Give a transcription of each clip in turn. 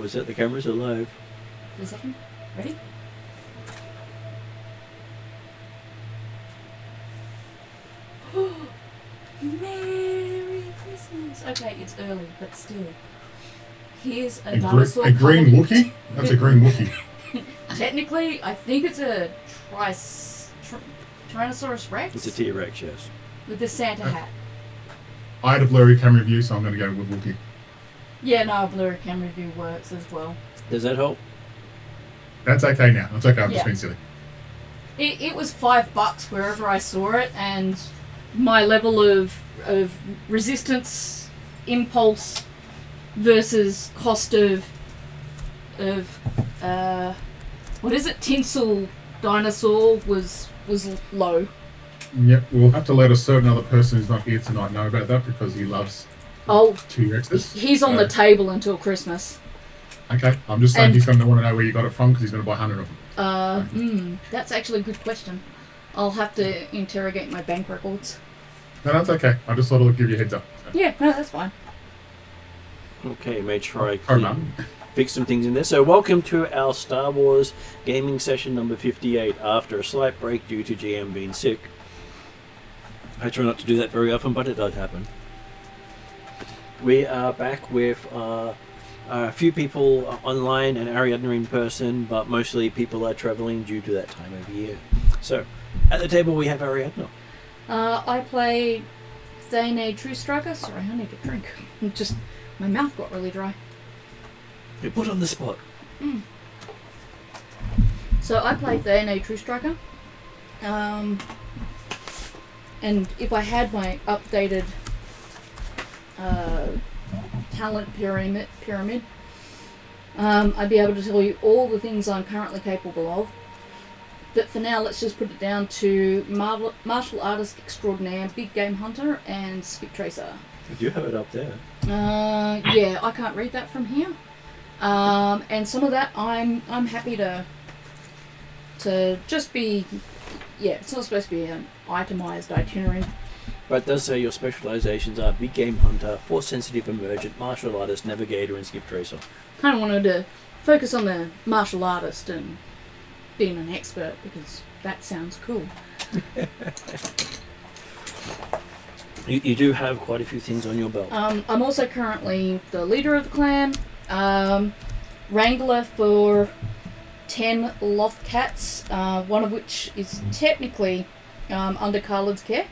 we set the cameras alive. Wait a second. Ready? Merry Christmas! Okay, it's early, but still. Here's a dinosaur. A green Wookiee? That's a green Wookiee. Technically, I think it's a Tyrannosaurus Rex. It's a T-Rex, yes. With the Santa hat. I had a blurry camera view, so I'm going to go with Wookiee. Yeah, no, a blurry camera view works as well. Does that help? That's okay now. That's okay, I'm just being silly. It was $5 wherever I saw it, and my level of resistance, impulse versus cost of what is it, tinsel dinosaur was low. Yep, we'll have to let a certain other person who's not here tonight know about that because he loves T-Rexes. He's on the table until Christmas. Okay, I'm just saying he's going to want to know where you got it from because he's going to buy 100 of them. That's actually a good question. I'll have to interrogate my bank records. No, that's okay. I just thought I'd give you a heads up. So. Yeah, no, that's fine. Okay, make sure I fix some things in there. So welcome to our Star Wars gaming session number 58 after a slight break due to GM being sick. I try not to do that very often, but it does happen. We are back with a few people online and Ariadna in person, but mostly people are travelling due to that time of year. So, at the table we have Ariadna. I play Thane True Striker. Sorry, I need a drink. My mouth got really dry. You're put on the spot. So I play Thane True Striker. And if I had my updated talent pyramid, I'd be able to tell you all the things I'm currently capable of. But for now, let's just put it down to martial artist extraordinaire, big game hunter, and skip tracer. I do have it up there. Yeah, I can't read that from here. And some of that I'm happy to just be. Yeah, it's not supposed to be an itemised itinerary. But it does say your specialisations are big game hunter, force sensitive emergent, martial artist, navigator, and skip tracer. Kind of wanted to focus on the martial artist and being an expert because that sounds cool. You do have quite a few things on your belt. I'm also currently the leader of the clan, wrangler for 10 loth cats, one of which is technically under Khaled's care,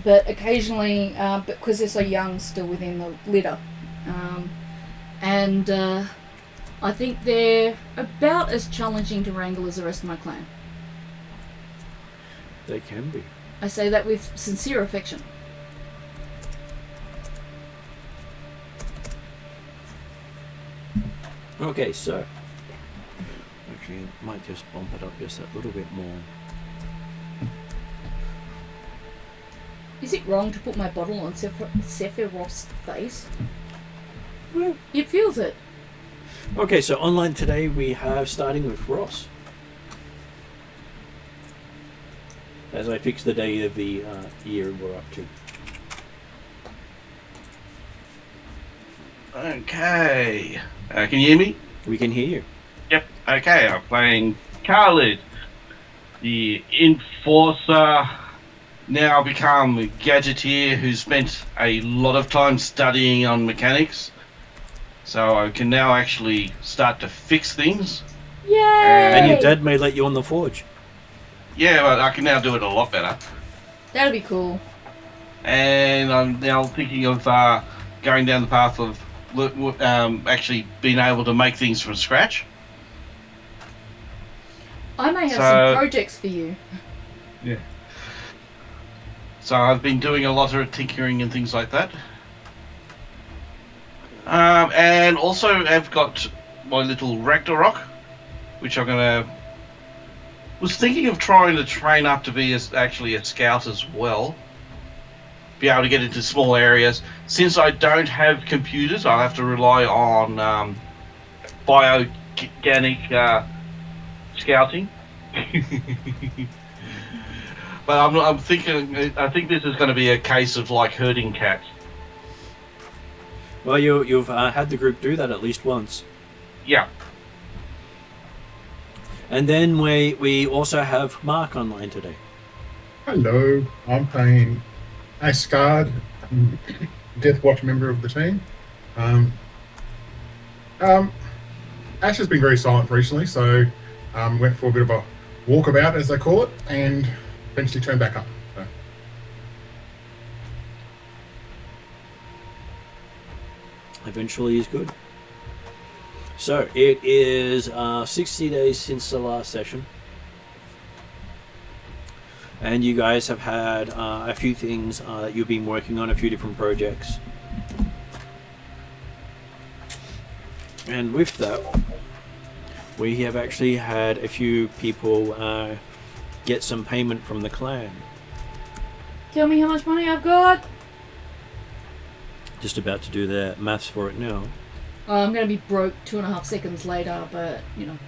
but occasionally, because they're so young, still within the litter. And I think they're about as challenging to wrangle as the rest of my clan. They can be. I say that with sincere affection. Okay, so actually, might just bump it up just a little bit more. Is it wrong to put my bottle on Sephiroth's face? Well, It feels it. okay, so online today we have starting with Ross. As I fix the day of the year we're up to. Okay. Can you hear me? We can hear you. Yep. Okay, I'm playing Khaled, the Enforcer, now become a gadgeteer who spent a lot of time studying on mechanics. So I can now actually start to fix things. Yay! And your dad may let you on the forge. Yeah, but I can now do it a lot better. That'd be cool. And I'm now thinking of going down the path of actually being able to make things from scratch. I may have some projects for you. Yeah. So I've been doing a lot of tinkering and things like that. And also I've got my little Ragnarok, which I'm gonna... was thinking of trying to train up to be actually a scout as well. Be able to get into small areas. Since I don't have computers, I'll have to rely on bioorganic scouting. But I'm thinking. I think this is going to be a case of like herding cats. Well, you've had the group do that at least once. Yeah. And then we also have Mark online today. Hello, I'm playing Asgard, Death Watch member of the team. Ash has been very silent recently, so went for a bit of a walkabout, as they call it, and eventually turned back up. So. Eventually is good. So it is 60 days since the last session. And you guys have had a few things that you've been working on, a few different projects. And with that, we have actually had a few people get some payment from the clan. Tell me how much money I've got. Just about to do the maths for it now. I'm going to be broke 2.5 seconds later, but, you know.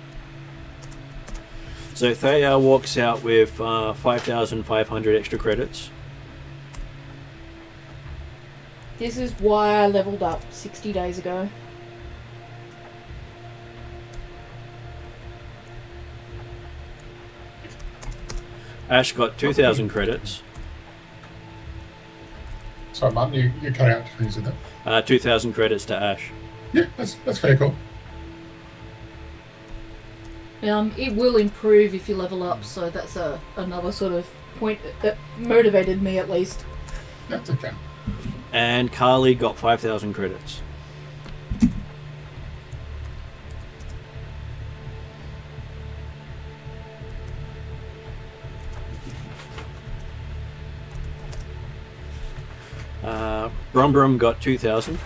So Thea walks out with 5,500 extra credits. This is why I leveled up 60 days ago. Ash got 2,000 credits. Sorry, Martin, you cut out when you said that. 2,000 credits to Ash. Yeah, that's very cool. It will improve if you level up, so that's another sort of point that motivated me at least. That's okay. And Carly got 5,000 credits. Brum Brum got 2,000.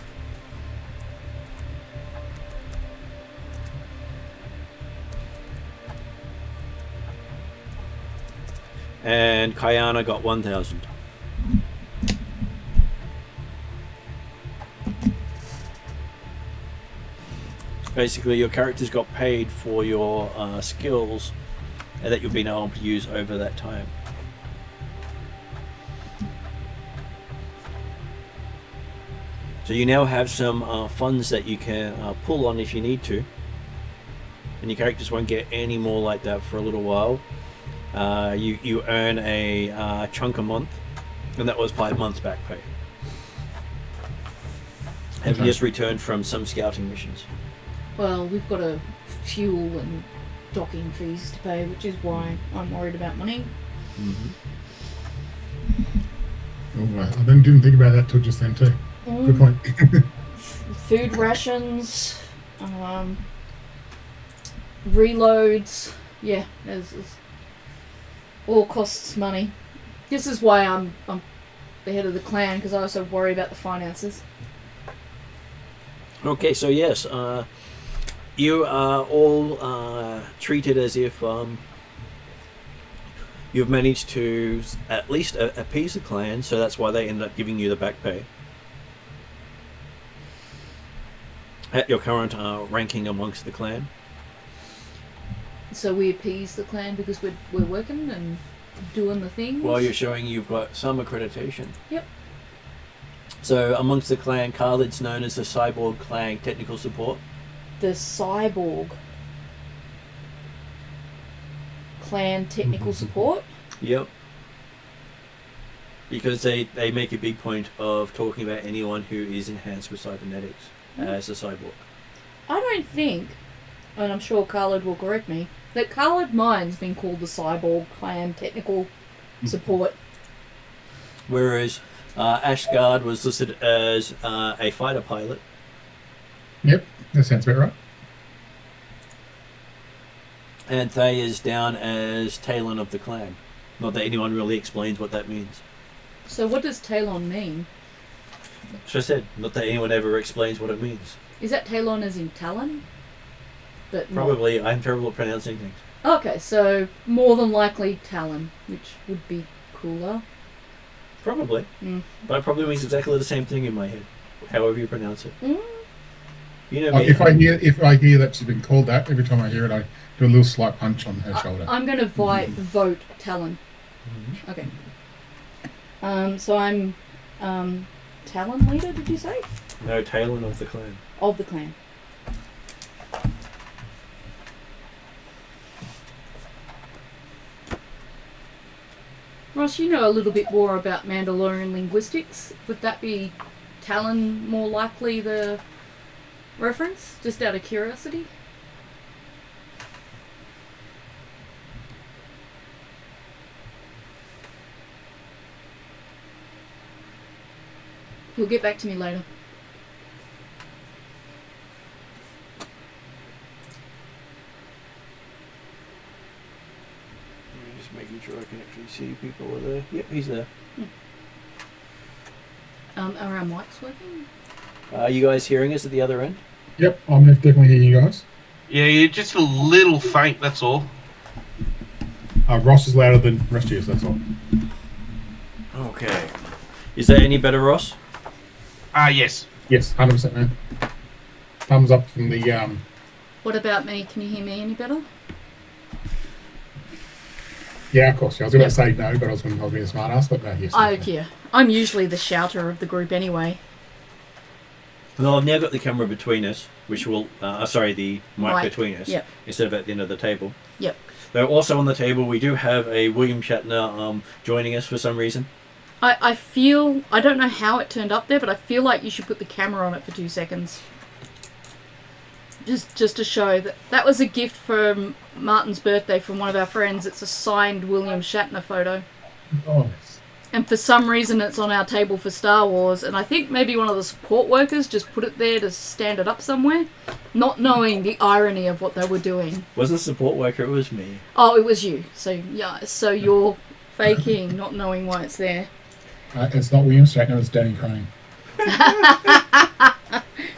And Kayana got 1,000. Basically, your characters got paid for your skills that you've been able to use over that time. So you now have some funds that you can pull on if you need to. And your characters won't get any more like that for a little while. You earn a chunk a month, and that was 5 months back pay. Have you just returned from some scouting missions? Well, we've got a fuel and docking fees to pay, which is why I'm worried about money. Mm-hmm. All right. I didn't think about that till just then too. Good point. Food rations, reloads. Yeah, it's all costs money. This is why I'm the head of the clan, because I also worry about the finances. Okay, so yes, you are all treated as if you've managed to at least appease the clan, so that's why they ended up giving you the back pay. At your current ranking amongst the clan. So we appease the clan because we're working and doing the things? Well, you're showing you've got some accreditation. Yep. So amongst the clan, Khalid's known as the Cyborg Clan Technical Support. The Cyborg Clan Technical Support? Yep. Because they make a big point of talking about anyone who is enhanced with cybernetics as a cyborg. I don't think, and I'm sure Khalid will correct me, that Khalid Mine's been called the Cyborg Clan Technical Support. Whereas Ashgard was listed as a fighter pilot. Yep, that sounds about right. And Thay is down as Talon of the clan. Not that anyone really explains what that means. So what does Talon mean? So I said, not that anyone ever explains what it means. Is that Talon as in Talon? But Probably. I'm terrible at pronouncing things. Okay, so more than likely Talon, which would be cooler. Probably. But it probably means exactly the same thing in my head, however you pronounce it. You know me. If I hear that she's been called that, every time I hear it, I do a little slight punch on her shoulder. I'm going to vote Talon. Okay. So I'm Talon leader, did you say? No, Talon of the clan. Of the clan. Ross, you know a little bit more about Mandalorian linguistics. Would that be Talon more likely the reference? Just out of curiosity? He'll get back to me later. Just making sure I can actually see people are there. Yep, he's there. Are our mics working? Are you guys hearing us at the other end? Yep, I'm definitely hearing you guys. Yeah, you're just a little faint, that's all. Ross is louder than the rest of you, that's all. Okay. Is that any better, Ross? Yes. Yes, 100%, man. Thumbs up from the... What about me? Can you hear me any better? Yeah, of course. Yeah. I was going to say no, but I was being a smart ass, but no, yes. Yeah. I'm usually the shouter of the group anyway. No, I've now got the camera between us, which will... the mic between us, instead of at the end of the table. Yep. Though also on the table, we do have a William Shatner joining us for some reason. I feel... I don't know how it turned up there, but I feel like you should put the camera on it for 2 seconds. Just to show that was a gift for Martin's birthday from one of our friends. It's a signed William Shatner photo. Nice. And for some reason it's on our table for Star Wars, and I think maybe one of the support workers just put it there to stand it up somewhere, not knowing the irony of what they were doing. Wasn't a support worker, it was me. Oh, it was you. So you're faking, not knowing why it's there. It's not William Shatner, it's Danny Crane.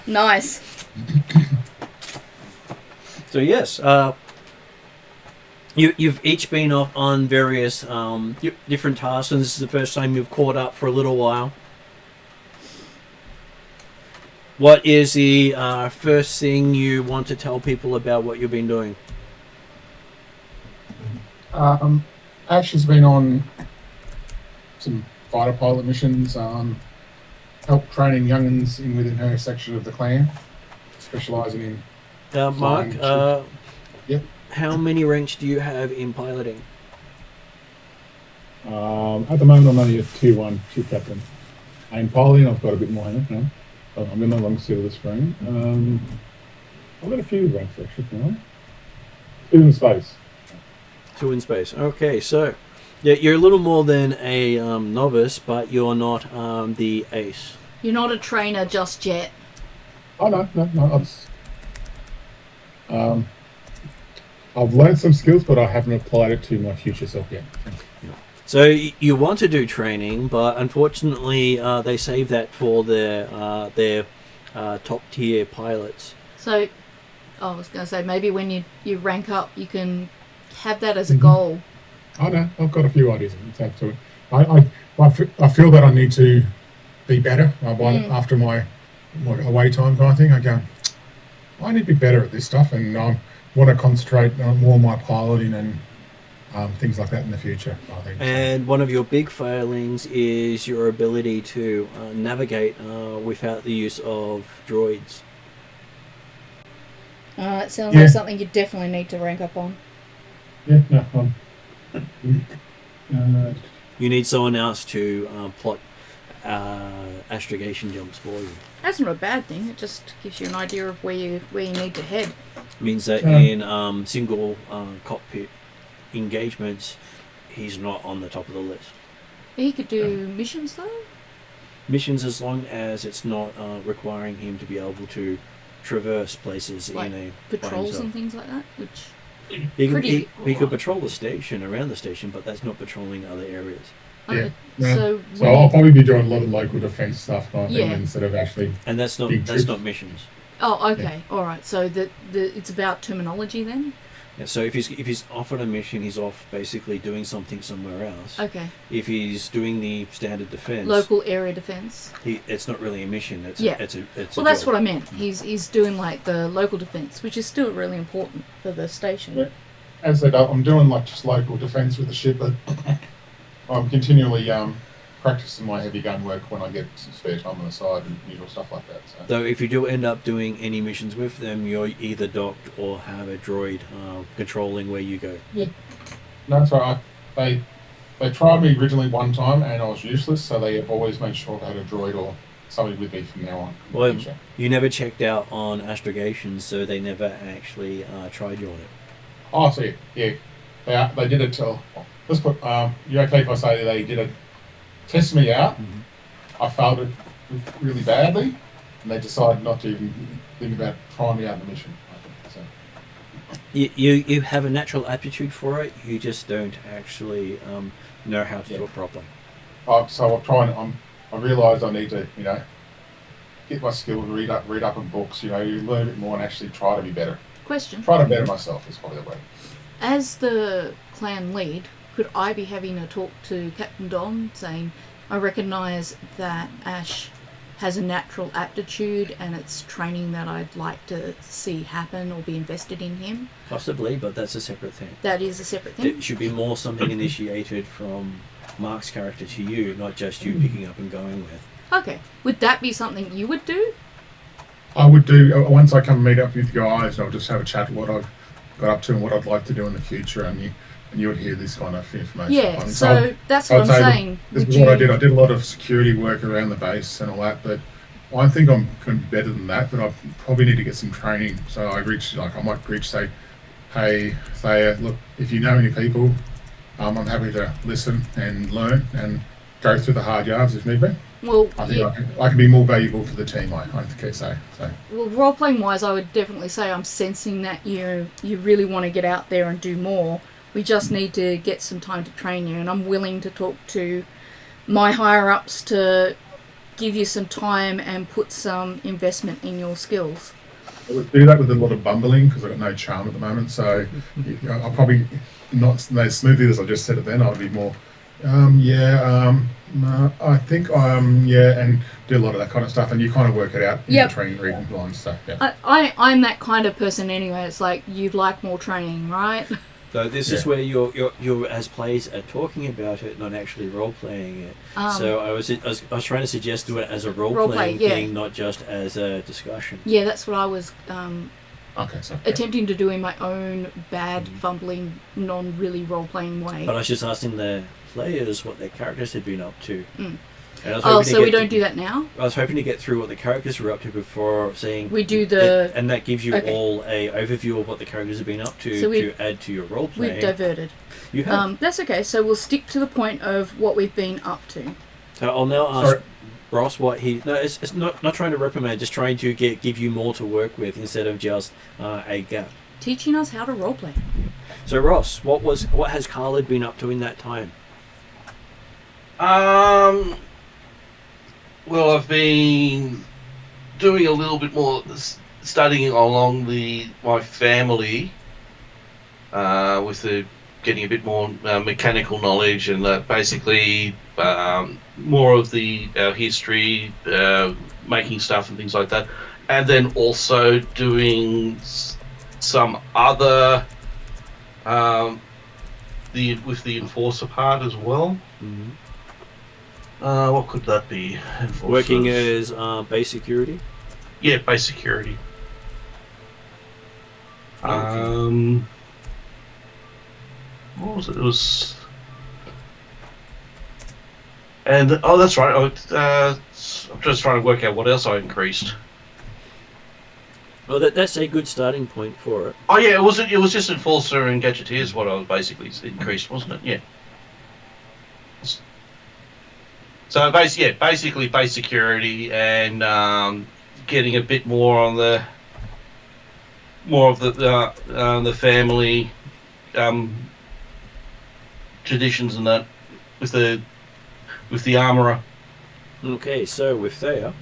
Nice. So yes, you've each been off on various different tasks, and this is the first time you've caught up for a little while. What is the first thing you want to tell people about what you've been doing? Ash has been on some fighter pilot missions, help training young'uns within her section of the clan, specialising in... Mark, yep. How many ranks do you have in piloting? At the moment, I'm only a tier 1 ship captain. In piloting, I've got a bit more in it now. I'm in the long side of the screen. I've got a few ranks actually. 2 in space. 2 in space. Okay, so yeah, you're a little more than a novice, but you're not the ace. You're not a trainer just yet. Oh no. I've learned some skills, but I haven't applied it to my future self yet. So you want to do training, but unfortunately, they save that for their top tier pilots. So, I was going to say maybe when you rank up, you can have that as a goal. I know. I've got a few ideas to it. I feel that I need to be better after my away time kind of thing. I go, I need to be better at this stuff, and I want to concentrate on more on my piloting and things like that in the future, I think. And one of your big failings is your ability to navigate without the use of droids. It sounds like something you definitely need to rank up on. Yeah, no. You need someone else to plot astrogation jumps for you. That's not a bad thing. It just gives you an idea of where you need to head. Means that in single cockpit engagements, he's not on the top of the list. He could do missions though? Missions, as long as it's not requiring him to be able to traverse places like in a patrols and things like that, which he could patrol the station, around the station, but that's not patrolling other areas. Yeah. So I'll probably be doing a lot of local defence stuff kind of thing instead of actually... And that's not missions. Oh, okay. Yeah. All right. So it's about terminology then? Yeah, so if he's off on a mission, he's off basically doing something somewhere else. Okay. If he's doing the standard defence... Local area defence. It's not really a mission. It's well, that's what I meant. He's doing like the local defence, which is still really important for the station. Yeah. As I said, I'm doing like just local defence with the ship, but I'm continually practicing my heavy gun work when I get some spare time on the side and usual stuff like that. So if you do end up doing any missions with them, you're either docked or have a droid controlling where you go. Yeah, no, that's right. They They tried me originally one time and I was useless, so they have always made sure I had a droid or somebody with me from now on. Well, you never checked out on astrogations, so they never actually tried you on it. Oh, I see. Yeah, they did it till. Let's put. You okay if I say they did it? Test me out. I failed it really badly, and they decided not to even think about trying me out in the mission. So. You have a natural aptitude for it. You just don't actually know how to do it properly. So I'm trying. I realise I need to, get my skills, read up on books. You learn a bit more and actually try to be better. Question. Try to better myself is probably the way. As the clan lead, could I be having a talk to Captain Don saying, I recognise that Ash has a natural aptitude and it's training that I'd like to see happen or be invested in him? Possibly, but that's a separate thing. That is a separate thing? It should be more something initiated from Mark's character to you, not just you picking up and going with. Okay. Would that be something you would do? I would do, once I come meet up with you guys, I'll just have a chat what I've got up to and what I'd like to do in the future, and you would hear this kind of information. Yeah, so that's what I'm saying. This is what I did. I did a lot of security work around the base and all that, but I think I'm going to be better than that, but I probably need to get some training. So I might say, hey, Thea, look, if you know any people, I'm happy to listen and learn and go through the hard yards if need be. Well, I think I can be more valuable for the team, I think so. Well, role-playing wise, I would definitely say I'm sensing that you really want to get out there and do more. We just need to get some time to train you, and I'm willing to talk to my higher-ups to give you some time and put some investment in your skills. I would do that with a lot of bumbling because I've got no charm at the moment, so I'll probably not as smoothly as I just said it then. I'll be more, I think and do a lot of that kind of stuff, and you kind of work it out in between reading lines. So yeah. I'm that kind of person anyway. It's like you'd like more training, right? So this is where you're as players are talking about it, not actually role playing it. So I was trying to suggest do it as a role playing thing, not just as a discussion. Yeah, that's what I was so attempting to do in my own bad, fumbling, non-really role playing way. But I was just asking the players what their characters had been up to. So we don't do that now? I was hoping to get through what the characters were up to before saying... We do the... and that gives you all a overview of what the characters have been up to add to your role playing. We've diverted. You have. That's okay, so we'll stick to the point of what we've been up to. So I'll now ask Ross what he... No, it's not trying to reprimand, just trying to give you more to work with instead of just a gap. Teaching us how to roleplay. So Ross, what has Khalid been up to in that time? Well, I've been doing a little bit more studying along my family, with getting a bit more mechanical knowledge and basically more of our history, making stuff and things like that, and then also doing some other with the enforcer part as well. Mm-hmm. What could that be? Enforcers. Working as base security? Yeah, base security. Okay. What was it? It was... And, that's right. I'm just trying to work out what else I increased. Well, that's a good starting point for it. Oh, yeah, it was just Enforcer and Gadgeteers what I was basically increased, wasn't it? Yeah. So basically base security and getting a bit more on the of the family traditions and that with the armourer. Okay, so with Thea.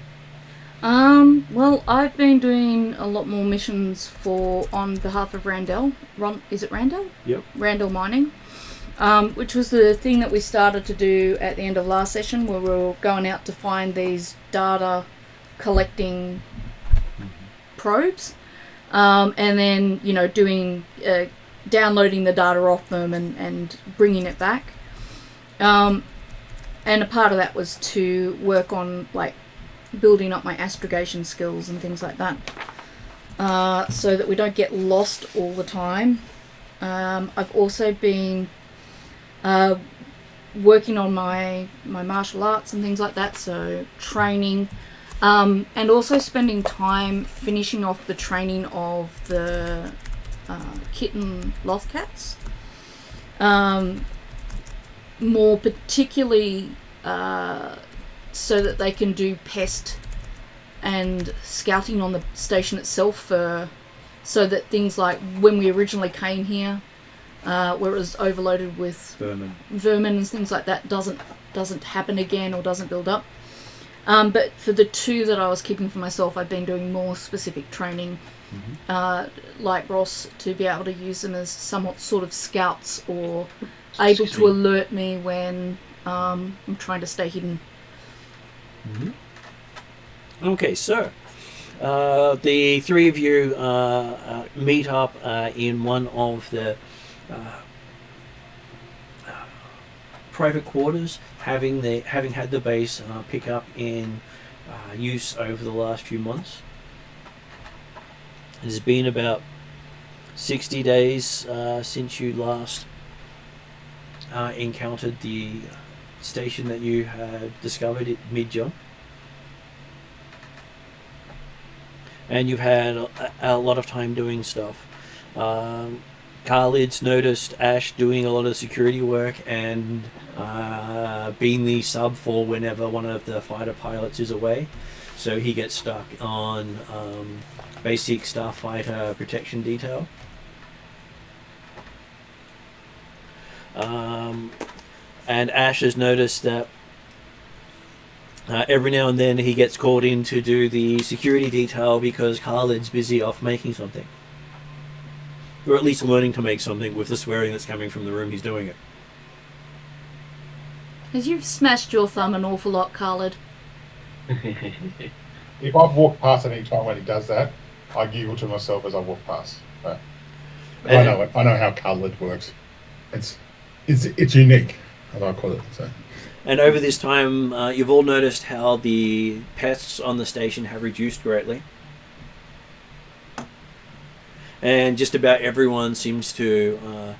Well, I've been doing a lot more missions on behalf of Randall. Is it Randall? Yep. Randall Mining. Which was the thing that we started to do at the end of last session, where we were going out to find these data collecting probes, and then doing downloading the data off them and bringing it back. And a part of that was to work on building up my astrogation skills and things like that, so that we don't get lost all the time. I've also been working on my martial arts and things like that, so training, and also spending time finishing off the training of the kitten lothcats. More particularly so that they can do pest and scouting on the station itself, so that things like when we originally came here, where it was overloaded with vermin and things like that, doesn't happen again or doesn't build up. But for the two that I was keeping for myself, I've been doing more specific training, like Ross, to be able to use them as somewhat sort of scouts or able to alert me when I'm trying to stay hidden. Okay, so the three of you meet up in one of the private quarters, having had the base pick up in use over the last few months. It has been about 60 days since you last encountered the station that you had discovered at mid-jump. And you've had a lot of time doing stuff. Khalid's noticed Ash doing a lot of security work and being the sub for whenever one of the fighter pilots is away. So he gets stuck on basic starfighter protection detail. And Ash has noticed that every now and then he gets called in to do the security detail because Khalid's busy off making something. Or at least learning to make something with the swearing that's coming from the room he's doing it. Because you've smashed your thumb an awful lot, Khalid. If I've walked past any time when he does that, I giggle to myself as I walk past. But I know it. I know how Khalid works. It's unique, as I call it. So. And over this time, you've all noticed how the pests on the station have reduced greatly. And just about everyone seems to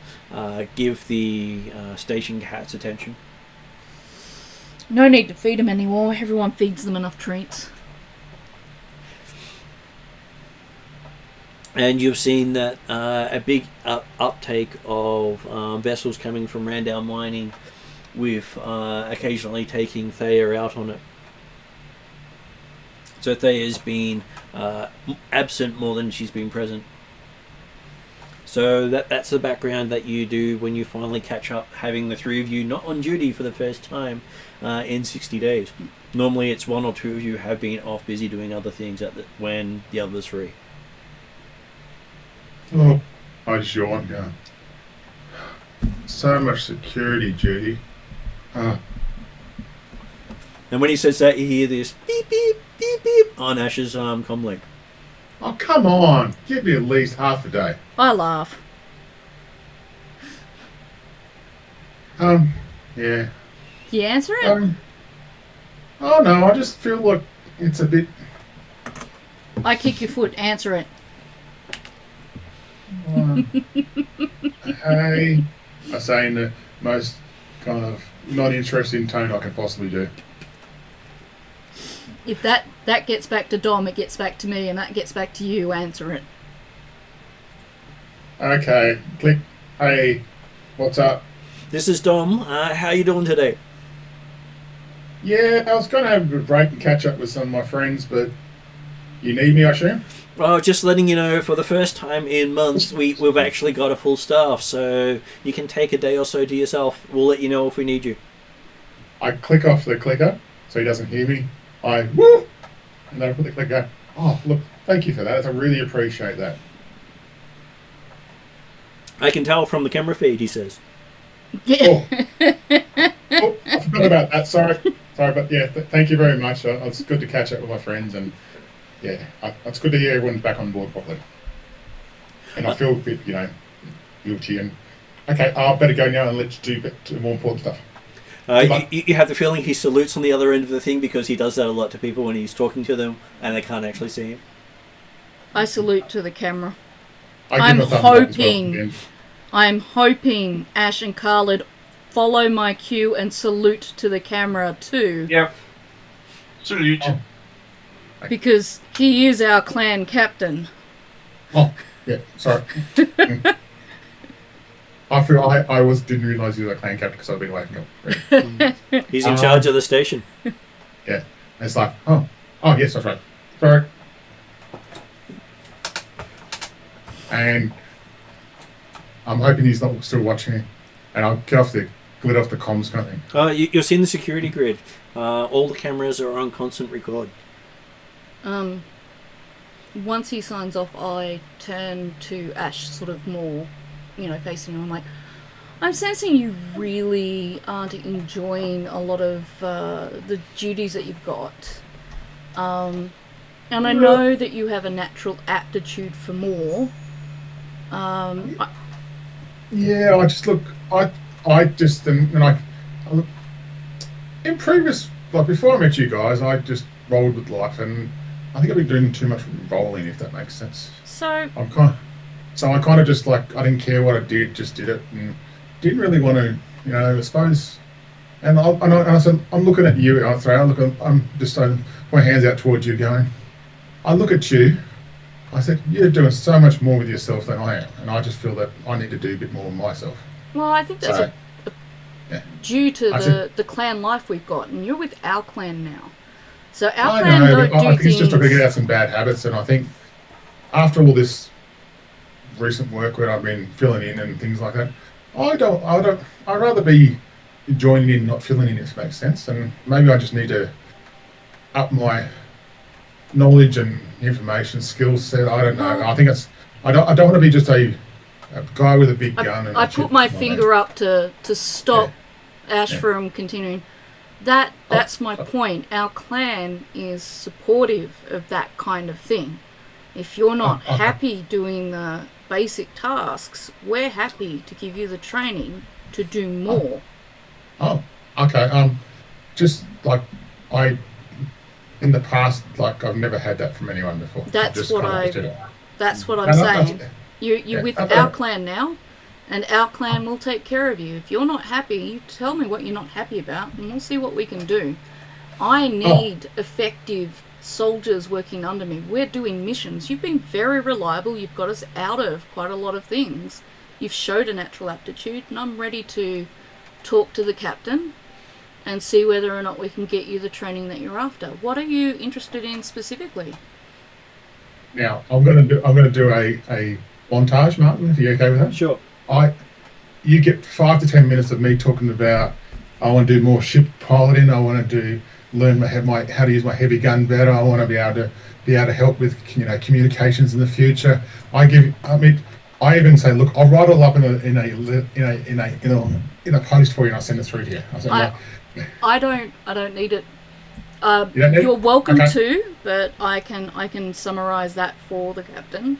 give the station cats attention. No need to feed them anymore. Everyone feeds them enough treats. And you've seen that a big uptake of vessels coming from Randow Mining, with occasionally taking Thea out on it. So Thea's been absent more than she's been present. So that's the background that you do when you finally catch up, having the three of you not on duty for the first time in 60 days. Normally it's one or two of you have been off busy doing other things when the other's free. Oh, I just yawned, yeah. So much security duty. And when he says that, you hear this beep, beep, beep, beep on Ash's comlink. Oh, come on. Give me at least half a day. I laugh. Yeah. You answer it? Oh, no, I just feel like it's a bit... I kick your foot. Answer it. Hey, I say in the most kind of not interesting tone I can possibly do. If that gets back to Dom, it gets back to me, and that gets back to you. Answer it. Okay, click. Hey, what's up? This is Dom. How you doing today? Yeah, I was going to have a good break and catch up with some of my friends, but you need me, I assume? Well, just letting you know, for the first time in months, we've actually got a full staff, so you can take a day or so to yourself. We'll let you know if we need you. I click off the clicker so he doesn't hear me. I woo, and then I put the clicker. Oh, look, thank you for that. I really appreciate that. I can tell from the camera feed, he says. Yeah. Oh, I forgot about that. Sorry, but yeah, thank you very much. It's good to catch up with my friends, and yeah, it's good to hear everyone's back on board properly. And I feel a bit, guilty. And okay, I better go now and let you do more important stuff. You have the feeling he salutes on the other end of the thing because he does that a lot to people when he's talking to them and they can't actually see him. I salute to the camera. I'm hoping Ash and Khalid follow my cue and salute to the camera too. Yep. Salute. Oh. Because he is our clan captain. Oh, yeah, sorry. I didn't realise you were a clan captain because I've been away from him. He's in charge of the station. Yeah. And it's like, oh, yes, that's right. Sorry. And I'm hoping he's not still watching it. And I'll get off the comms kind of thing. You'll see in the security grid. All the cameras are on constant record. Once he signs off, I turn to Ash, sort of more, facing him. I'm like, I'm sensing you really aren't enjoying a lot of the duties that you've got. And I know that you have a natural aptitude for more. Yeah, I just look. I just and I look. In previous, like before I met you guys, I just rolled with life, and I think I've been doing too much rolling, if that makes sense. So I kind of just like I didn't care what I did, just did it, and didn't really want to, I suppose. And I said, I'm looking at you, I'm just putting my hands out towards you, going. I look at you. I said, you're doing so much more with yourself than I am, and I just feel that I need to do a bit more with myself. Well, I think that's due to the clan life we've got, and you're with our clan now. So our clan don't do things... I think it's just to get out some bad habits, and I think after all this recent work where I've been filling in and things like that, I'd rather be joining in, not filling in, if it makes sense, and maybe I just need to up my knowledge and information skill set. I don't know. I think I don't want to be just a guy with a big gun. And I put my finger up to stop Ash from continuing. That's my point. Our clan is supportive of that kind of thing. If you're not happy doing the basic tasks, we're happy to give you the training to do more. Oh, okay. Just like in the past, like I've never had that from anyone before. That's what I'm saying. You're with our clan now, and our clan will take care of you. If you're not happy, you tell me what you're not happy about, and we'll see what we can do. I need effective soldiers working under me. We're doing missions. You've been very reliable. You've got us out of quite a lot of things. You've showed a natural aptitude, and I'm ready to talk to the captain and see whether or not we can get you the training that you're after. What are you interested in specifically? Now, I'm going to do a montage, Martin, if you're okay with that. Sure. You get 5 to 10 minutes of me talking about I want to do more ship piloting. I want to learn how to use my heavy gun better. I want to be able to help with communications in the future. I even say, look, I'll write it all up in a post for you, and I'll send it through to you. I don't need it. You're welcome to, but I can summarize that for the captain.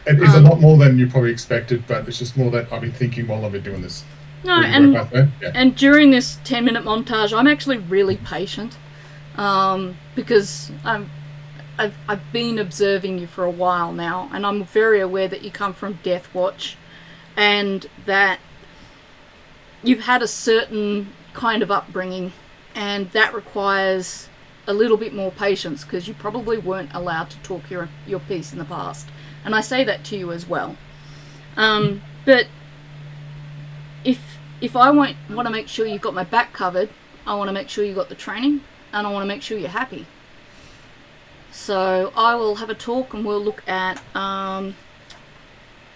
It is a lot more than you probably expected, but it's just more that I've been thinking while I've been doing this. No, and during this 10-minute montage, I'm actually really patient, because I've been observing you for a while now, and I'm very aware that you come from Death Watch, and that you've had a certain kind of upbringing, and that requires a little bit more patience, because you probably weren't allowed to talk your piece in the past. And I say that to you as well. But if I want to make sure you've got my back covered, I want to make sure you got the training, and I want to make sure you're happy. So I will have a talk, and we'll look at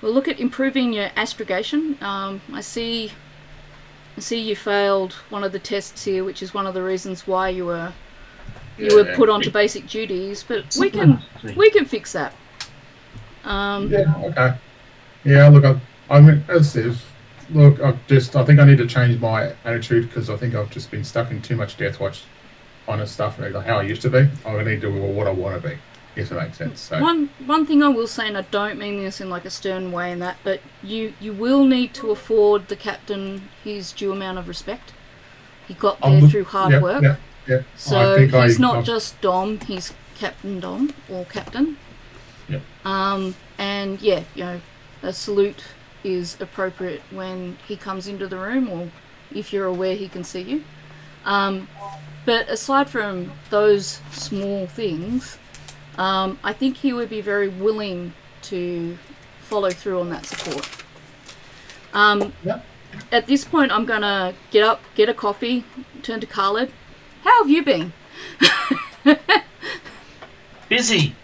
improving your astrogation. I see you failed one of the tests here, which is one of the reasons why you were put onto basic duties. But we can fix that. Okay. Yeah, look, I think I need to change my attitude, because I think I've just been stuck in too much Death Watch kind of stuff, like how I used to be. I need to do what I want to be, if it makes sense. So. One thing I will say, and I don't mean this in like a stern way in that, but you will need to afford the captain his due amount of respect. He got there through hard work. Yeah. So he's not just Dom, he's Captain Dom, or Captain. Yep. And a salute is appropriate when he comes into the room, or if you're aware he can see you. But aside from those small things, I think he would be very willing to follow through on that support. Yep. At this point, I'm going to get up, get a coffee, turn to Khalid. How have you been? Busy.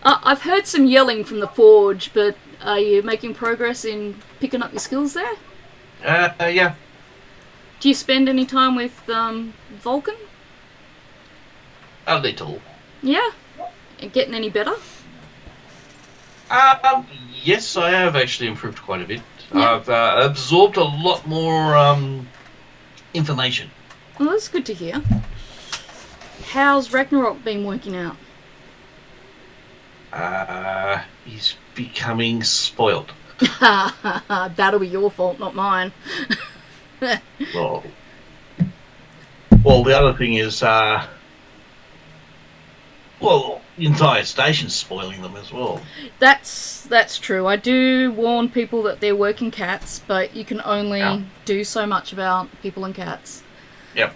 I've heard some yelling from the forge, but are you making progress in picking up your skills there? Yeah. Do you spend any time with Vulcan? A little. Yeah? And getting any better? Yes, I have actually improved quite a bit. Yeah. I've absorbed a lot more information. Well, that's good to hear. How's Ragnarok been working out? He's becoming spoiled. That'll be your fault, not mine. Well, the other thing is, the entire station's spoiling them as well. That's true. I do warn people that they're working cats, but you can only do so much about people and cats. Yep.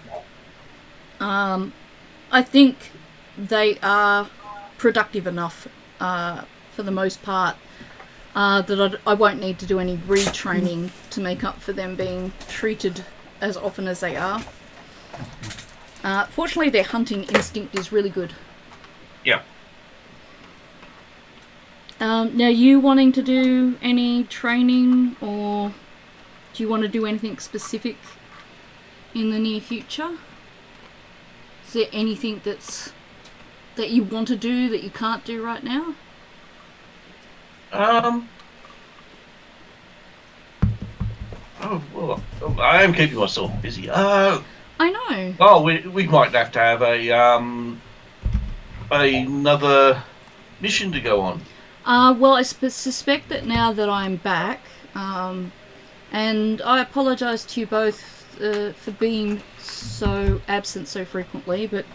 I think they are productive enough, for the most part, that I won't need to do any retraining to make up for them being treated as often as they are. Fortunately, their hunting instinct is really good. Yep. Now, you wanting to do any training, or do you want to do anything specific in the near future? Is there anything that you want to do that you can't do right now? Oh, well, I am keeping myself busy. I know. Oh, we might have to have another mission to go on. Well, I suspect that now that I'm back, and I apologise to you both for being so absent so frequently, but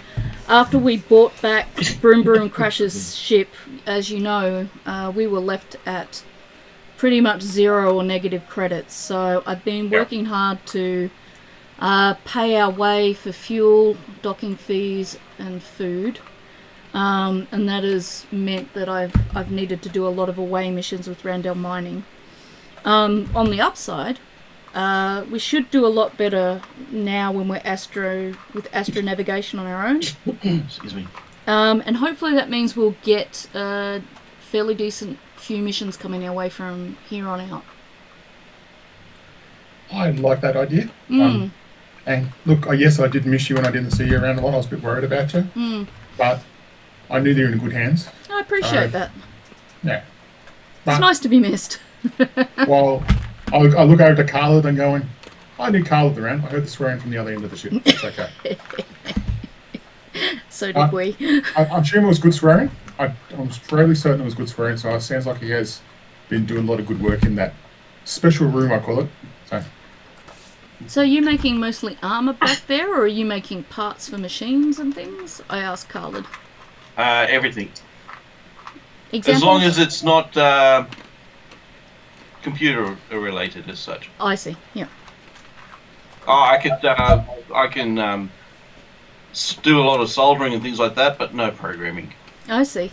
after we brought back Broom Broom Crash's ship, as you know, we were left at pretty much 0 or negative credits, so I've been working hard to pay our way for fuel, docking fees and food, and that has meant that I've needed to do a lot of away missions with Randall Mining. On the upside, we should do a lot better now when we're with astro navigation on our own. Excuse me. And hopefully that means we'll get a fairly decent few missions coming our way from here on out. I like that idea. And look, yes, I did miss you and I didn't see you around a lot. I was a bit worried about you. But I knew you were in good hands. I appreciate that. Yeah. It's nice to be missed. Well, I look over to Khalid and going, I need Khalid around. I heard the swearing from the other end of the ship. It's okay. So did we. I'm sure it was good swearing. I'm fairly certain it was good swearing, so it sounds like he has been doing a lot of good work in that special room, I call it. So are you making mostly armour back there, or are you making parts for machines and things? I asked Khalid. Everything. Examples? As long as it's not computer related as such. I see, yeah. I can do a lot of soldering and things like that, but no programming. I see.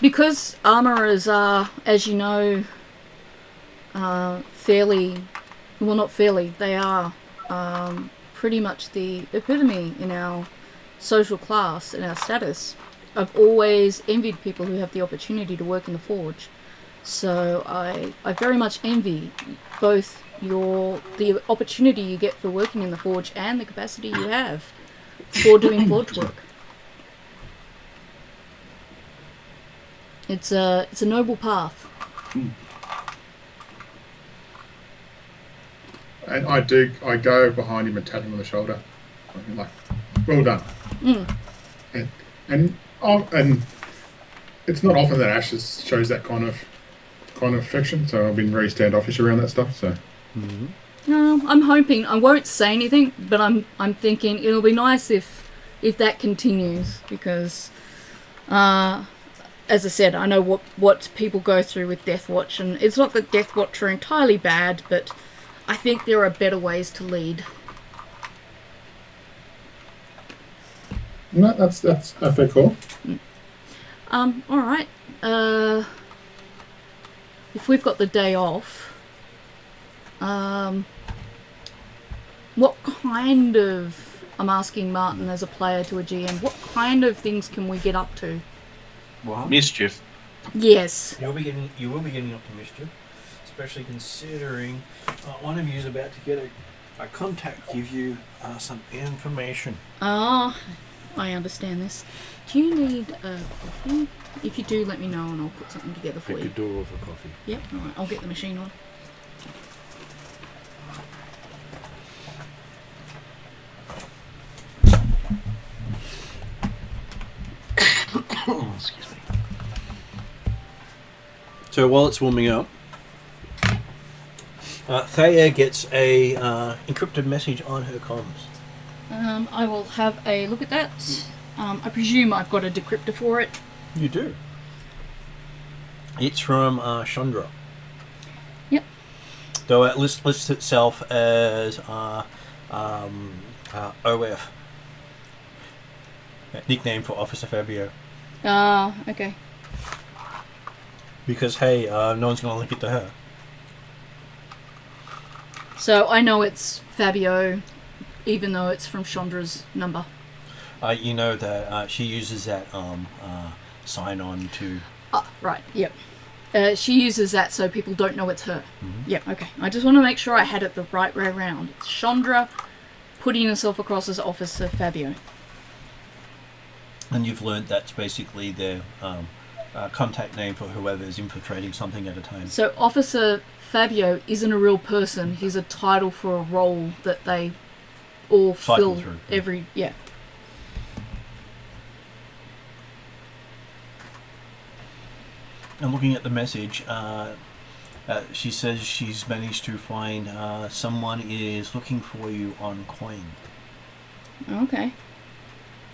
Because armourers are, as you know, fairly, well, not fairly, they are pretty much the epitome in our social class and our status. I've always envied people who have the opportunity to work in the forge. So I very much envy both the opportunity you get for working in the forge and the capacity you have for doing forge work. It's a noble path. And I go behind him and tap him on the shoulder. I'm like, well done. And it's not often that Ash shows that kind of affection, so I've been very standoffish around that stuff. So. No, I'm hoping I won't say anything, but I'm thinking it'll be nice if that continues, because as I said, I know what people go through with Death Watch, and it's not that Death Watch are entirely bad, but I think there are better ways to lead. No, that's a fair call. All right. If we've got the day off, what kind of... I'm asking Martin as a player to a GM, what kind of things can we get up to? What? Mischief. Yes. You will be getting up to mischief, especially considering one of you is about to get a contact give you some information. Ah, I understand this. Do you need a coffee? If you do, let me know and I'll put something together for I you. could do with a coffee. Yep, alright, I'll get the machine on. Excuse me. So while it's warming up, Thea gets a encrypted message on her comms. I will have a look at that. I presume I've got a decryptor for it. You do. It's from Chandra. Yep. Though it lists itself as OF. Nickname for Officer Fabio. Okay. Because, hey, no one's going to link it to her. So I know it's Fabio, even though it's from Chandra's number. You know that she uses that sign-on to... Right, yep. She uses that so people don't know it's her. Mm-hmm. Yep, okay. I just want to make sure I had it the right way around. It's Chandra putting herself across as Officer Fabio. And you've learned that's basically their contact name for whoever is infiltrating something at a time. So Officer Fabio isn't a real person. He's a title for a role that they all Cycle fill through. every... Yeah. And looking at the message, she says she's managed to find someone is looking for you on Coin. Okay.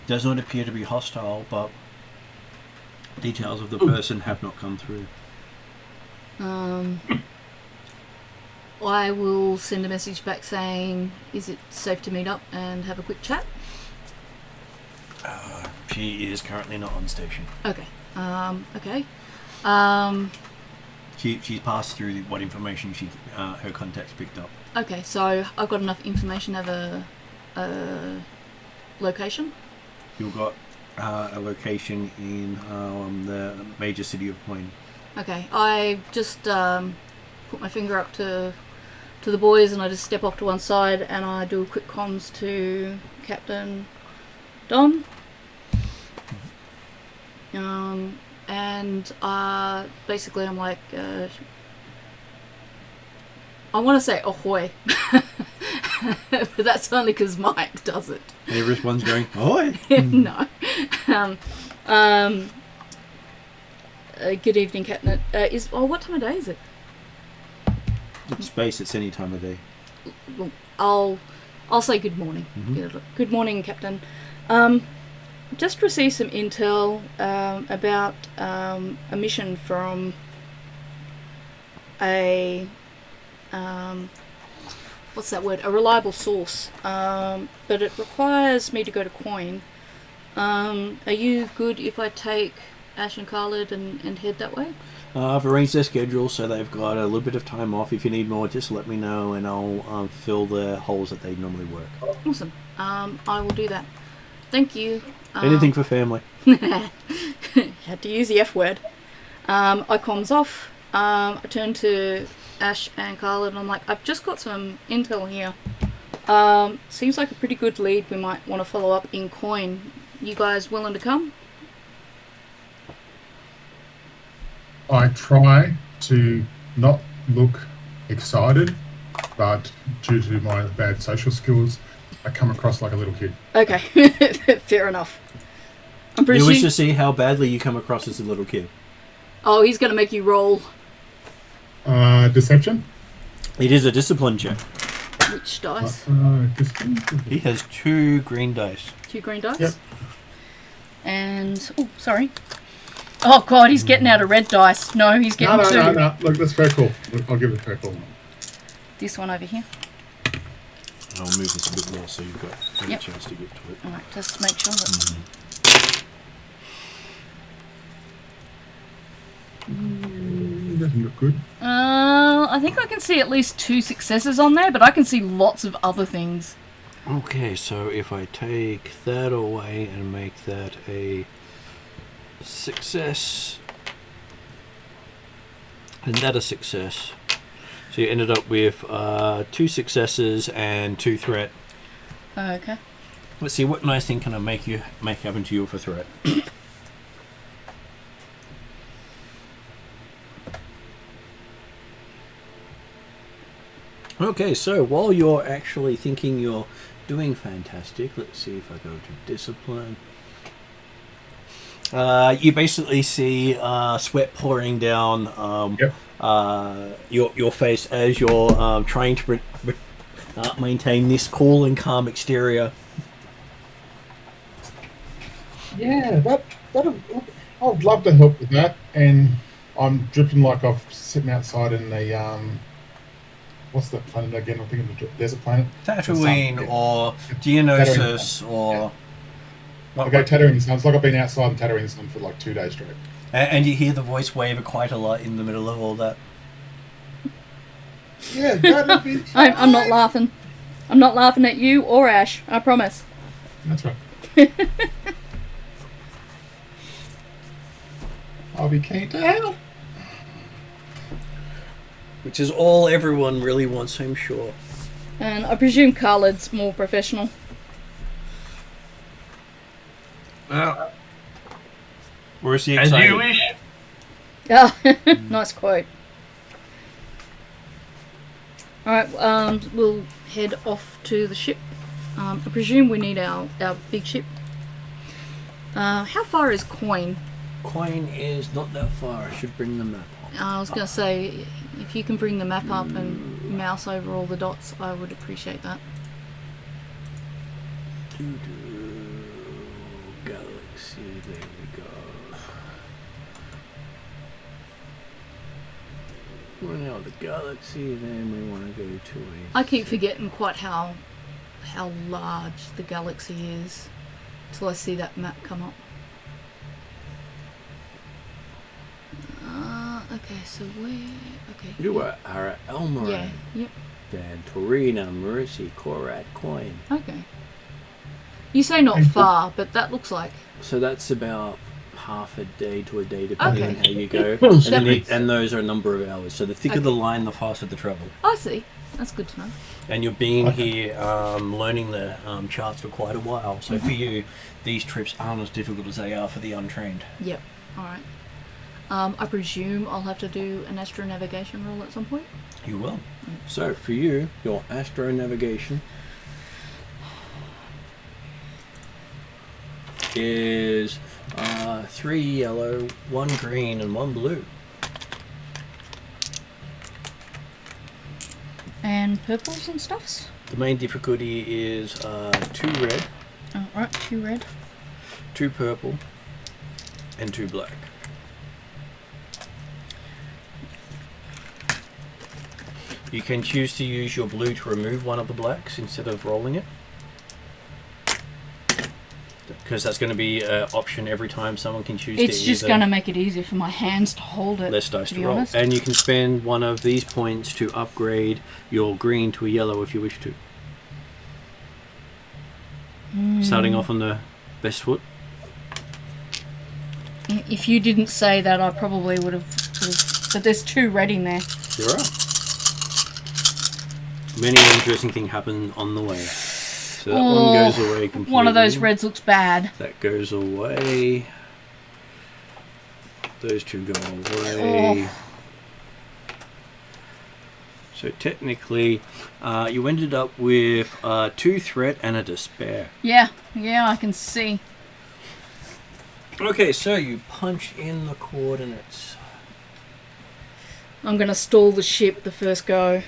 Does not appear to be hostile, but details of the person have not come through. I will send a message back saying, is it safe to meet up and have a quick chat? She is currently not on station. Okay. Okay. She's passed through what information her contacts picked up. Okay, so I've got enough information to have a location? You've got a location in the major city of Coin. Okay, I just put my finger up to the boys and I just step off to one side and I do a quick comms to Captain Don. And basically I'm like, I want to say ahoy, but that's only because Mike does it. And everyone's going, ahoy! No. Good evening, Captain. What time of day is it? It's space, it's any time of day. Well, I'll say good morning. Mm-hmm. Good morning, Captain. Just received some intel about a mission from a what's that word? A reliable source. But it requires me to go to Coin. Are you good if I take Ash and Khalid and head that way? I've arranged their schedule so they've got a little bit of time off. If you need more, just let me know and I'll fill the holes that they normally work. Awesome. I will do that. Thank you. Anything for family. Had to use the F word. I comms off. I turn to Ash and Khalid and I'm like, I've just got some intel here. Seems like a pretty good lead. We might want to follow up in Coin. You guys willing to come? I try to not look excited, but due to my bad social skills, I come across like a little kid. Okay, fair enough. You wish to see how badly you come across as a little kid. Oh, he's going to make you roll. Deception? It is a discipline check. Which dice? He has 2 green dice. 2 green dice? Yep. And, oh, sorry. Oh god, he's getting out a red dice. No, he's getting 2. No. Look, that's very cool. I'll give it a very cool. this one over here. I'll move this a bit more so you've got a chance to get to it. Alright, just make sure that... Doesn't look good. I think I can see at least 2 successes on there, but I can see lots of other things. Okay, so if I take that away and make that a success, and that a success, so you ended up with 2 successes and 2 threat. Okay. Let's see, what nice thing can I make happen to you for threat? Okay, so while you're actually thinking you're doing fantastic, let's see if I go to discipline. You basically see sweat pouring down your face as you're trying to maintain this cool and calm exterior. Yeah, I would love to help with that, and I'm dripping like I'm sitting outside in the what's the planet again? I'm thinking the desert planet. Tatooine or Genesys or... Okay, Tatooine in the sun. It's like I've been outside in Tatooine in the sun for like 2 days straight. And you hear the voice waver quite a lot in the middle of all that. Yeah, that'd be fine. I'm not laughing. I'm not laughing at you or Ash, I promise. That's right. I'll be keen to help. Which is all everyone really wants, I'm sure. And I presume Khaled's more professional. Well, Or is he as excited? you wish. Ah, nice quote. Alright, we'll head off to the ship. I presume we need our big ship. How far is Coin? Coin is not that far. I should bring the map up. I was going to say, if you can bring the map up and mouse over all the dots, I would appreciate that. Galaxy, there we go. We're out of the galaxy, then we want to go to a... I keep forgetting quite how large the galaxy is till I see that map come up. Okay, so where... Okay. You are Elmoran. Yeah, yep. Then Torina, Mercy, Korat, Coin. Okay. You say not far, but that looks like... So that's about half a day to a day, depending Okay. on how you go. And those are a number of hours. So the thicker the line, the faster the travel. I see. That's good to know. And you've been here learning the charts for quite a while. So for you, these trips aren't as difficult as they are for the untrained. Yep. Alright. I presume I'll have to do an astronavigation roll at some point? You will. So for you, your astro navigation is 3 yellow, 1 green, and 1 blue. And purples and stuffs? The main difficulty is 2 red, Alright, 2 red. 2 purple, and 2 black. You can choose to use your blue to remove one of the blacks instead of rolling it. Because that's going to be an option every time someone can choose It's to just either going to make it easier for my hands to hold it. less dice to be roll. honest. And you can spend one of these points to upgrade your green to a yellow if you wish to. Starting off on the best foot. If you didn't say that, I probably would have... But there's 2 red in there. There are. Many interesting things happen on the way. So that one goes away completely. One of those reds looks bad. That goes away. Those 2 go away. So technically, you ended up with 2 threat and a despair. Yeah, I can see. Okay, so you punch in the coordinates. I'm going to stall the ship the first go.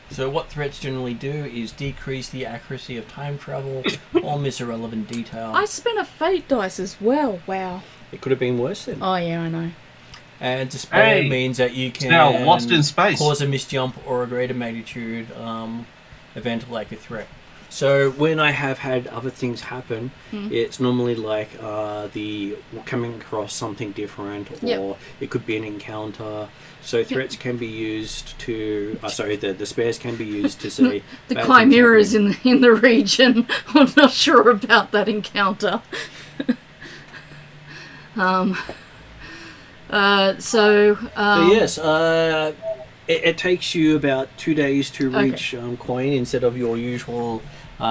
So what threats generally do is decrease the accuracy of time travel or miss irrelevant detail. I spent a fate dice as well. Wow. It could have been worse then. Oh yeah, I know. And despair means that you can now lost in space. cause a misjump or a greater magnitude event like a threat. So when I have had other things happen, it's normally like the coming across something different, or it could be an encounter. So threats can be used to... the spares can be used to say... the chimeras in the region. I'm not sure about that encounter. So yes, it takes you about 2 days to reach Coin instead of your usual...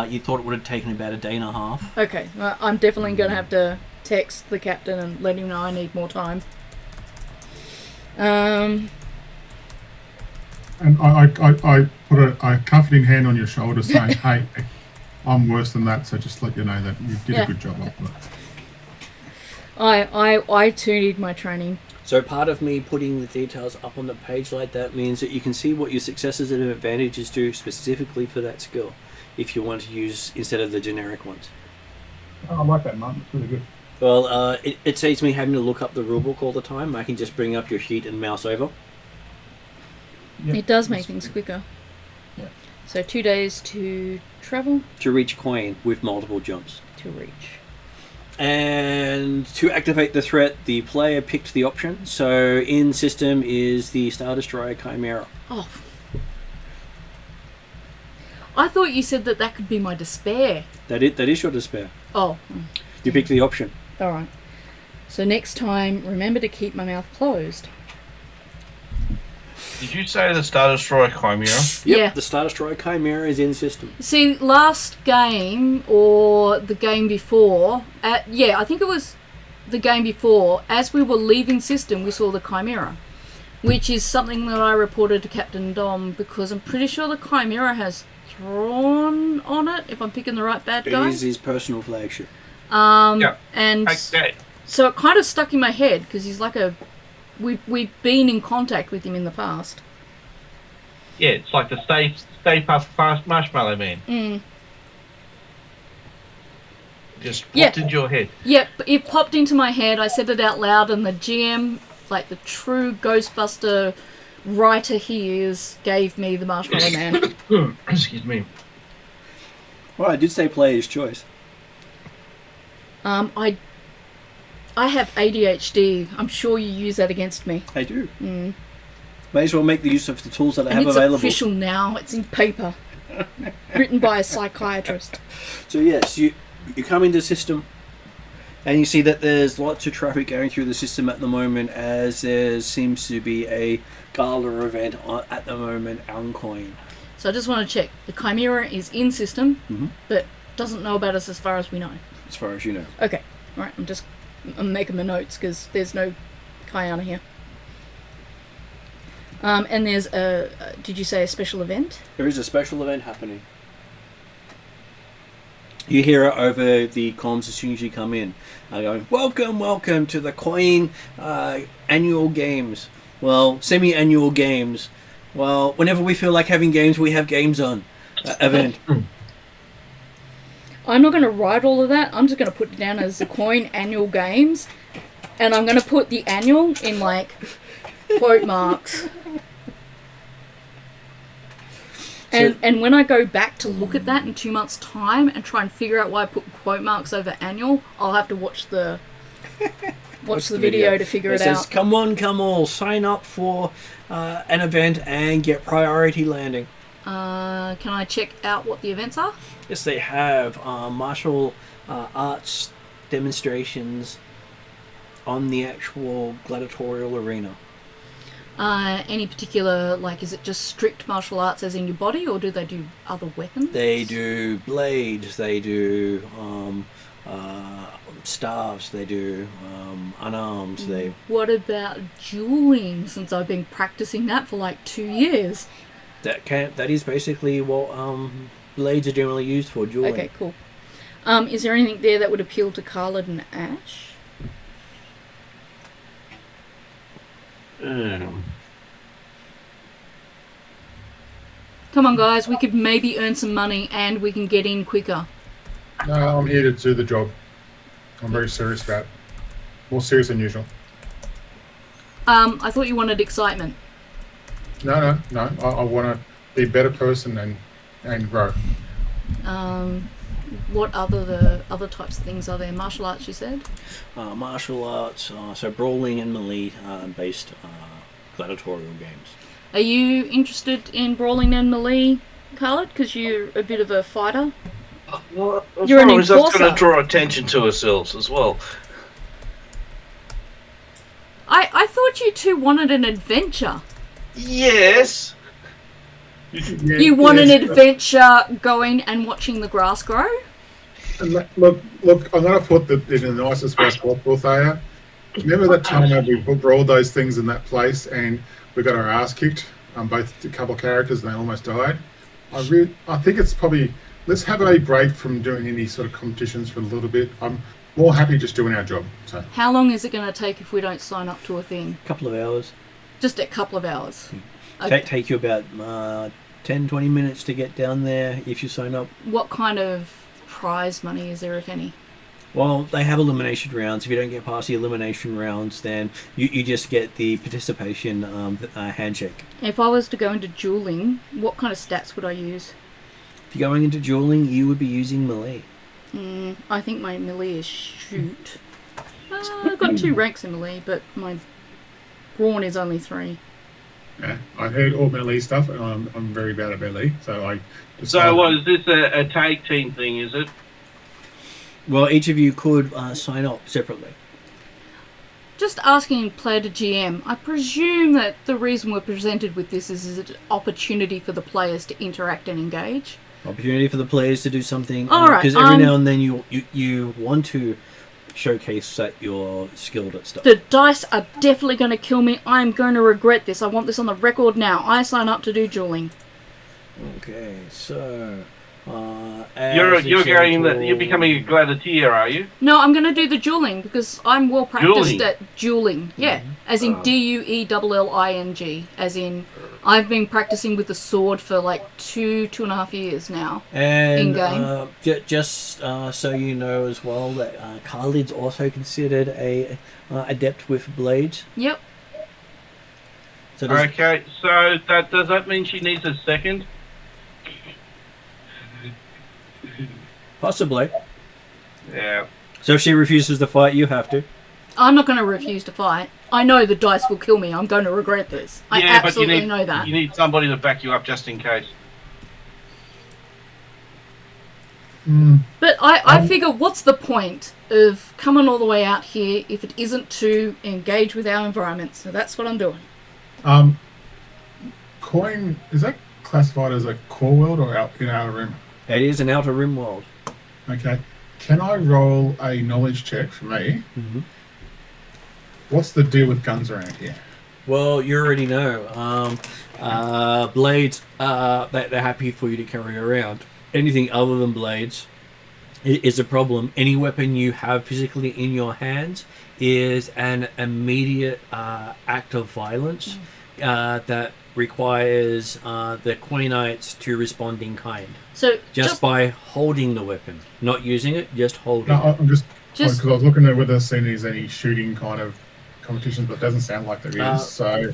you thought it would have taken about a day and a half. Okay, I'm definitely going to have to text the captain and let him know I need more time. And I put a comforting hand on your shoulder saying, hey, I'm worse than that, so just let you know that you did a good job up there. I too need my training. So part of me putting the details up on the page like that means that you can see what your successes and advantages do specifically for that skill, if you want to use instead of the generic ones. Oh, I like that, Martin. It's really good. Well, it saves me having to look up the rulebook all the time. I can just bring up your sheet and mouse over. Yep. It does make things quicker. Yeah. So 2 days to travel. To reach Coin with multiple jumps. To reach. And to activate the threat, the player picked the option. So in system is the Star Destroyer Chimera. Oh. I thought you said that could be my despair. That is your despair. Oh. You picked the option. Alright. So next time, remember to keep my mouth closed. Did you say the Star Destroyer Chimera? Yep, yeah. The Star Destroyer Chimera is in system. See, last game, or the game before, I think it was the game before, as we were leaving system, we saw the Chimera, which is something that I reported to Captain Dom, because I'm pretty sure the Chimera has Thrawn on it, if I'm picking the right bad guy. It is his personal flagship. Yeah. And so it kind of stuck in my head, because he's like we've been in contact with him in the past. Yeah, it's like the Stay Puft Marshmallow Man. Mm. Just popped into your head. Yep, it popped into my head. I said it out loud, and the GM, like the true Ghostbuster writer he is, gave me the Marshmallow Man. Excuse me. Well, I did say player's choice. I have ADHD. I'm sure you use that against me. I do. Mm. May as well make the use of the tools that I have it's available. Official now. It's in paper. Written by a psychiatrist. So yes, you come into the system and you see that there's lots of traffic going through the system at the moment, as there seems to be a gala event at the moment on Coin. So I just want to check. The Chimera is in system, but doesn't know about us as far as we know. As far as you know. Okay. Right, I'm making my notes because there's no Kayana here. And there's did you say a special event? There is a special event happening. You hear it over the comms as soon as you come in. Going, welcome to the Coin annual games. Well, semi-annual games. Well, whenever we feel like having games, we have games on. Event. I'm not going to write all of that. I'm just going to put it down as the Coin annual games. And I'm going to put the annual in, like, quote marks. And when I go back to look at that in 2 months' time and try and figure out why I put quote marks over annual, I'll have to watch the video to figure it says, out. Come on, come all, sign up for an event and get priority landing. Can I check out what the events are? Yes, they have martial arts demonstrations on the actual gladiatorial arena. Any particular, like, is it just strict martial arts as in your body, or do they do other weapons? They do blades, they do staves, they do unarmed. What about dueling, since I've been practicing that for like 2 years? That is basically what blades are generally used for, dueling. Okay, cool. Is there anything there that would appeal to Khalid and Ash? Come on, guys, we could maybe earn some money and we can get in quicker. No, I'm here to do the job. I'm very serious about it. More serious than usual. I thought you wanted excitement. No. I want to be a better person and grow. What other types of things are there? Martial arts, you said? Martial arts, so brawling and melee based gladiatorial games. Are you interested in brawling and melee, Khaled? Because you're a bit of a fighter. Well, You're an that's enforcer. going to draw attention to ourselves as well. I thought you two wanted an adventure. Yes. You want an adventure going and watching the grass grow? Look, I'm going to put it in the nicest way possible, Thea. Remember that time when we brawled those things in that place and we got our ass kicked on both a couple of characters and they almost died? I think it's probably, let's have a break from doing any sort of competitions for a little bit. I'm more happy just doing our job. So. How long is it going to take if we don't sign up to a thing? A couple of hours. Just a couple of hours. Okay. Take you about 10-20 minutes to get down there if you sign up. What kind of prize money is there, if any? Well, they have elimination rounds. If you don't get past the elimination rounds, then you just get the participation handshake. If I was to go into dueling, what kind of stats would I use? If you're going into dueling, you would be using melee. I think my melee is shoot. I've got 2 ranks in melee, but my brawn is only 3. Yeah, I heard all melee stuff, and I'm very bad at melee, so I. So, what is this a tag team thing? Is it? Well, each of you could sign up separately. Just asking player to GM, I presume that the reason we're presented with this is an opportunity for the players to interact and engage. Opportunity for the players to do something. All right. Because every now and then you want to showcase that you're skilled at stuff. The dice are definitely going to kill me. I'm going to regret this. I want this on the record now. I sign up to do dueling. Okay, so you're becoming a gladiator, are you? No, I'm going to do the dueling because I'm well practiced Dueling? at dueling. Yeah, as in DUELLING, as in I've been practicing with the sword for like 2.5 years now. And in-game. Just so you know as well that Khalid's also considered a adept with blades. Yep. So Okay, so does that mean she needs a second? Possibly. Yeah. So if she refuses to fight, you have to. I'm not going to refuse to fight. I know the dice will kill me. I'm going to regret this. I absolutely know that. You need somebody to back you up just in case. But I figure, what's the point of coming all the way out here if it isn't to engage with our environment? So that's what I'm doing. Coin, is that classified as a core world or in Outer Rim? It is an Outer Rim world. Okay. Can I roll a knowledge check for me? Mm-hmm. What's the deal with guns around here? Well, you already know. Blades, they're happy for you to carry around. Anything other than blades is a problem. Any weapon you have physically in your hands is an immediate act of violence that requires the Queenites to respond in kind. So just by holding the weapon, not using it, just holding No, it. I'm just because I was looking at whether there's any shooting kind of competitions, but it doesn't sound like there is. So,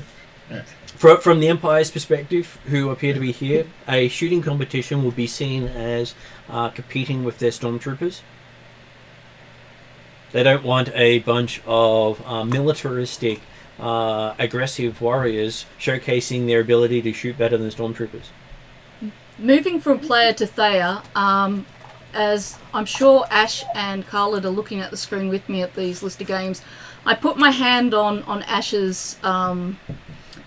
yeah. From the Empire's perspective, who appear to be here, a shooting competition would be seen as competing with their stormtroopers. They don't want a bunch of militaristic, aggressive warriors showcasing their ability to shoot better than stormtroopers. moving from player to Thea, as I'm sure Ash and Khalid are looking at the screen with me at these list of games, I put my hand on Ash's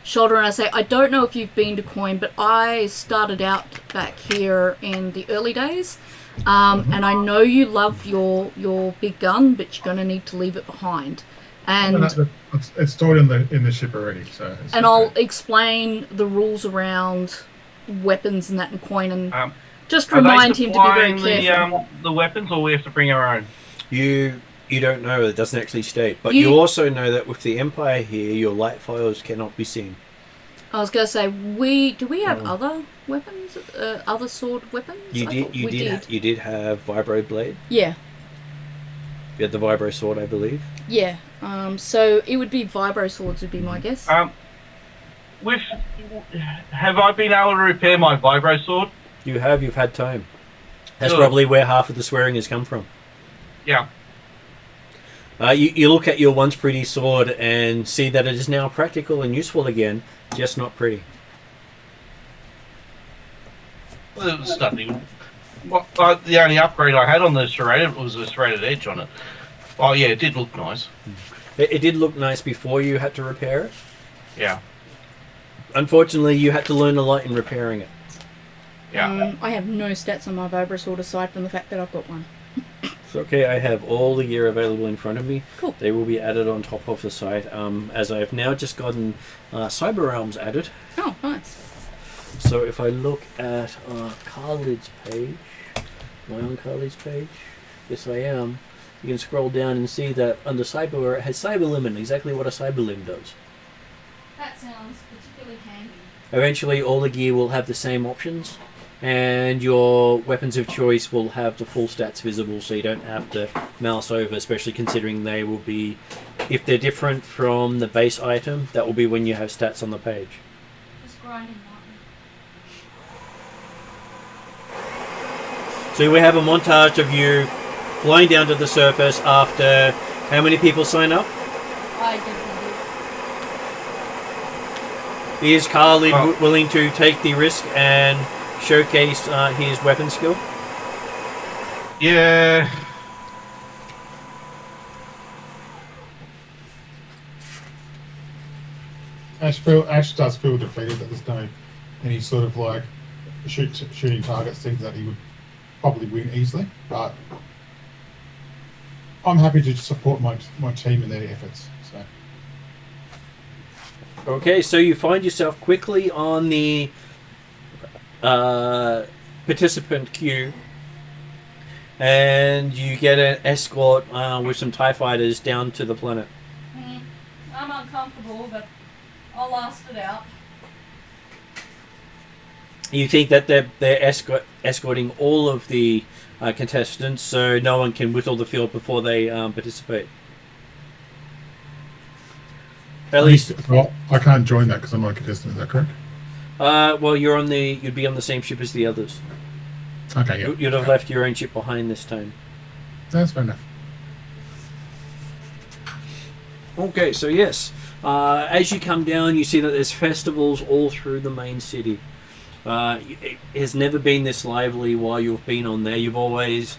shoulder and I say, I don't know if you've been to Coin, but I started out back here in the early days, and I know you love your big gun, but you're going to need to leave it behind. And it's stored in the ship already. So and I'll explain the rules around weapons and that in Coin, and just remind him to be very careful. The weapons, or we have to bring our own? You don't know. It doesn't actually state. But you also know that with the Empire here, your light files cannot be seen. I was going to say, do we have other weapons, other sword weapons? You did have vibro blade. Yeah. You had the vibro sword, I believe. Yeah. So it would be vibro swords would be my guess. Have I been able to repair my vibro sword? You have. You've had time. That's Good. probably where half of the swearing has come from. Yeah. You look at your once pretty sword and see that it is now practical and useful again, just not pretty. Well, it was nothing. Well, the only upgrade I had on the serrated was a serrated edge on it. Oh yeah, it did look nice. It did look nice before you had to repair it. Yeah. Unfortunately, you had to learn a lot in repairing it. Yeah. I have no stats on my vibro sword aside from the fact that I've got one. So, okay, I have all the gear available in front of me. Cool. They will be added on top of the site, as I have now just gotten Cyber Realms added. Oh, nice. So if I look at Khalid's page, my own Khalid's page, yes I am, you can scroll down and see that under Cyber it has Cyber Limb, exactly what a Cyber Limb does. That sounds particularly handy. Eventually all the gear will have the same options, and your weapons of choice will have the full stats visible, so you don't have to mouse over, especially considering they will be, if they're different from the base item, that will be when you have stats on the page. Just grinding So we have a montage of you flying down to the surface after how many people sign up? I definitely Is Khalid willing to take the risk and showcase his weapon skill? Yeah. Ash does feel defeated that there's no any sort of like shooting targets, things that he would probably win easily, but I'm happy to support my team in their efforts. So Okay, so you find yourself quickly on the participant queue, and you get an escort with some TIE fighters down to the planet. I'm uncomfortable, but I'll last it out. You think that they're escorting all of the contestants, so no one can whittle the field before they participate. At least, well, I can't join that because I'm not a contestant. Is that correct? well, you'd be on the same ship as the others. Okay, yeah. You'd have left your own ship behind this time. That's fair enough. Okay, so yes, as you come down, you see that there's festivals all through the main city. It has never been this lively while you've been on there. You've always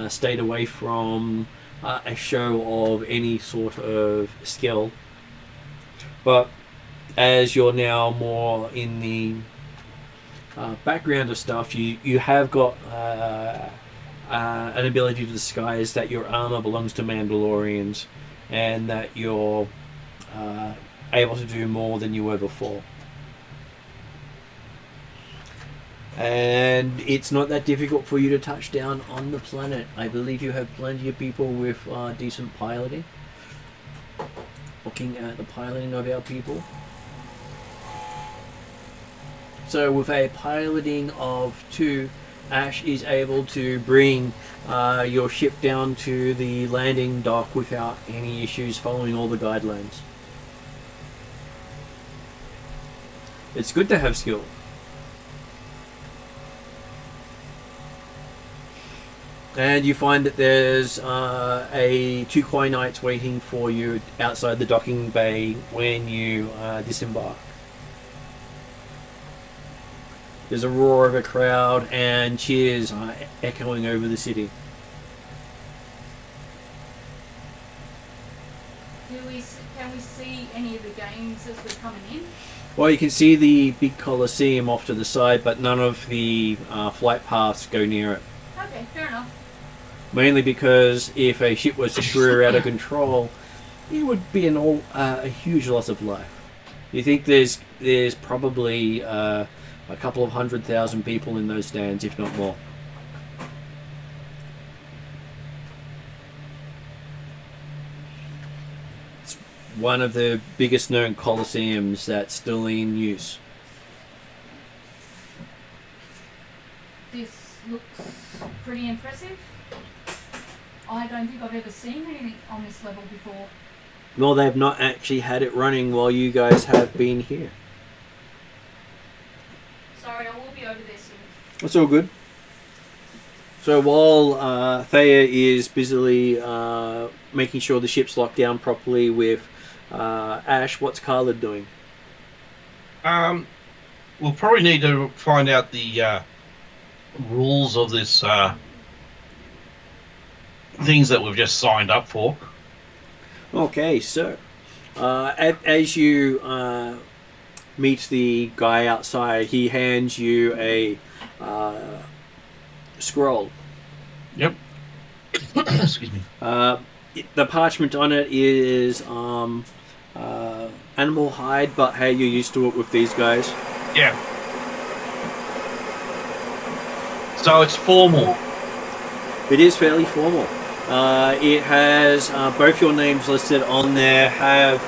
stayed away from a show of any sort of skill. But as you're now more in the background of stuff, you have got an ability to disguise that your armor belongs to Mandalorians, and that you're able to do more than you were before. And it's not that difficult for you to touch down on the planet. I believe you have plenty of people with decent piloting. Looking at the piloting of our people. So with a piloting of 2, Ash is able to bring your ship down to the landing dock without any issues, following all the guidelines. It's good to have skill. And you find that there's 2 Kwai Knights waiting for you outside the docking bay when you disembark. There's a roar of a crowd and cheers echoing over the city. Can we see any of the games as we're coming in? Well, you can see the big Colosseum off to the side, but none of the flight paths go near it. Okay, fair enough. Mainly because if a ship was to career out of control, it would be a huge loss of life. You think there's probably a couple of 100,000 people in those stands, if not more. It's one of the biggest known Colosseums that's still in use. This looks pretty impressive. I don't think I've ever seen anything on this level before. Well, they've not actually had it running while you guys have been here. Sorry, I will be over there soon. That's all good. So while Thea is busily making sure the ship's locked down properly with Ash, what's Khalid doing? We'll probably need to find out the rules of this things that we've just signed up for. Okay, so as you meet the guy outside, he hands you a scroll. Yep. Excuse me. The parchment on it is animal hide, but hey, you're used to it with these guys. Yeah. So it's formal. It is fairly formal. It has both your names listed on there, have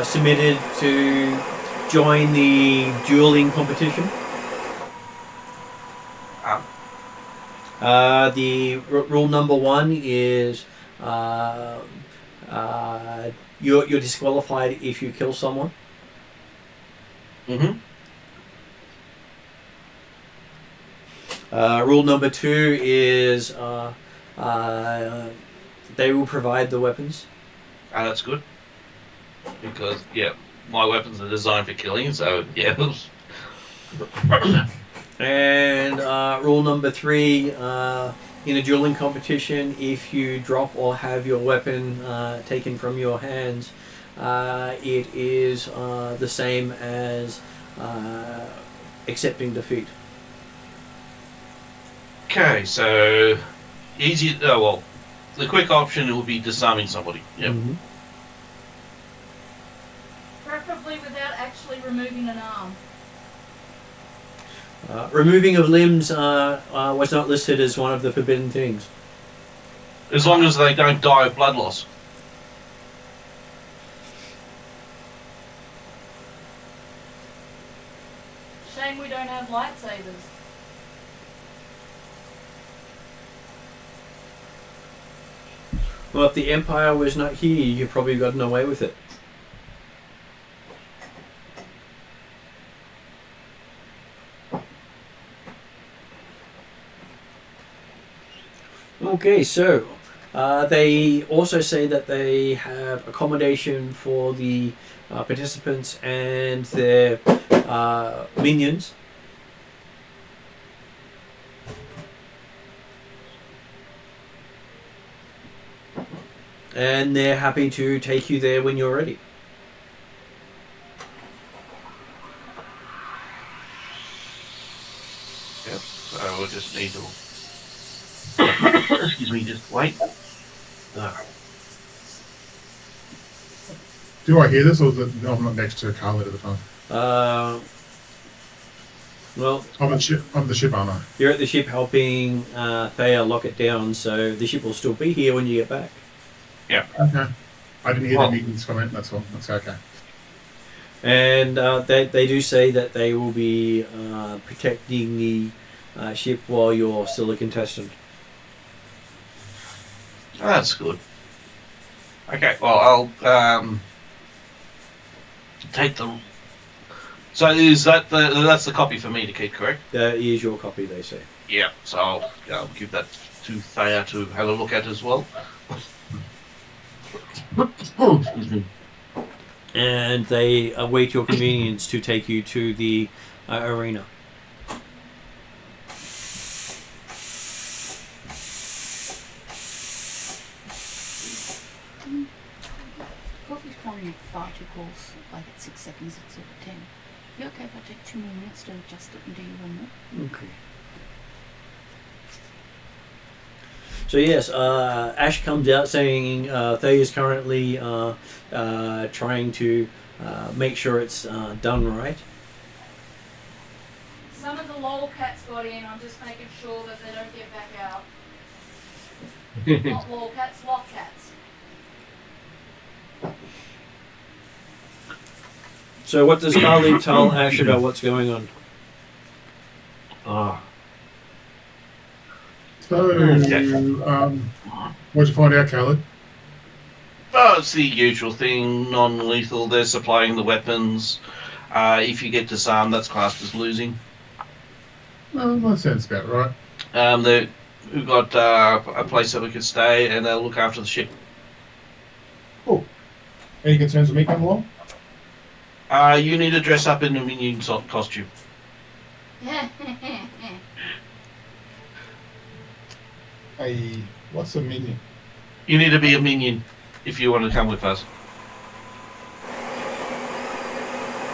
submitted to join the dueling competition. The rule number 1 is you're disqualified if you kill someone. Mm-hmm. Rule number 2 is they will provide the weapons. That's good. Because, yeah, my weapons are designed for killing, so, yeah. And rule number 3, in a dueling competition, if you drop or have your weapon taken from your hands, it is the same as accepting defeat. Okay, so easy. Oh well, the quick option will be disarming somebody. Yep. Mm-hmm. Preferably without actually removing an arm. Removing of limbs was not listed as one of the forbidden things. As long as they don't die of blood loss. Shame we don't have lightsabers. Well, if the Empire was not here, you'd probably gotten away with it. Okay, so they also say that they have accommodation for the participants and their minions. And they're happy to take you there when you're ready. Yep, so we'll just need to... Excuse me, just wait. Do I hear this, or is it, I'm not next to Khalid at the time? Well, I'm the ship, aren't I? you're at the ship helping Thea lock it down, so the ship will still be here when you get back. Yeah. Okay. I didn't hear the meetings comment, that's all. That's okay. And they do say that they will be protecting the ship while you're still a contestant. That's good. Okay, well, I'll take the... So is that that's the copy for me to keep, correct? That is your copy, they say. Yeah, so I'll give that to Thea to have a look at as well. Excuse me. And they await your convenience to take you to the arena. Coffee's pouring far too close, like at 6 seconds instead of 10. You okay if I take 2 more minutes to adjust it and do you one more? Okay. So yes, Ash comes out saying Thay is currently trying to make sure it's done right. Some of the lol cats got in, I'm just making sure that they don't get back out. Not lol cats, lot cats. So what does Carly tell Ash about what's going on? So, What'd you find out, Khaled? Oh, it's the usual thing, non-lethal. They're supplying the weapons. If you get disarmed, that's classed as losing. Well, that sounds about right. We've got a place that we could stay, and they'll look after the ship. Cool. Any concerns with me coming along? You need to dress up in a minion costume. Hey, what's a minion? You need to be a minion if you want to come with us.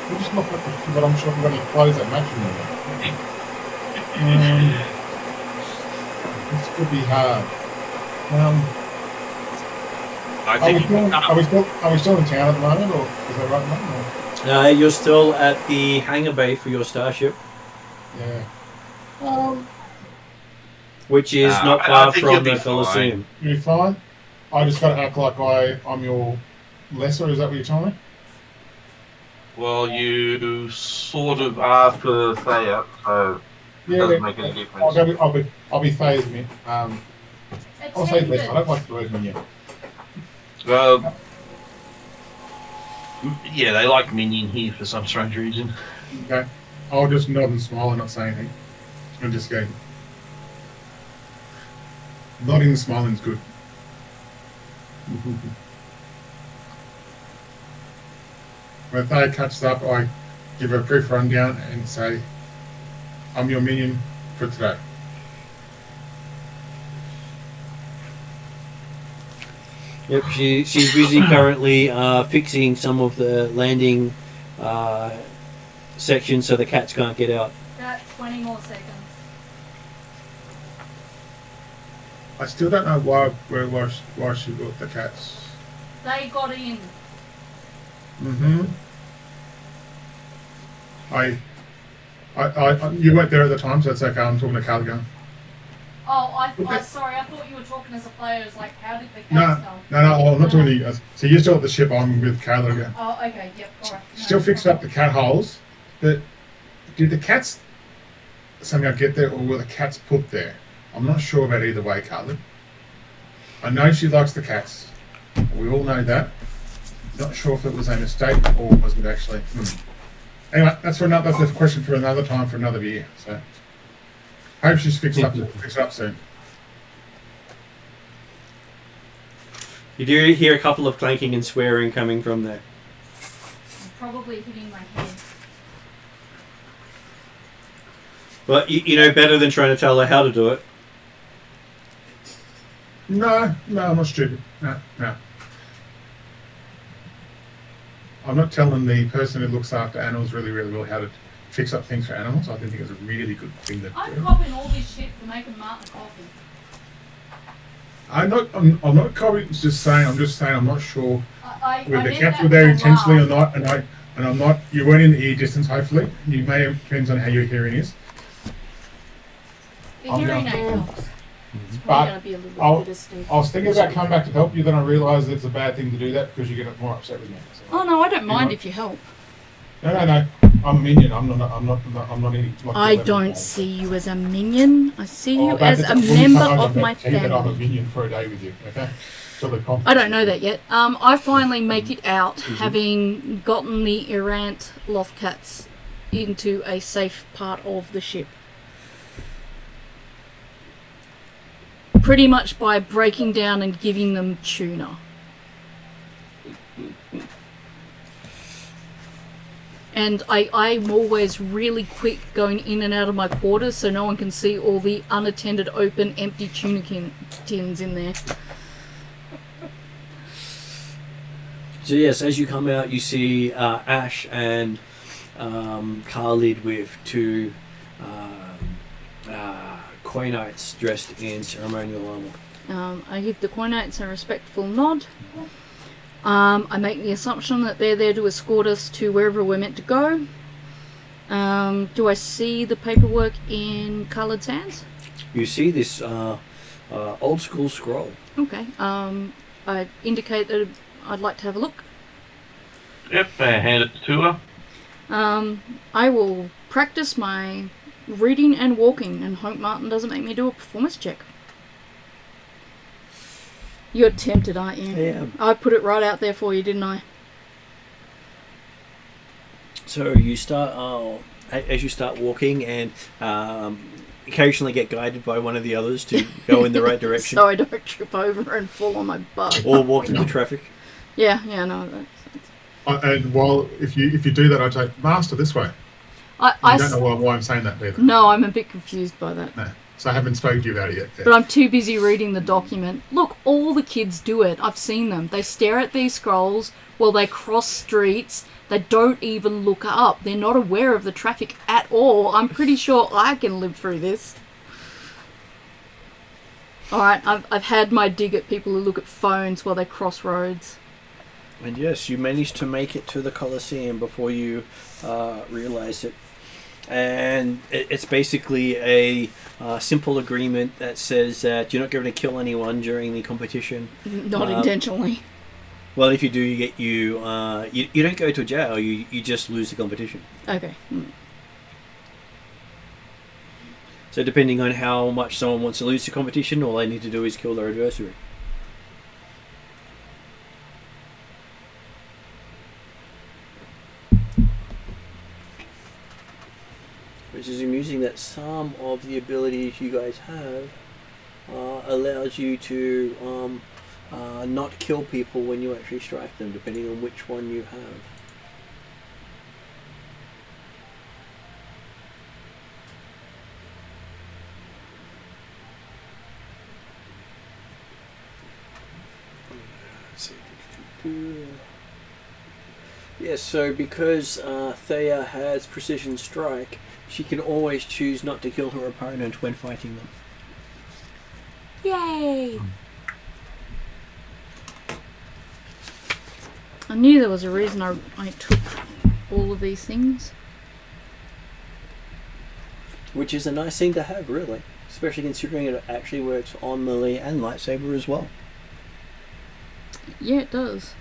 We just look at the, but I'm sure we've got any clothes that match them. This could be hard. I think are we still in town at the moment, or is that right now? You're still at the hangar bay for your starship, Yeah. which is not I far think from you'll be the Colosseum. You'll be fine. I just got to act like I'm your lesser. Is that what you're telling me? Well, you sort of are for Thea, so it doesn't make any difference. I'll be phased, me. I'll say less. I don't like the word minion. Yeah, they like minion here for some strange reason. Okay. I'll just nod and smile and not say anything. And just go. Nodding and smiling is good. When Thea catches up, I give her a brief rundown and say, I'm your minion for today. Yep, she's busy currently fixing some of the landing sections so the cats can't get out. About 20 more seconds. I still don't know why she brought the cats. They got in. You weren't there at the time, so it's okay. I'm talking to Callaghan. Oh, sorry. I thought you were talking as a player. It's like, how did the cats come? No. I'm not talking to you. So you're still at the ship. I'm with Callaghan. Oh, okay. Yep. All right. Still fixed up the cat holes, but did the cats somehow get there, or were the cats put there? I'm not sure about either way, Carlin. I know she likes the cats. We all know that. Not sure if it was a mistake or was it actually. Anyway, that's a question for another time for another year. So, hope she's fixed it up soon. You do hear a couple of clanking and swearing coming from there. I'm probably hitting my head. But you know better than trying to tell her how to do it. No, I'm not stupid. No. I'm not telling the person who looks after animals really, really well how to fix up things for animals. I think it's a really good thing to do. I'm copying all this shit for making Martin coffee. I'm not copying. I'm just saying I'm not sure whether the cats were that there was a intentionally or laugh. not, and I'm not. You weren't in the ear distance. Hopefully, you may have, depends on how your hearing is. The hearing aid helps. But I was thinking about coming back to help you, then I realised it's a bad thing to do that because you get more upset with me. So. Oh no, I don't mind if you help. No. I'm a minion. I'm not any. I don't see you as a minion. I see you as a member of my family. I'm a minion for a day with you. Okay. I don't know that yet. I finally make it out, having gotten the errant Lothcats into a safe part of the ship. Pretty much by breaking down and giving them tuna. And I'm always really quick going in and out of my quarters so no one can see all the unattended, open, empty tuna tins in there. So yes, as you come out, you see Ash and Khalid with two Koi Knights dressed in ceremonial armor. I give the Koi Knights a respectful nod. I make the assumption that they're there to escort us to wherever we're meant to go. Do I see the paperwork in Khalid's hands? You see this old school scroll. Okay. I indicate that I'd like to have a look. Yep, hand it to her. I will practice my reading and walking and hope Martin doesn't make me do a performance check. You're tempted, aren't you? Yeah. I put it right out there for you, didn't I? So you start, as you start walking, and occasionally get guided by one of the others to go in the right direction. So I don't trip over and fall on my butt. Or walk into traffic. Yeah, no. And while if you do that, I take Master this way. I don't know why I'm saying that either. No, I'm a bit confused by that. No, so I haven't spoken to you about it yet. But I'm too busy reading the document. Look, all the kids do it. I've seen them. They stare at these scrolls while they cross streets. They don't even look up. They're not aware of the traffic at all. I'm pretty sure I can live through this. Alright, I've had my dig at people who look at phones while they cross roads. And yes, you managed to make it to the Colosseum before you realise it. And it's basically a simple agreement that says that you're not going to kill anyone during the competition. Not intentionally. Well, if you do, you don't go to jail. You just lose the competition. Okay. So depending on how much someone wants to lose the competition, all they need to do is kill their adversary. Which is amusing that some of the abilities you guys have allows you to not kill people when you actually strike them, depending on which one you have. Yes, so because Thea has precision strike, she can always choose not to kill her opponent when fighting them. Yay! I knew there was a reason I took all of these things. Which is a nice thing to have, really. Especially considering it actually works on melee and lightsaber as well. Yeah, it does.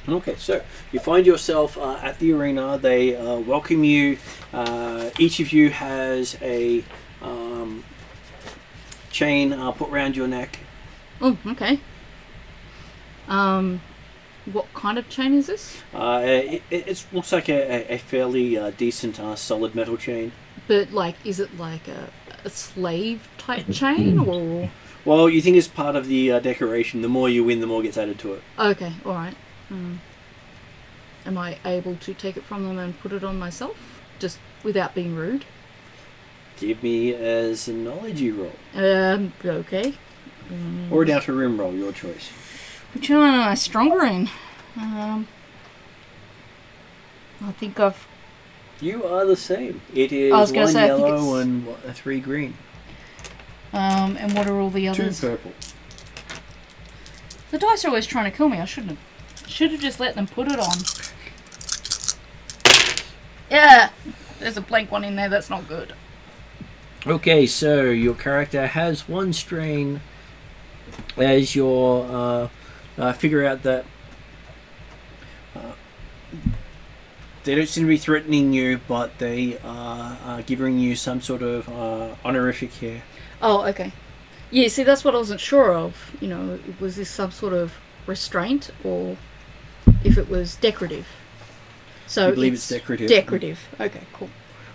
Okay, so you find yourself at the arena. They welcome you. Each of you has a chain put around your neck. Oh, okay. What kind of chain is this? It looks like a fairly decent solid metal chain. But, like, is it like a slave type chain, or...? Well, you think it's part of the decoration. The more you win, the more gets added to it. Okay, alright. Am I able to take it from them and put it on myself? Just without being rude? Give me as a knowledge roll. Okay. Or an outer rim roll, your choice. Which one am I stronger in? I think I've... You are the same. It is I was gonna one say, I think yellow it's... and 3 green. And what are all the 2 others? purple. The dice are always trying to kill me. I shouldn't have. Should have just let them put it on. Yeah! There's a blank one in there. That's not good. Okay, so your character has 1 strain as your figure out that they don't seem to be threatening you, but they are giving you some sort of honorific here. Oh, okay. Yeah, see, that's what I wasn't sure of. You know, was this some sort of restraint, or if it was decorative? So I believe it's decorative. Decorative. Okay, cool.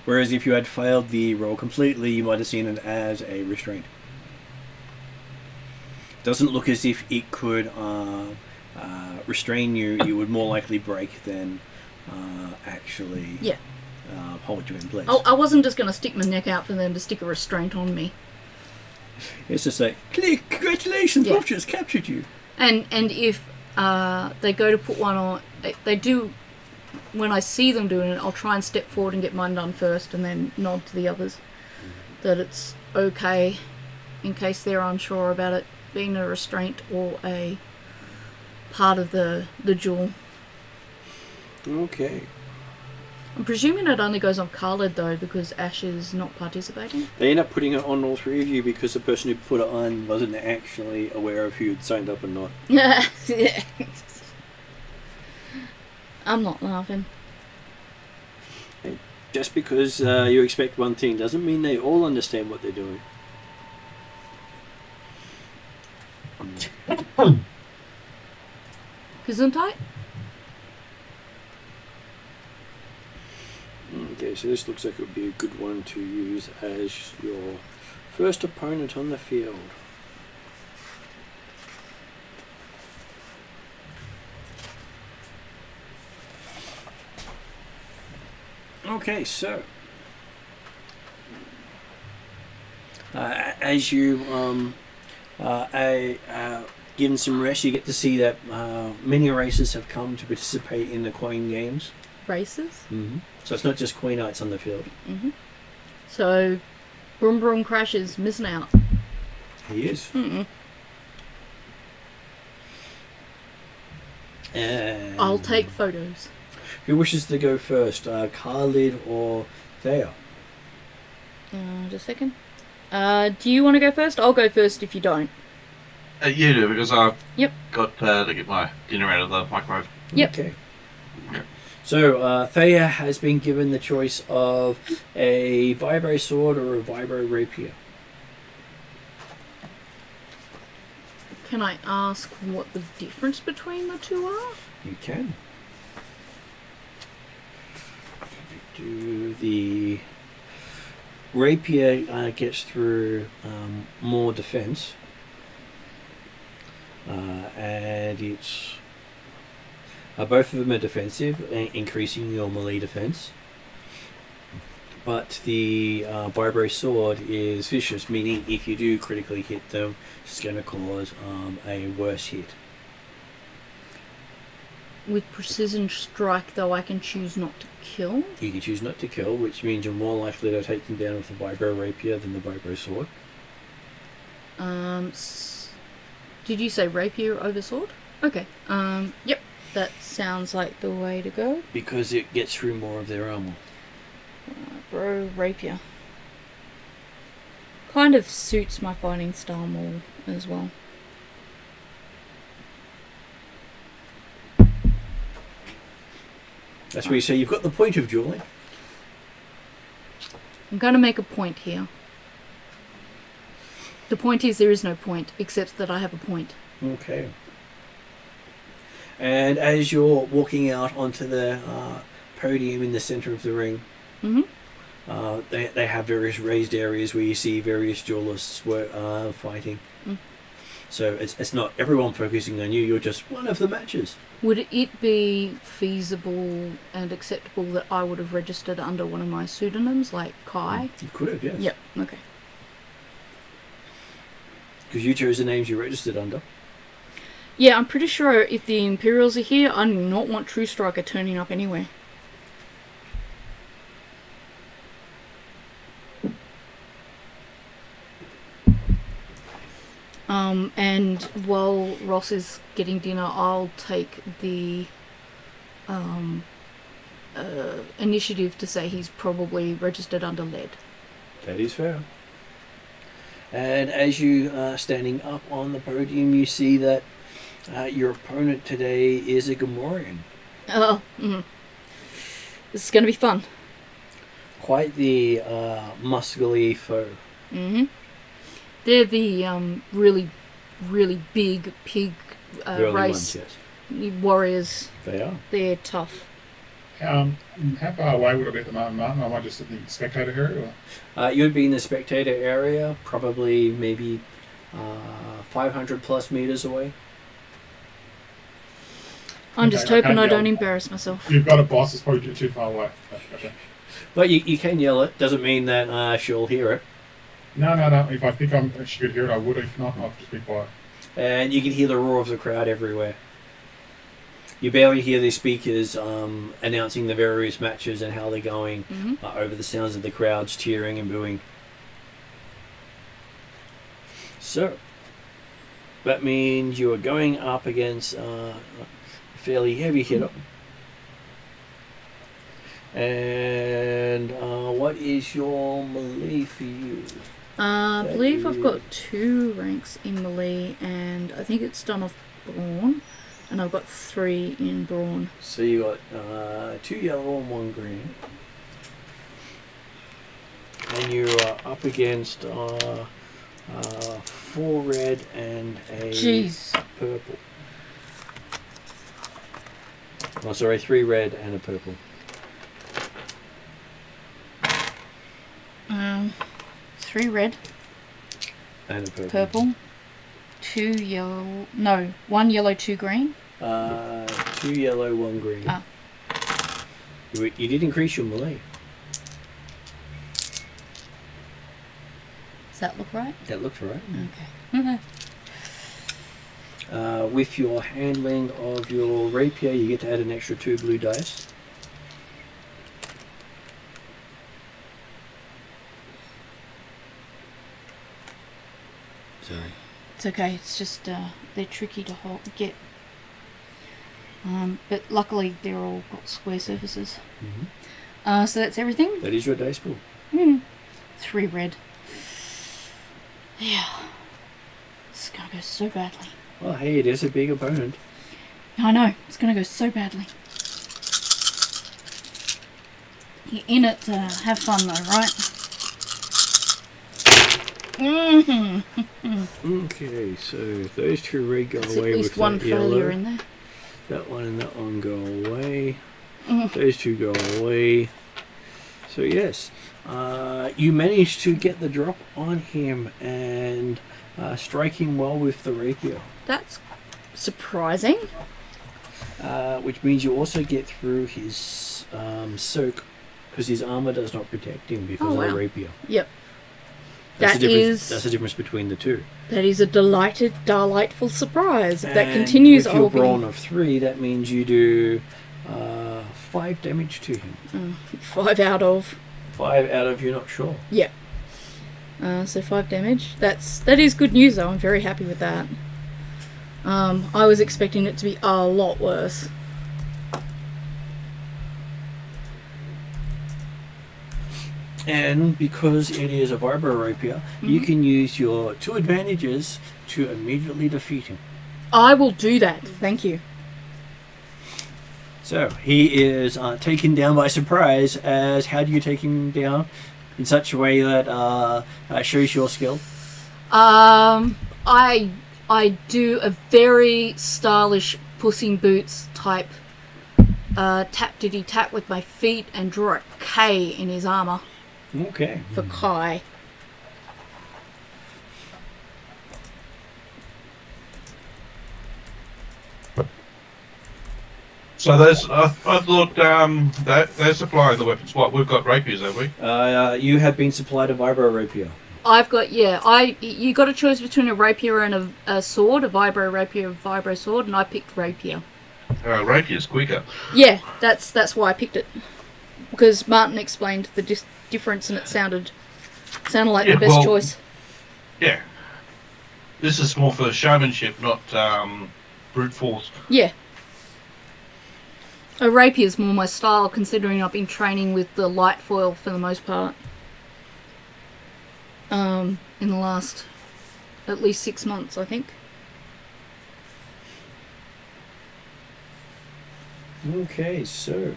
Whereas if you had failed the roll completely, you might have seen it as a restraint. Doesn't look as if it could restrain you. You would more likely break than actually hold you in place. Oh, I wasn't just going to stick my neck out for them to stick a restraint on me. It's just like, click, congratulations, Wolf just captured you. And if they go to put one on, they do, when I see them doing it, I'll try and step forward and get mine done first and then nod to the others that it's okay in case they're unsure about it being a restraint or a part of the duel. Okay. I'm presuming it only goes on Khalid though, because Ash is not participating. They end up putting it on all 3 of you because the person who put it on wasn't actually aware of who had signed up or not. Yeah. I'm not laughing. Just because you expect one thing doesn't mean they all understand what they're doing. Gesundheit? Okay, so this looks like it would be a good one to use as your first opponent on the field. Okay, so as you given some rest, you get to see that many races have come to participate in the coin games. Races? Mm-hmm. So it's not just Queenites on the field. Mm-hmm. So, Brum Brum Crash is missing out. He is. Mm-mm. And I'll take photos. who wishes to go first, Khalid or Thea? Just a second. Do you want to go first? I'll go first if you don't. You do, because I've Yep. got to get my dinner out of the microwave. Yep. Okay. So Thea has been given the choice of a vibro sword or a vibro rapier. Can I ask what the difference between the two are? You can. Do the rapier gets through more defense, and it's both of them are defensive, increasing your melee defense. But the vibro sword is vicious, meaning if you do critically hit them, it's going to cause a worse hit. With precision strike, though, I can choose not to kill. You can choose not to kill, which means you're more likely to take them down with the vibro rapier than the vibro sword. Did you say rapier over sword? Okay. Yep. That sounds like the way to go. Because it gets through more of their armor. Bro, rapier. Kind of suits my fighting style more as well. That's where you say you've got the point of dueling. I'm going to make a point here. The point is there is no point, except that I have a point. Okay. And as you're walking out onto the podium in the center of the ring, they have various raised areas where you see various duelists fighting. So it's not everyone focusing on you, you're just one of the matches. Would it be feasible and acceptable that I would have registered under one of my pseudonyms, like Kai? You could have, yes. Yep, okay. Because you chose the names you registered under. Yeah, I'm pretty sure if the Imperials are here, I do not want True Striker turning up anyway. And while Ross is getting dinner, I'll take the initiative to say he's probably registered under lead. That is fair. And as you are standing up on the podium, you see that your opponent today is a Gamorrean. Oh, this is going to be fun. Quite the muscly foe. They're the really, really big pig The only race ones, yes. warriors. They are. They're tough. How far away would I be at the moment, Martin? Am I just at the spectator area? Or? You'd be in the spectator area, probably maybe 500 plus meters away. I'm just hoping I don't embarrass myself. You've got a boss, it's probably too far away. Okay. But you can yell it, doesn't mean that she'll hear it. No. If I think she could hear it, I would. If not, I'll just be quiet. And you can hear the roar of the crowd everywhere. You barely hear the speakers announcing the various matches and how they're going over the sounds of the crowds cheering and booing. So, that means you are going up against a fairly heavy hitter. And what is your melee for you? I believe I've got 2 ranks in melee, and I think it's done off brawn, and I've got 3 in brawn. So you got 2 yellow and 1 green. And you are up against 4 red and a purple. Oh, sorry, 3 red and a purple. 3 red And a purple. purple, 2 yellow. No, 1 yellow, 2 green. 2 yellow, 1 green. Ah. You did increase your melee. Does that look right? That looks right. Okay. With your handling of your rapier, you get to add an extra 2 blue dice. Sorry. It's okay. It's just they're tricky to get. But luckily they're all got square surfaces. Mm-hmm. So that's everything. That is your dice pool. 3 red. Yeah. It's gonna go so badly. Well, hey, it is a big opponent. I know. It's gonna go so badly. You're in it to have fun though, right? Okay, so those 2 red go That's away at with least one that yellow. failure in there. That one and that one go away. Those 2 go away. So yes, you managed to get the drop on him and strike him well with the rapier. That's surprising. Which means you also get through his soak because his armor does not protect him because of the rapier. Yep. That's the difference between the 2. That is a delightful surprise. If And that continues, with your brawn of 3, that means you do 5 damage to him. 5 out of. 5 out of, you're not sure. Yeah. So 5 damage. That is good news though. I'm very happy with that. I was expecting it to be a lot worse. And because it is a vibro rapier, you can use your 2 advantages to immediately defeat him. I will do that. Thank you. So he is taken down by surprise. As how do you take him down in such a way that shows your skill? I do a very stylish Puss in Boots type tap diddy tap with my feet and draw a K in his armor. Okay. For Kai. So there's, I thought they're supplying the weapons. What, we've got rapiers, have we? You have been supplied a vibro rapier. I've got, you got a choice between a rapier and a sword, a vibro rapier, a vibro sword, and I picked rapier. Rapier's quicker. Yeah, that's why I picked it. Because Martin explained the difference and it sounded like the best choice. Yeah. This is more for showmanship, not brute force. Yeah. A rapier's more my style, considering I've been training with the light foil for the most part. In the last at least 6 months, I think. Okay, so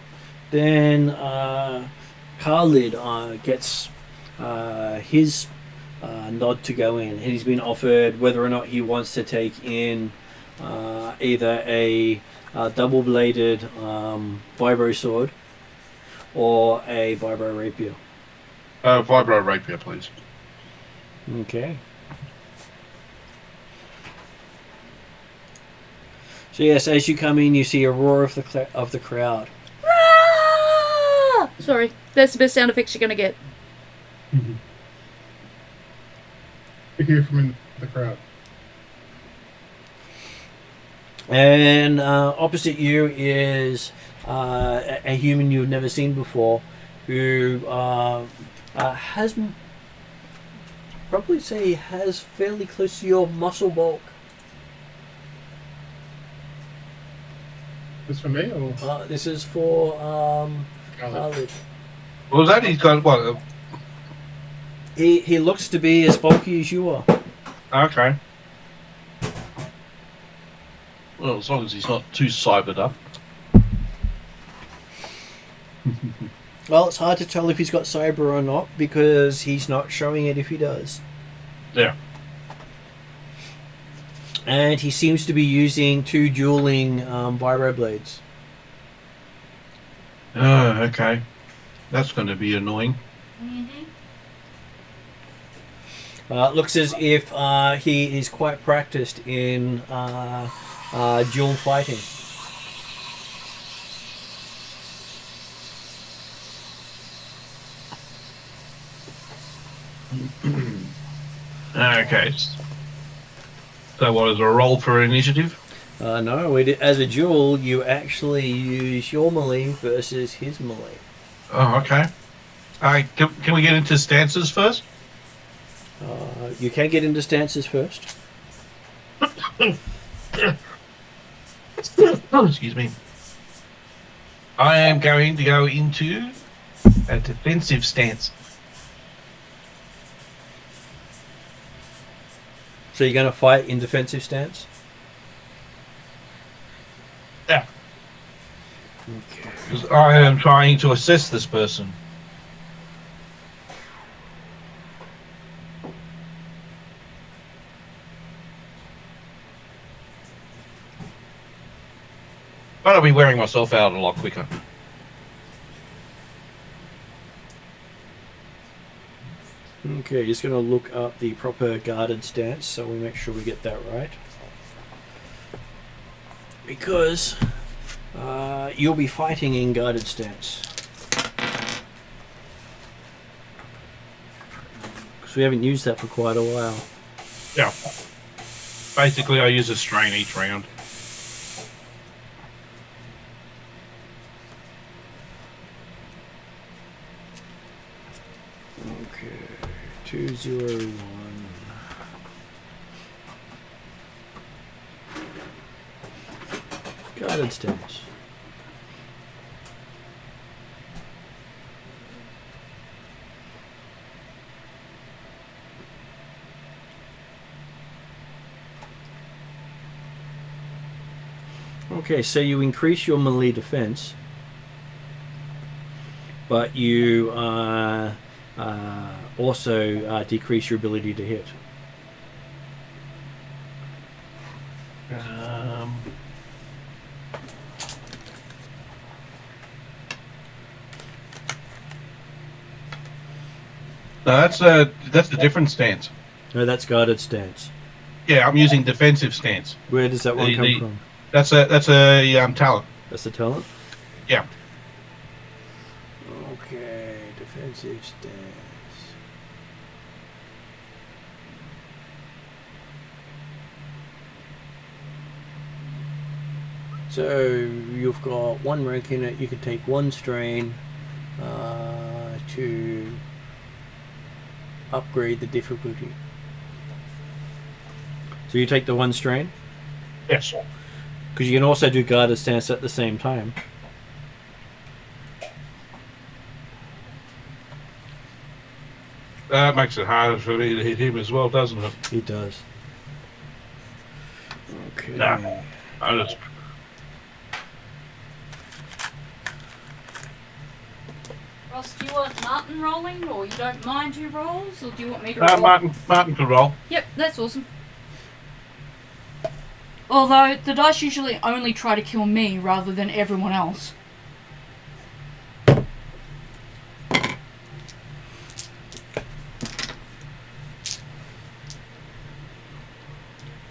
then Khalid gets his nod to go in, and he's been offered whether or not he wants to take in either a double-bladed vibro sword or a vibro rapier. Vibro rapier, please. Okay. So yes, as you come in, you see a roar of the crowd. Ah! Sorry, that's the best sound effects you're going to get. We hear from in the crowd. And opposite you is a human you've never seen before, who has probably say has fairly close to your muscle bulk. This for me or This is for Khalid. What was that? He's got what? He looks to be as bulky as you are. Okay. Well, as long as he's not too cybered up. Well, it's hard to tell if he's got cyber or not because he's not showing it if he does. Yeah. And he seems to be using 2 dueling vibro blades. Oh, okay. That's going to be annoying. Looks as if he is quite practiced in dual fighting. Okay. So what is a roll for initiative? No, as a duel, you actually use your melee versus his melee. Oh, okay. Can we get into stances first? You can get into stances first. Excuse me. I am going to go into a defensive stance. So you're going to fight in defensive stance? Yeah. Okay. Because I am trying to assess this person. But I'll be wearing myself out a lot quicker. Okay, just going to look up the proper guarded stance so we make sure we get that right. Because you'll be fighting in guarded stance. Because we haven't used that for quite a while. Yeah. Basically, I use a strain each round. Okay, 201. Guarded stance. Okay, so you increase your melee defense, but you also decrease your ability to hit. No, that's a different stance. No, that's guarded stance. Yeah, I'm using defensive stance. Where does that one come from? That's a talent. That's the talent? Yeah. Okay, defensive stance. So you've got 1 rank in it. You can take 1 strain to upgrade the difficulty. So you take the 1 strain? Yes. Because you can also do guarded stance at the same time. That makes it harder for me to hit him as well, doesn't it? It does. Okay. Nah, I just... Ross, do you want Martin rolling, or you don't mind who rolls, or do you want me to roll? Martin can roll. Yep, that's awesome. Although, the dice usually only try to kill me rather than everyone else.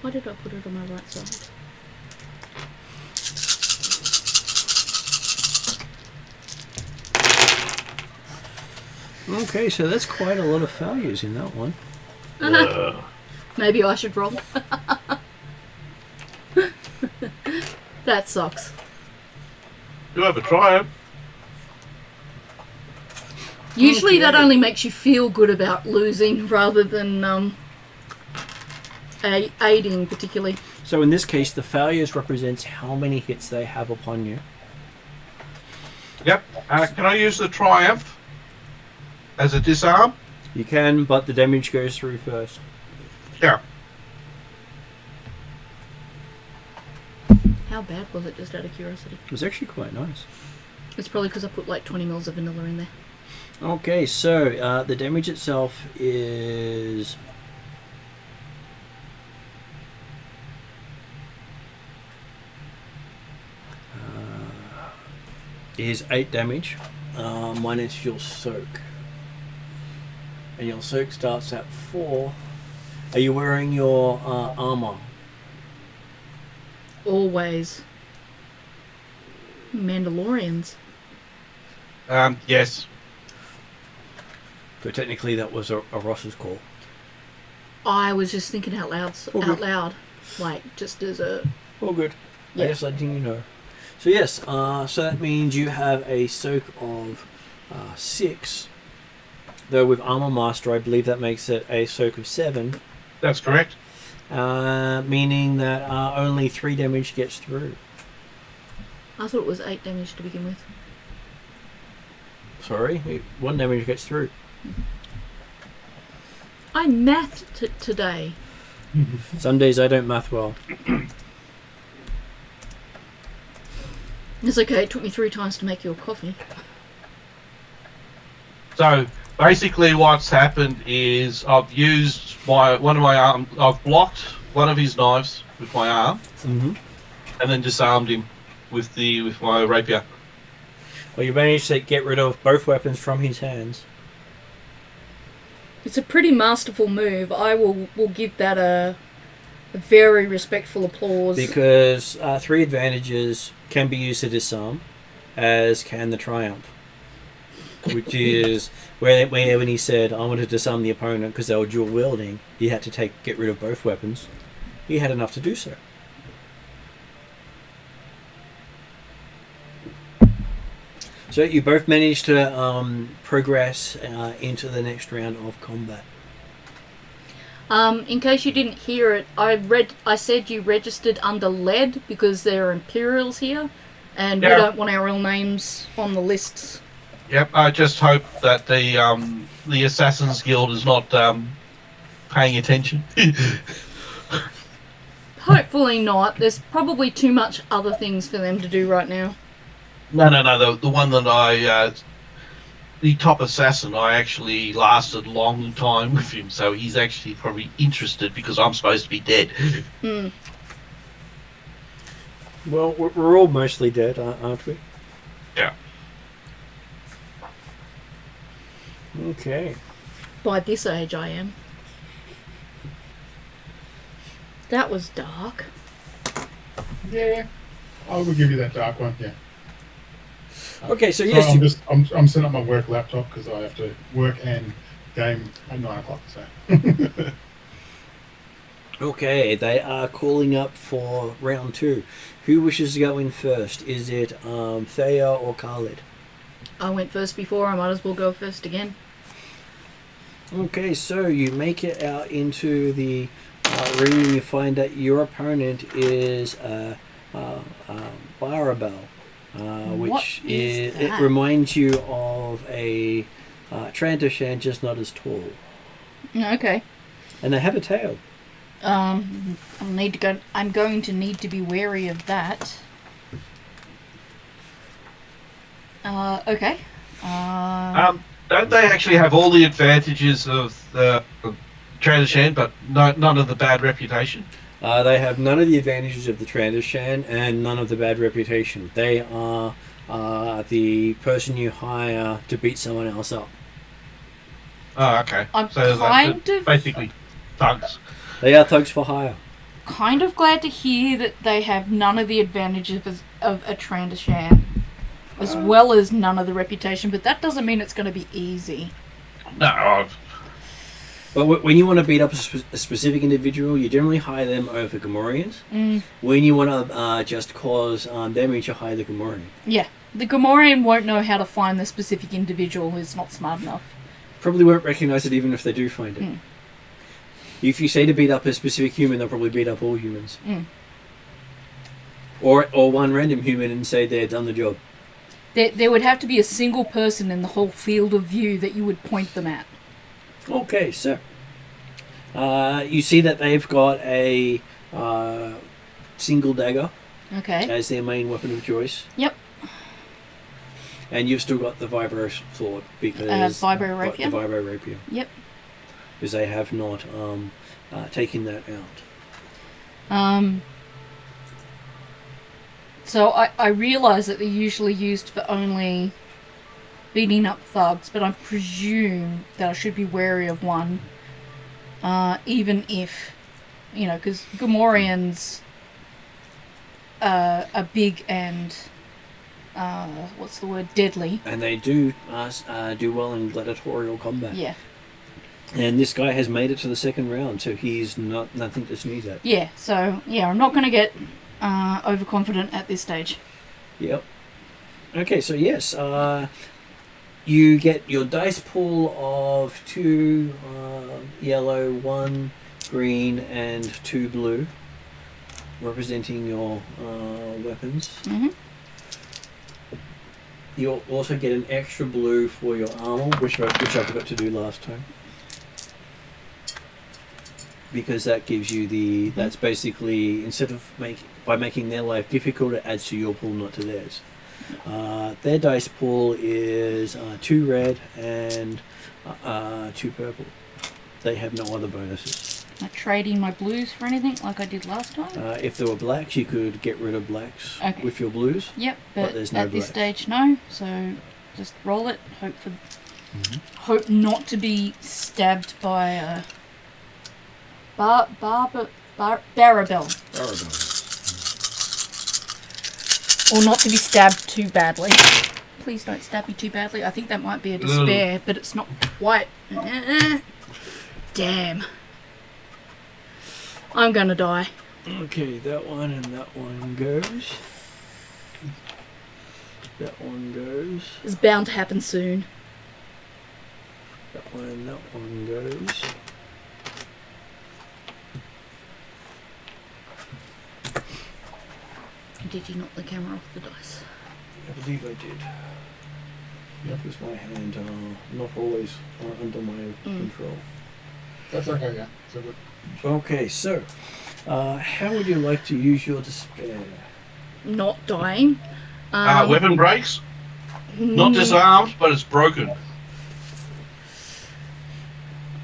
Why did I put it on my right side? Okay, so that's quite a lot of failures in that one. Maybe I should roll. That sucks. You have a triumph. Usually that only makes you feel good about losing rather than aiding particularly. So in this case, the failures represents how many hits they have upon you. Yep. Can I use the triumph as a disarm? You can, but the damage goes through first. Yeah. How bad was it, just out of curiosity? It was actually quite nice. It's probably because I put like 20 mils of vanilla in there. Okay, so the damage itself is is 8 damage, minus your soak. And your soak starts at 4. Are you wearing your armor? Always. Mandalorians. Yes. So technically that was a Ross's call. I was just thinking out loud. Like, just as a... All good. Yeah. I just letting you know. So yes, so that means you have a soak of 6. Though with Armor Master, I believe that makes it a soak of 7. That's correct. Meaning that only 3 damage gets through. I thought it was 8 damage to begin with. Sorry, 1 damage gets through. I mathed today. Some days I don't math well. It's okay, it took me 3 times to make your coffee. So basically, what's happened is I've used one of my arm. I've blocked one of his knives with my arm, and then disarmed him with my rapier. Well, you managed to get rid of both weapons from his hands. It's a pretty masterful move. I will give that a very respectful applause. Because 3 advantages can be used to disarm, as can the Triumph. Which is where when he said, I want to disarm the opponent because they were dual wielding, he had to get rid of both weapons. He had enough to do so. So you both managed to progress into the next round of combat. In case you didn't hear it, I said you registered under lead because there are Imperials here, and we don't want our real names on the lists. Yep, I just hope that the Assassin's Guild is not paying attention. Hopefully not. There's probably too much other things for them to do right now. No. The one that the top assassin, I actually lasted a long time with him, so he's actually probably interested because I'm supposed to be dead. Well, we're all mostly dead, aren't we? Yeah. Okay. By this age, I am. That was dark. Yeah, I will give you that dark one. Yeah. Okay, so Sorry, yes, I'm setting up my work laptop because I have to work and game at 9 o'clock. So. Okay, they are calling up for round 2. Who wishes to go in first? Is it Thea or Khalid? I went first before, I might as well go first again. Okay, so you make it out into the ring and you find that your opponent is Barabel, which is that? it reminds you of a Trandoshan, just not as tall. Okay. And they have a tail. I'm going to need to be wary of that. Okay. Don't they actually have all the advantages of the Trandoshan, but none of the bad reputation? They have none of the advantages of the Trandoshan and none of the bad reputation. They are the person you hire to beat someone else up. Oh, okay. I'm so kind of basically thugs. They are thugs for hire. Kind of glad to hear that they have none of the advantages of a Trandoshan, as well as none of the reputation, but that doesn't mean it's going to be easy. No. But when you want to beat up a specific individual, you generally hire them over Gamorreans. When you want to just cause damage, you hire the Gamorrean. Yeah, the Gamorrean won't know how to find the specific individual who's not smart enough. Probably won't recognize it even if they do find it. If you say to beat up a specific human, they'll probably beat up all humans. Or one random human and say they've done the job. There would have to be a single person in the whole field of view that you would point them at. Okay, so you see that they've got a single dagger as their main weapon of choice. Yep. And you've still got the vibro sword because vibro rapier. The vibro rapier. Yep. Because they have not taken that out. So So I realise that they're usually used for only beating up thugs, but I presume that I should be wary of one, even if, because Gamorreans are big and, deadly. And they do well in gladiatorial combat. Yeah. And this guy has made it to the second round, so he's nothing to sneeze at. Yeah, so, I'm not going to get overconfident at this stage. Yep. Okay, so yes, you get your dice pool of 2 yellow, 1 green, and 2 blue, representing your weapons. Mm-hmm. You'll also get an extra blue for your armor, which I forgot to do last time. Because that gives you that's basically, instead of by making their life difficult, it adds to your pool, not to theirs. Their dice pool is 2 red and 2 purple. They have no other bonuses. Can I trade in my blues for anything like I did last time? If there were blacks, you could get rid of blacks with your blues. Yep, but there's no at this blacks. stage, no. So just roll it. Hope not to be stabbed by a Barabel. Or not to be stabbed too badly. Please don't stab me too badly. I think that might be a despair, but it's not quite. Damn. I'm gonna die. Okay, that one and that one goes. That one goes. It's bound to happen soon. That one and that one goes. Did you knock the camera off the dice? I believe I did. That was my hand, not always under my control. That's okay, yeah. So good. Okay, so how would you like to use your despair? Not dying. Weapon breaks? Not disarmed, but it's broken.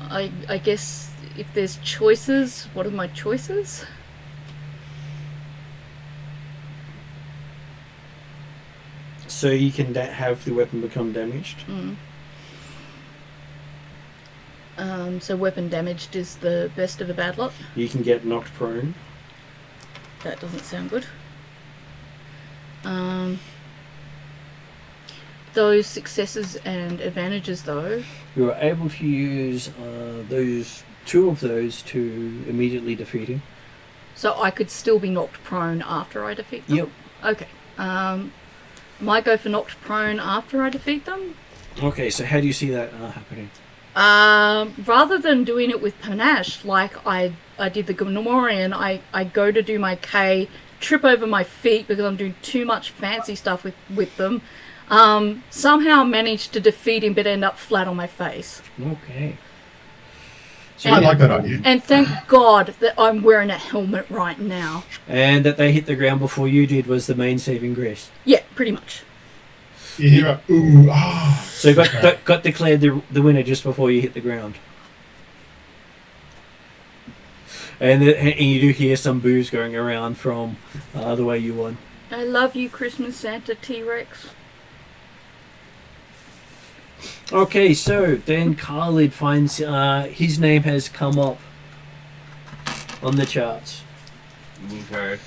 I guess if there's choices, what are my choices? So you can have the weapon become damaged. So weapon damaged is the best of a bad lot. You can get knocked prone. That doesn't sound good. Those successes and advantages, though. You are able to use those 2 of those to immediately defeat him. So I could still be knocked prone after I defeat them? Yep. Okay. Might go for knocked prone after I defeat them. Okay, so how do you see that happening? Rather than doing it with panache, like I did the Gamorrean, I go to do my K, trip over my feet because I'm doing too much fancy stuff with them. Somehow manage to defeat him but end up flat on my face. Okay. So I like that idea. And thank God that I'm wearing a helmet right now. And that they hit the ground before you did was the main saving grace. Yeah, pretty much. You hear a ooh, ah. So you got declared the winner just before you hit the ground. And you do hear some boos going around from the way you won. I love you, Christmas Santa T-Rex. Okay, so then Khalid finds his name has come up on the charts. Okay.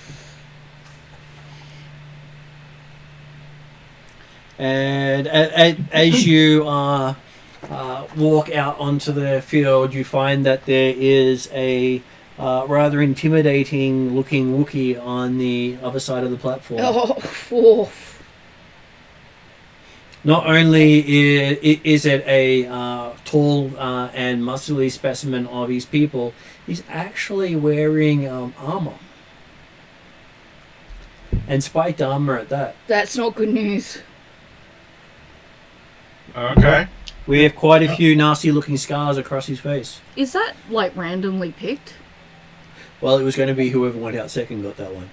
And as you walk out onto the field, you find that there is a rather intimidating looking Wookiee on the other side of the platform. Oh. Not only is it a tall and muscly specimen of his people, he's actually wearing armor. And spiked armor at that. That's not good news. Okay. We have quite a few nasty looking scars across his face. Is that, like, randomly picked? Well, it was going to be whoever went out second got that one.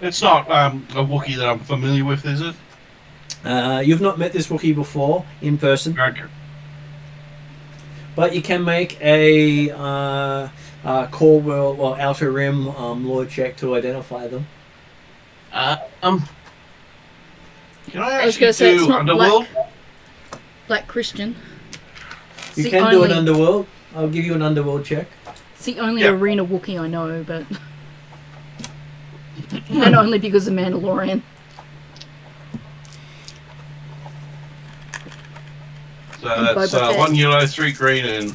It's not a Wookiee that I'm familiar with, is it? You've not met this Wookiee before in person. Okay. But you can make a core world or outer rim lore check to identify them. Can I I was going actually to say it's do not Underworld? Black Christian. You It's can the do an only- underworld. I'll give you an underworld check. It's the only Yeah. arena Wookiee I know, but and only because of Mandalorian. So And that's Boba Fett. 1 yellow, 3 green,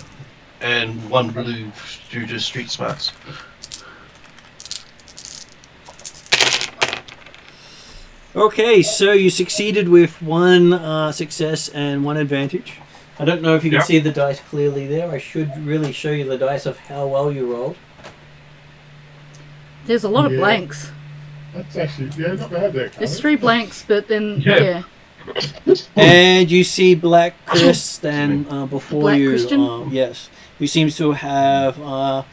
and 1 blue due to street smarts. Okay, so you succeeded with 1 success and 1 advantage. I don't know if you can Yep. see the dice clearly there. I should really show you the dice of how well you rolled. There's a lot of Yeah. blanks. That's actually not bad there. There's Carly. 3 blanks, but then Yeah. And you see Black Chris then before Black you. Christian? Yes, who seems to have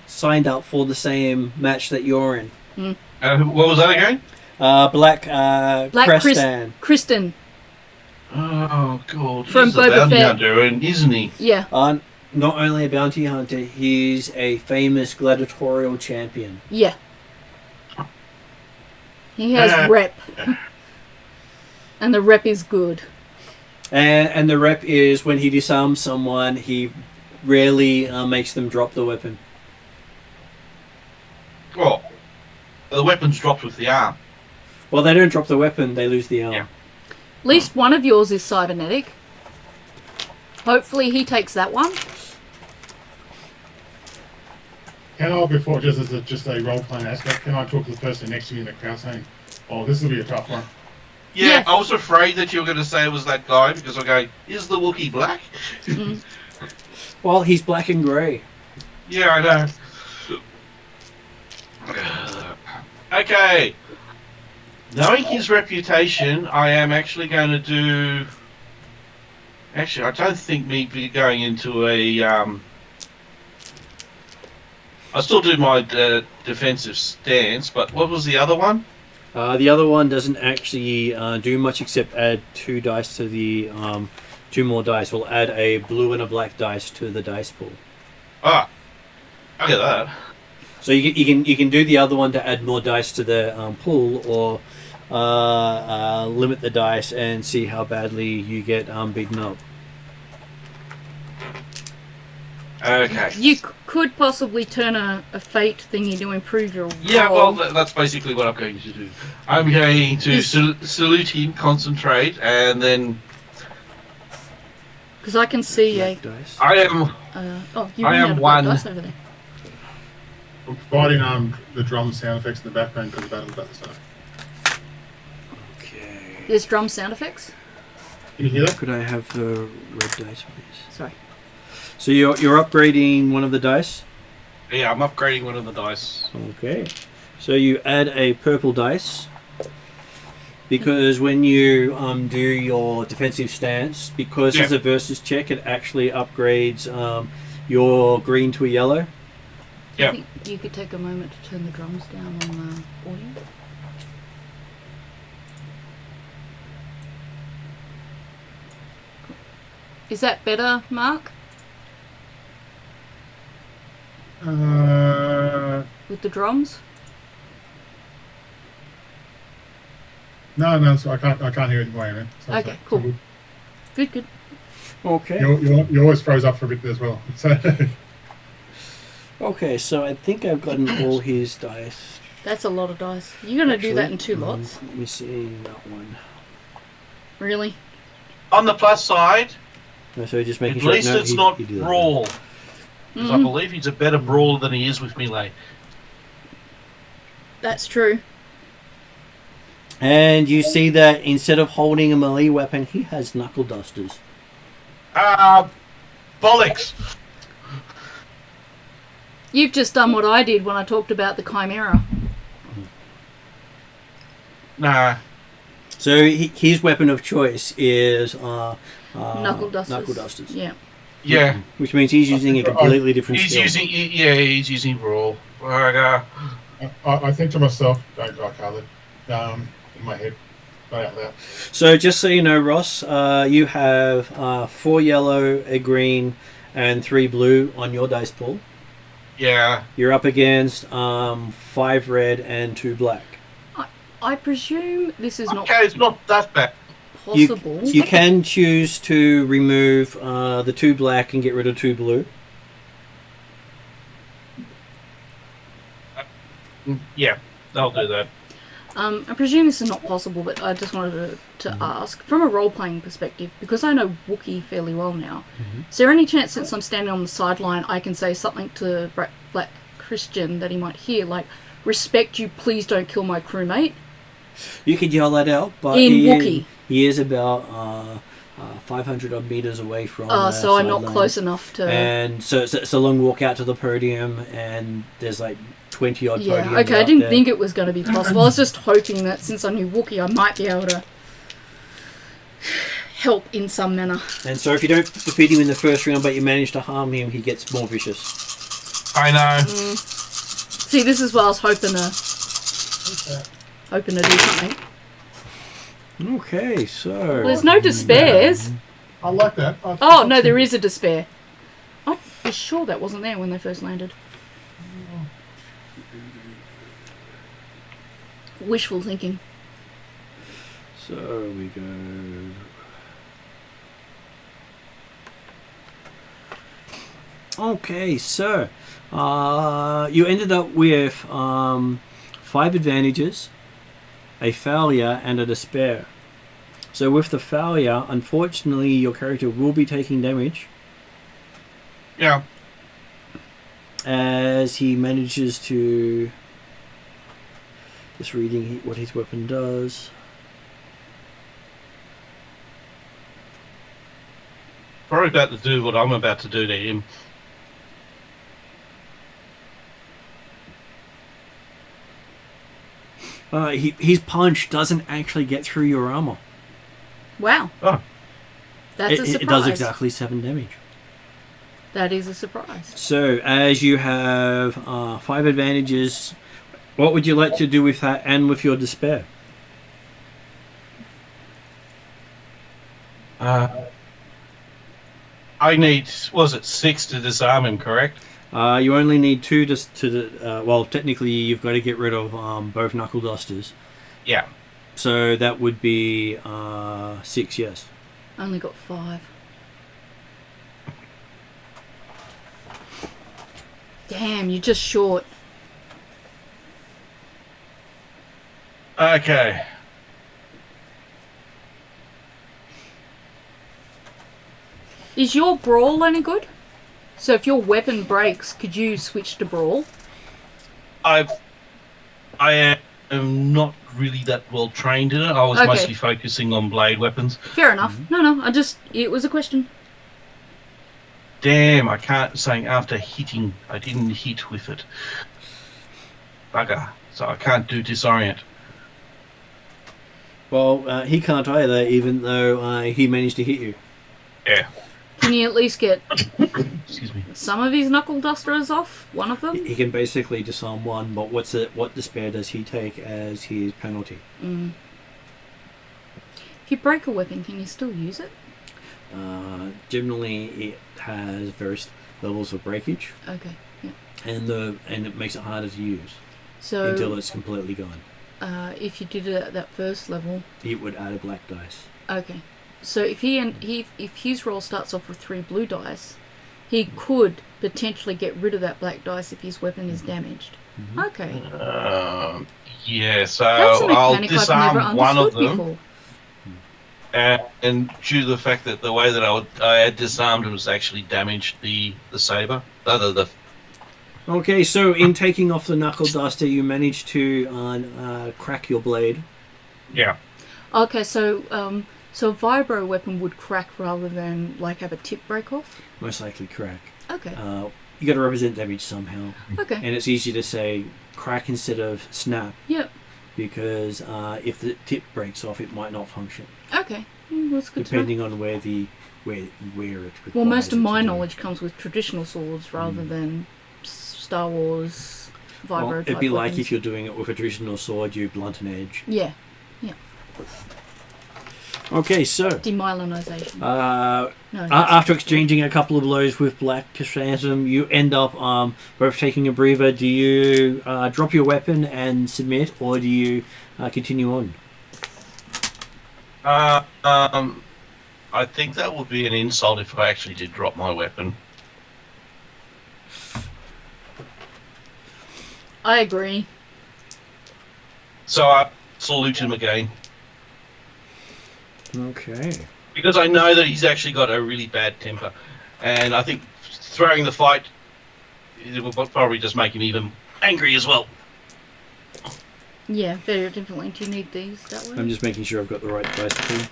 signed up for the same match that you're in. What was that again? Black Black Crestan. Kristen. Oh, God. From He's a Boba bounty Fett. hunter, isn't he? Yeah, Not only a bounty hunter, he's a famous gladiatorial champion. yeah. He has Uh. rep. And the rep is good. And the rep is when he disarms someone, he rarely makes them drop the weapon. Well, the weapon's dropped with the arm. Well, they don't drop the weapon, they lose the arm. Yeah. At least one of yours is cybernetic. Hopefully he takes that one. Can I, before, just a role playing aspect, can I talk to the person next to me in the crowd saying, "Oh, this will be a tough one." Yeah, Yeah. I was afraid that you were going to say it was that guy because I'm going, is the Wookiee black? Mm. Well, he's black and grey. Yeah, I know. Okay. Knowing his reputation, I am actually going to do... Actually, I don't think me be going into a... I still do my defensive stance, but what was the other one? The other one doesn't actually do much except add 2 dice to the 2 more dice. We'll add a blue and a black dice to the dice pool. Ah, I get that. So you can do the other one to add more dice to the pool, or limit the dice and see how badly you get beaten up. Okay. You could possibly turn a fate thingy to improve your Yeah, roll. well, that's basically what I'm going to do. I'm going to salute him, concentrate, and then Because I can see Black dice. I am... you I ran am out of one. black dice over there. I'm providing the drum sound effects in the background because the battle's about to start. Okay. There's drum sound effects. Can you hear that? Could I have the red dice, please? Sorry. So you're upgrading one of the dice. Yeah, I'm upgrading one of the dice. Okay. So you add a purple dice because when you do your defensive stance, because it's a versus check, it actually upgrades your green to a yellow. Yeah. I think you could take a moment to turn the drums down on the audio. Is that better, Mark? With the drums? No, so I can't hear it the way I'm in. So Okay, so cool. Good. good. Okay. You always froze up for a bit as well. So Okay, so I think I've gotten all his dice. That's a lot of dice. You're going to do that in 2 lots? Let me see that one. Really? On the plus side, No, so just making at sure. least no, it's he- not he did that. brawl. Because I Mhm. believe he's a better brawler than he is with melee. That's true. And you see that instead of holding a melee weapon, he has knuckle dusters. Bollocks! You've just done what I did when I talked about the Chimera. Nah. So his weapon of choice is Knuckle dusters. Knuckle dusters. Yeah. Yeah. Which means he's using a completely different He's skill. he's using brawl. I think to myself, don't like Carly. In my head, not out loud. So just so you know, Ross, you have 4 yellow, a green, and 3 blue on your dice pool. Yeah. You're up against 5 red and 2 black. I presume this is not Okay, it's not that bad. possible. You can choose to remove the 2 black and get rid of 2 blue. Yeah, I'll do that. I presume this is not possible, but I just wanted to ask, from a role-playing perspective, because I know Wookiee fairly well now, is there any chance, since I'm standing on the sideline, I can say something to Black Christian that he might hear, like, respect you, please don't kill my crewmate? You could yell that out, but In Wookiee. He is about 500 odd meters away from so I'm not sideline. close enough to... And so it's a long walk out to the podium, and there's like 20 odd Yeah, podiums okay, I out didn't there. think it was going to be possible. I was just hoping that since I knew Wookiee, I might be able to help in some manner. And so if you don't defeat him in the first round, but you manage to harm him, he gets more vicious. I know. See, this is what I was hoping to do something. Okay, so... Well, there's no despairs. I like that. Oh, no, there is a despair. I was sure that wasn't there when they first landed. Wishful thinking. So we go... Okay, so you ended up with 5 advantages, a failure, and a despair. So with the failure, unfortunately, your character will be taking damage Yeah. as he manages to... Just reading what his weapon does. Probably about to do what I'm about to do to him. His punch doesn't actually get through your armor. Wow. Oh. That's a surprise. It does exactly 7 damage. That is a surprise. So, as you have 5 advantages, what would you like to do with that and with your despair? I need, was it 6 to disarm him, correct? You only need 2 well, technically you've got to get rid of both knuckle dusters. Yeah. So that would be 6, yes. Only got 5. Damn, you're just short. Okay. Is your brawl any good? So if your weapon breaks, could you switch to brawl? I am not really that well trained in it. I was Okay. mostly focusing on blade weapons. Fair enough. No, it was a question. Damn, I can't say after hitting, I didn't hit with it. Bugger. So I can't do disorient. Well, he can't either, even though he managed to hit you. Yeah. Can you at least get Excuse me. some of his knuckle dusters off? One of them? He can basically disarm one, but what despair does he take as his penalty? If you break a weapon, can you still use it? Generally, it has various levels of breakage, Okay, yeah. and it makes it harder to use So until it's completely gone. if you did it at that first level, It would add a black dice. okay. So if if his roll starts off with 3 blue dice, he could potentially get rid of that black dice if his weapon is damaged. Mm-hmm. Okay. Yeah, so That's a I'll mechanic I've never disarm one of understood them. before. And due to the fact that the way that I had disarmed it was actually damaged the saber. Okay, so in taking off the knuckle duster, you managed to crack your blade. Yeah. Okay, so so a vibro weapon would crack rather than like have a tip break off? Most likely crack. Okay. You got to represent damage somehow. Okay. And it's easy to say crack instead of snap. Yep. Because if the tip breaks off, it might not function. Okay. That's good Depending to know. on where it requires. Well, most of it my to do. knowledge comes with traditional swords rather than Star Wars vibro Well, it'd type be like weapons. if you're doing it with a traditional sword, you blunt an edge. Yeah. Okay, so Demyelinization. uh, No. after exchanging a couple of blows with Black Phantom, you end up both taking a breather. Do you drop your weapon and submit, or do you continue on? I think that would be an insult if I actually did drop my weapon. I agree. So I salute him again. Okay. Because I know that he's actually got a really bad temper. And I think throwing the fight, it will probably just make him even angry as well. Yeah, very differently. Do you need these that way? I'm just making sure I've got the right dice pool.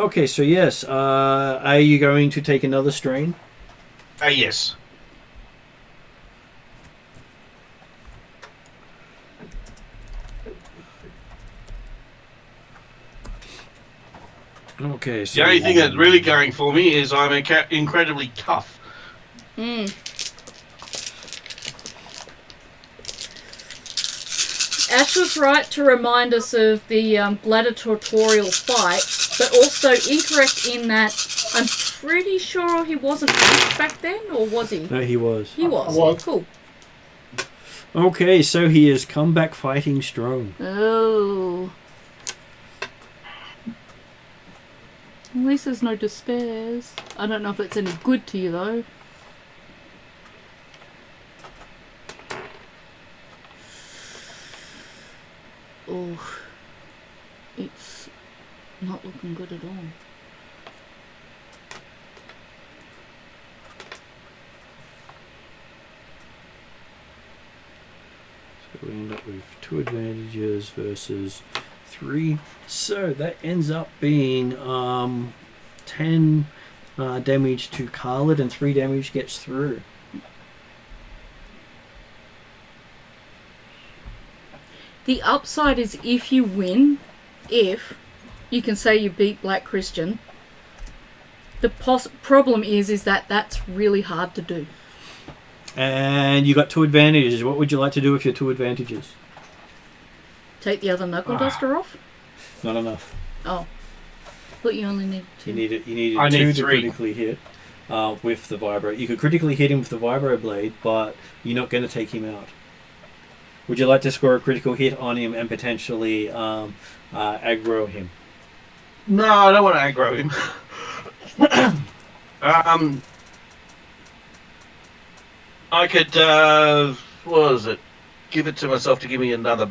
Okay, so yes, are you going to take another strain? Yes. Okay, so The only thing that's really going for me is I'm incredibly tough. Ash was right to remind us of the gladiatorial fight, but also incorrect in that I'm pretty sure he wasn't Ash back then, or was he? No, he was. He was. Was. Cool. Okay, so he has come back fighting strong. Oh. At least there's no despairs. I don't know if it's any good to you though. Oh, it's not looking good at all. So we end up with 2 advantages versus 3. So that ends up being 10 damage to Khalid and 3 damage gets through. The upside is if you win, if you can say you beat Black Christian. The problem is that that's really hard to do. And you got 2 advantages. What would you like to do with your 2 advantages? Take the other knuckle duster off? Not enough. Oh. But you only need 2. You needed I 2 need to 3. critically hit with the vibro. You could critically hit him with the vibro blade, but you're not going to take him out. Would you like to score a critical hit on him and potentially aggro him? No, I don't want to aggro him. I could, what was it? Give it to myself to give me another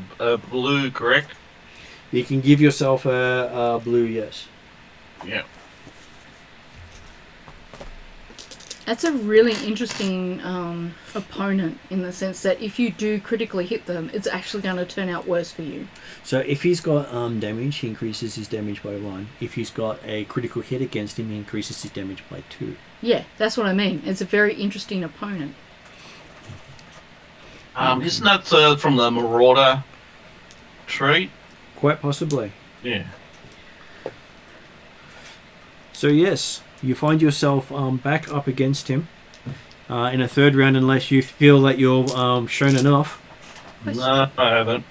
blue, correct? You can give yourself a blue, yes. Yeah. That's a really interesting opponent in the sense that if you do critically hit them, it's actually going to turn out worse for you. So if he's got damage, he increases his damage by 1. If he's got a critical hit against him, he increases his damage by 2. Yeah, that's what I mean. It's a very interesting opponent. Isn't that from the Marauder tree? Quite possibly. Yeah. So yes, you find yourself back up against him in a 3rd round unless you feel that you're shown enough. No, I haven't.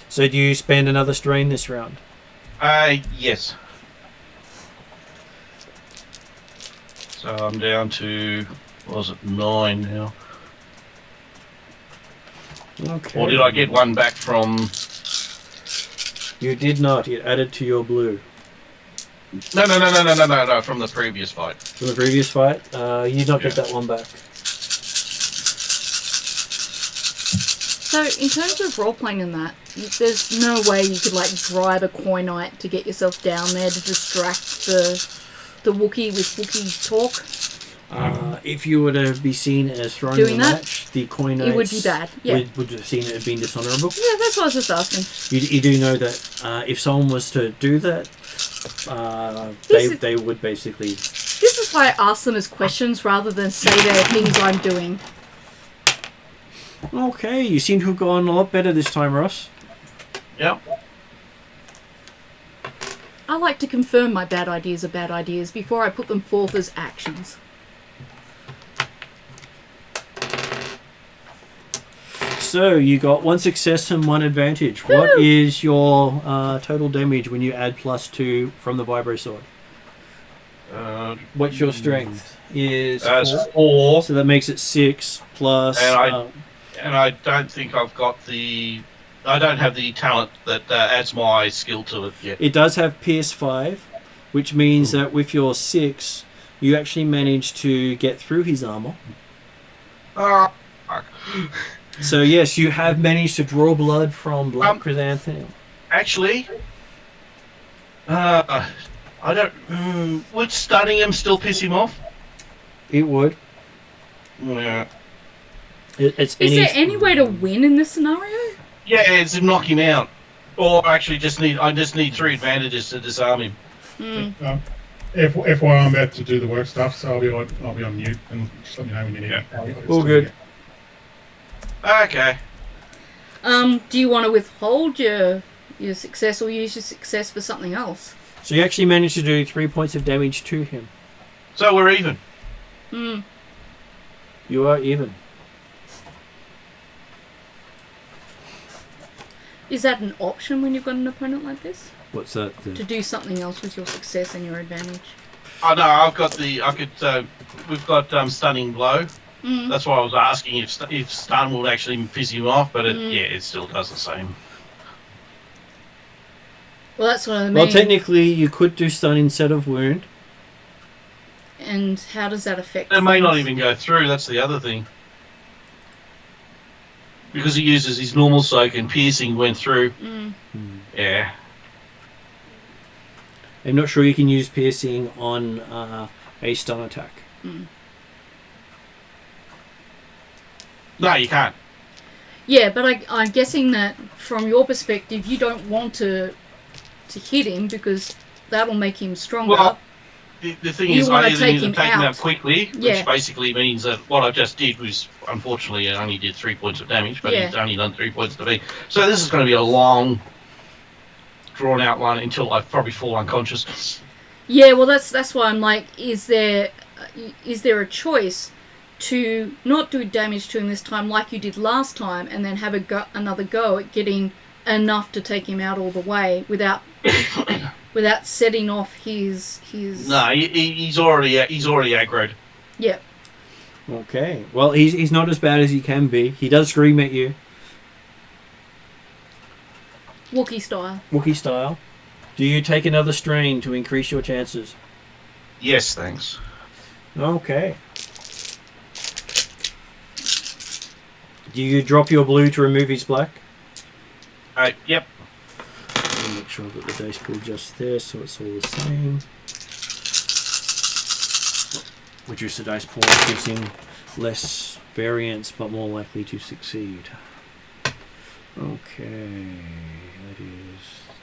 So do you spend another strain this round? Yes. So I'm down to, what was it, 9 now. Okay. Or did I get one back from... You did not. It added to your blue. No, from the previous fight. From the previous fight, you did not get that one back. So, in terms of role-playing in that, there's no way you could, like, bribe a Coinite to get yourself down there to distract the Wookiee with Wookiee talk? If you were to be seen as throwing Doing the that, match, the Coinites it would be bad, yeah. would have seen it as being dishonourable. Yeah, that's what I was just asking. You do know that if someone was to do that, they would basically... This is why I ask them as questions rather than say they're things I'm doing. Okay, you seem to have gone a lot better this time, Ross. Yep. I like to confirm my bad ideas are bad ideas before I put them forth as actions. So you got 1 success and 1 advantage. What is your total damage when you add +2 from the vibro sword? What's your strength? Is 4. So that makes it 6 plus. And I don't think I've got the. I don't have the talent that adds my skill to it yet. It does have Pierce 5, which means that with your 6, you actually manage to get through his armor. Oh, fuck. So yes, you have managed to draw blood from Black Chrysanthemum. Actually, I don't. Would stunning him still piss him off? It would. Yeah. Is there any way to win in this scenario? Yeah, it's to knock him out. Or actually, I just need 3 advantages to disarm him. FYI, I'm about to do the work stuff, so I'll be on mute and just let me know when you need it. All good. Okay. Do you want to withhold your success or use your success for something else? So you actually managed to do 3 points of damage to him. So we're even. You are even. Is that an option when you've got an opponent like this? What's that? To do something else with your success and your advantage? Oh no, I've got the. I could. We've got stunning blow. That's why I was asking if stun would actually piss him off, but it still does the same. Well, that's what I mean. Well, technically, you could do stun instead of wound. And how does that affect? It may not even go through. That's the other thing. Because he uses his normal soak and piercing went through. Yeah. I'm not sure you can use piercing on a stun attack. No, you can't. Yeah, but I'm guessing that from your perspective, you don't want to hit him because that'll make him stronger. Well, the thing is, I either need to take him out quickly, Yeah. which basically means that what I just did was, unfortunately, I only did 3 points of damage, but he's only done 3 points to me. So this is going to be a long, drawn-out one until I probably fall unconscious. Yeah, well, that's why I'm like, is there a choice to not do damage to him this time like you did last time, and then have another go at getting enough to take him out all the way without setting off his. No, he's already aggroed. Yep. Okay. Well, he's not as bad as he can be. He does scream at you. Wookiee style. Do you take another strain to increase your chances? Yes, thanks. Okay. Do you drop your blue to remove his black? Yep. I'll make sure I've got the dice pool just there so it's all the same. Reduce the dice pool gives him less variance but more likely to succeed. Okay,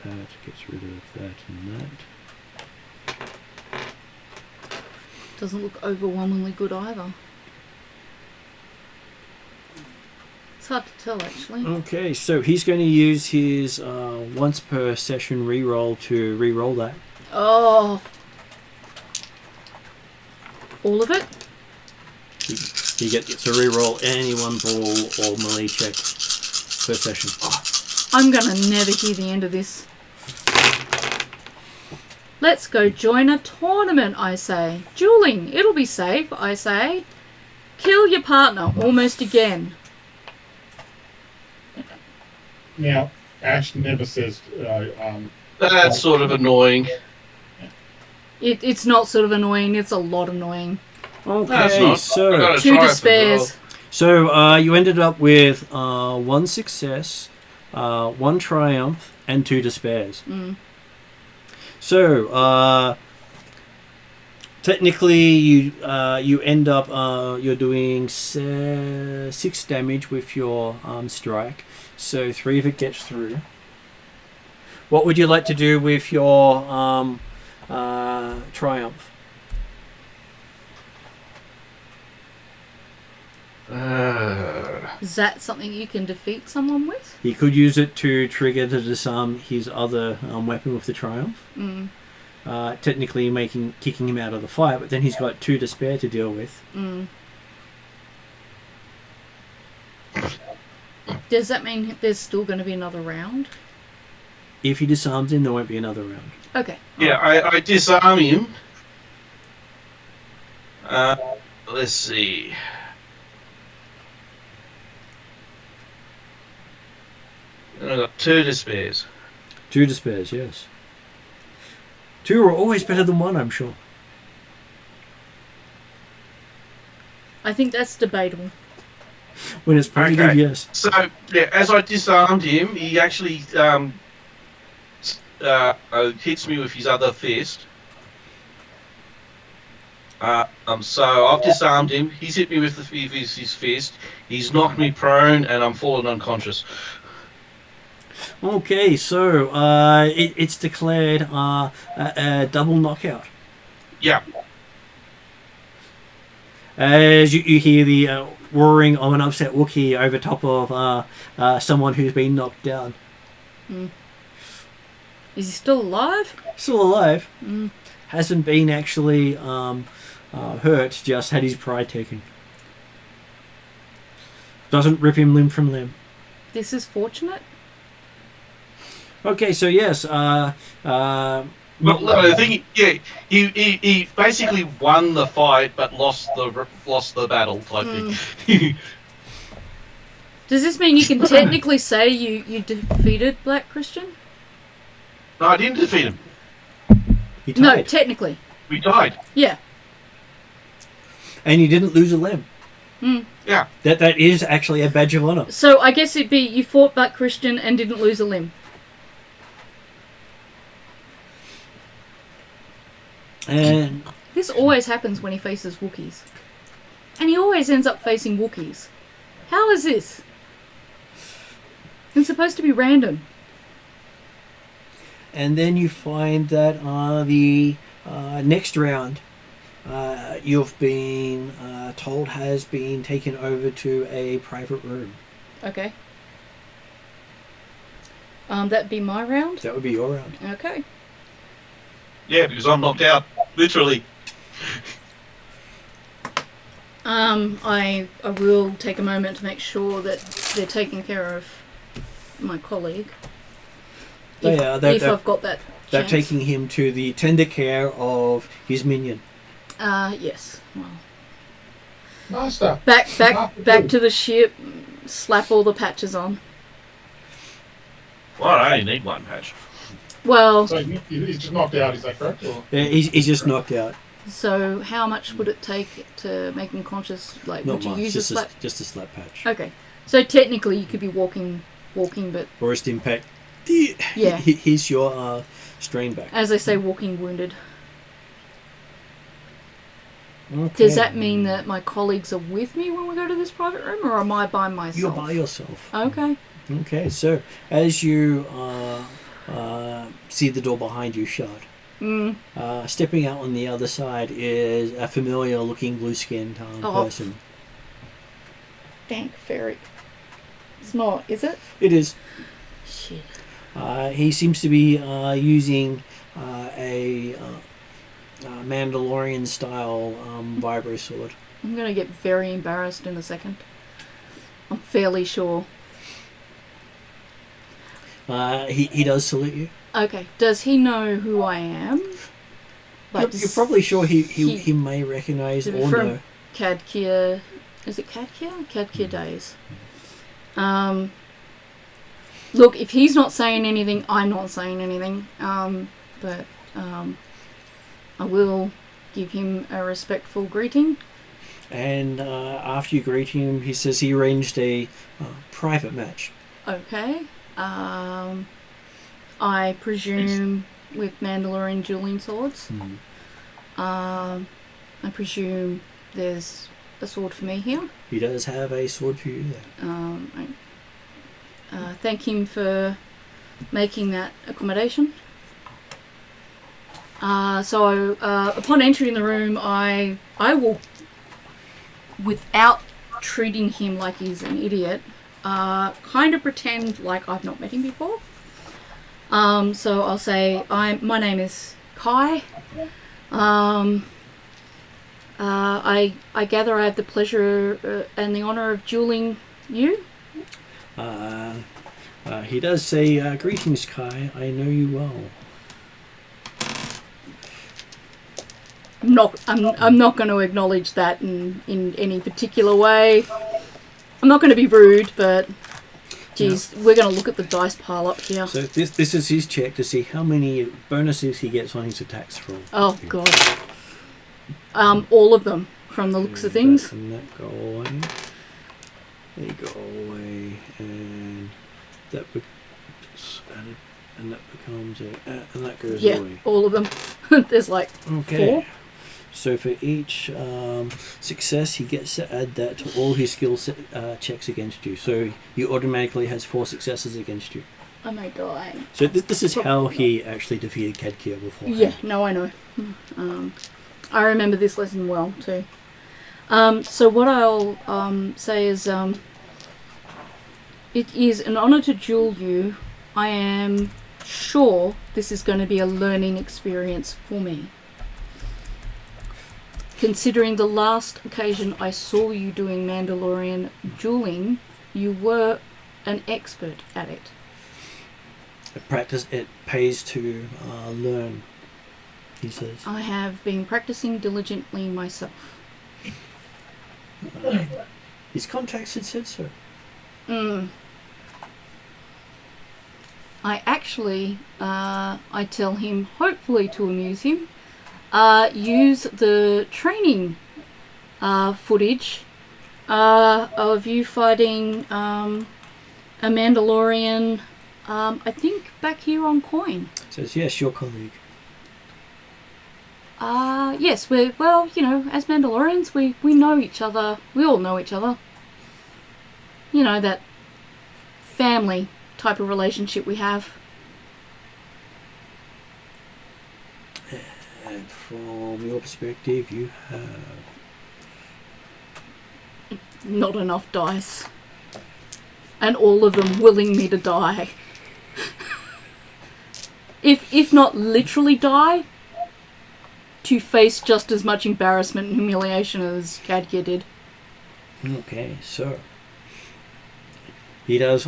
that gets rid of that and that. Doesn't look overwhelmingly good either. It's hard to tell, actually. Okay, so he's going to use his once per session reroll to reroll that. Oh. All of it? He gets to reroll any one ball or melee check per session. I'm going to never hear the end of this. Let's go join a tournament, I say. Dueling, it'll be safe, I say. Kill your partner, almost again. Now, Ash never says... That's sort of annoying. It's not sort of annoying, it's a lot annoying. Okay, so... 2 despairs. Well. So, you ended up with 1 success, 1 triumph, and 2 despairs. So, technically, you end up you're doing 6 damage with your strike. So 3 of it gets through. What would you like to do with your triumph? Is that something you can defeat someone with? He could use it to trigger to disarm his other weapon with the triumph. Technically kicking him out of the fight, but then he's got 2 to spare to deal with. Does that mean there's still going to be another round? If he disarms him, there won't be another round. Okay. Yeah, I disarm him. Let's see. And I've got 2 despairs. 2 despairs, yes. 2 are always better than 1, I'm sure. I think that's debatable. When it's positive, Okay. yes. So, yeah, as I disarmed him, he actually hits me with his other fist. So I've disarmed him. He's hit me with his fist. He's knocked me prone, and I'm fallen unconscious. Okay, so it's declared a double knockout. Yeah. As you hear the roaring of an upset Wookiee over top of someone who's been knocked down. Is he still alive? Still alive. Hasn't been actually hurt, just had his pride taken. Doesn't rip him limb from limb. This is fortunate. Okay, so yes, Well, I think he basically won the fight but lost the battle type thing. Does this mean you can technically say you defeated Black Christian? No, I didn't defeat him. he tied. No, technically. We died. Yeah. And you didn't lose a limb. Yeah. That is actually a badge of honor. So I guess it'd be you fought Black Christian and didn't lose a limb. And This always happens when he faces Wookiees. And he always ends up facing Wookiees. How is this? It's supposed to be random. and then you find that the next round you've been told has been taken over to a private room. Okay. That'd be my round? That would be your round. Okay. Yeah, because I'm knocked out, literally. I will take a moment to make sure that they're taking care of my colleague. They are. They're I've got that chance. taking him to the tender care of his minion. Yes. Well, Master. back to the ship. Slap all the patches on. Well, I only need 1 patch. Well, So he's just knocked out, is that correct? Or? Yeah, he's just knocked out. so how much would it take to make him conscious? Like, Not would you much. use Just a slap? just a slap patch. Okay. So technically, you could be walking, but Forest impact. Yeah. Here's your strain back. as they say, walking wounded. Okay. Does that mean that my colleagues are with me when we go to this private room, or am I by myself? You're by yourself. Okay. Okay, so as you see the door behind you shut, stepping out on the other side is a familiar-looking blue-skinned person. Dank ferret. It's not, is it? It is. Shit. He seems to be using a Mandalorian-style vibro sword. I'm going to get very embarrassed in a second. I'm fairly sure. He does salute you. Okay. Does he know who I am? You're probably sure he may recognise or from know. Cadkia. Is it Cadkia? Cadkia Days. Look, if he's not saying anything, I'm not saying anything. But I will give him a respectful greeting. And after you greet him, he says he arranged a private match. Okay. I presume with Mandalorian dueling swords. I presume there's a sword for me here. He does have a sword for you there. Thank him for making that accommodation. So upon entering the room, I will, without treating him like he's an idiot, kind of pretend like I've not met him before. So I'll say, my name is Kai. I gather I have the pleasure and the honour of dueling you. He does say, "Greetings, Kai. I know you well." I'm not going to acknowledge that in any particular way. I'm not going to be rude, but geez, we're going to look at the dice pile up here. So this is his check to see how many bonuses he gets on his attacks from. Oh god. All of them from the looks of things. And that go away. They go away, and that becomes added, and that becomes and that goes away. All of them. There's like 4. So for each success, he gets to add that to all his skill checks against you. So he automatically has 4 successes against you. I may die. So this is how he actually defeated Kadkia before. Yeah, no, I know. I remember this lesson well too. So what I'll say is, it is an honour to duel you. I am sure this is going to be a learning experience for me. Considering the last occasion I saw you doing Mandalorian dueling, you were an expert at it. It pays to learn, he says. I have been practicing diligently myself. His contacts had said so. I actually, I tell him, hopefully to amuse him, use the training footage of you fighting a Mandalorian, I think back here on Coin. Says, yes, your colleague. Yes, well, you know, as Mandalorians, we know each other. We all know each other. You know, that family type of relationship we have. And from your perspective, you have not enough dice. And all of them willing me to die. If not literally die, to face just as much embarrassment and humiliation as Kadkia did. Okay, so he does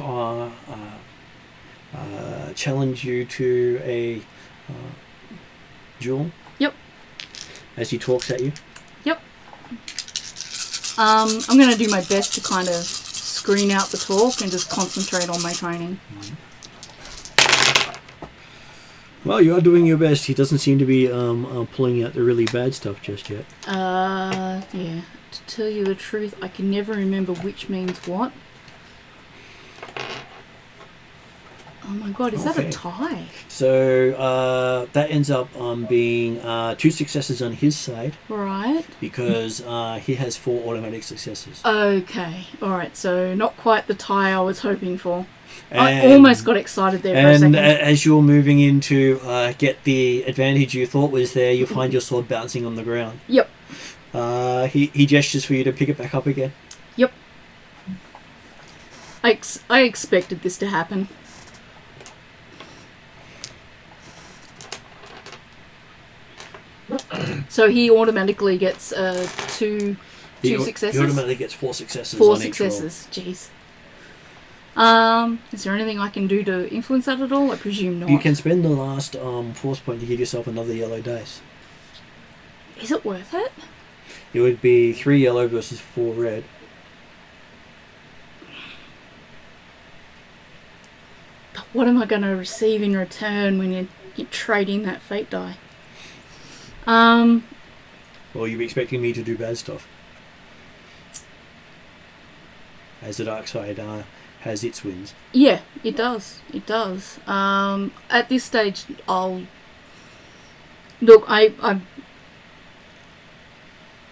challenge you to a duel. Yep. As he talks at you. Yep. I'm going to do my best to kind of screen out the talk and just concentrate on my training. Well, you are doing your best. He doesn't seem to be pulling out the really bad stuff just yet. Yeah. To tell you the truth, I can never remember which means what. Oh my god, is that a tie? So that ends up being 2 successes on his side. Right. Because he has 4 automatic successes. Okay. Alright, so not quite the tie I was hoping for. I almost got excited there for a second. And as you're moving in to get the advantage you thought was there, you find your sword bouncing on the ground. Yep. He gestures for you to pick it back up again. Yep. I expected this to happen. So he automatically gets 2 successes? He automatically gets 4 successes 4 on successes, jeez. Is there anything I can do to influence that at all? I presume not. You can spend the last force point to give yourself another yellow dice. Is it worth it? It would be 3 yellow versus 4 red. But what am I going to receive in return when you're trading that fate die? Well, you'd be expecting me to do bad stuff. As the dark side has its wins. Yeah, it does. It does. At this stage, I'll... Look, I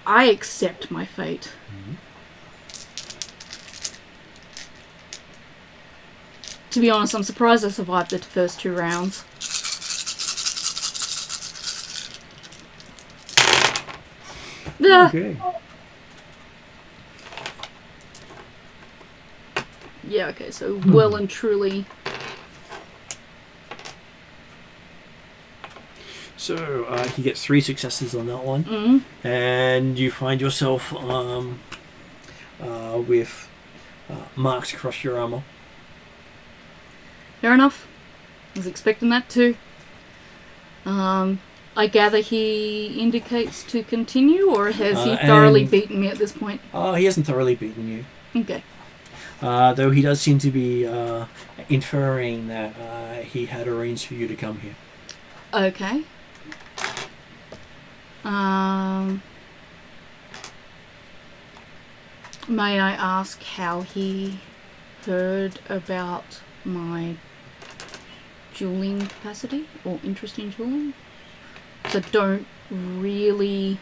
accept my fate. Mm-hmm. To be honest, I'm surprised I survived the first 2 rounds. Okay. Yeah, okay, so well and truly. So he gets 3 successes on that one. Mm-hmm. And you find yourself with marks across your armor. Fair enough. I was expecting that too. I gather he indicates to continue, or has he thoroughly beaten me at this point? He hasn't thoroughly beaten you. Okay. Though he does seem to be inferring that he had arranged for you to come here. Okay. May I ask how he heard about my dueling capacity or interest in dueling? So don't really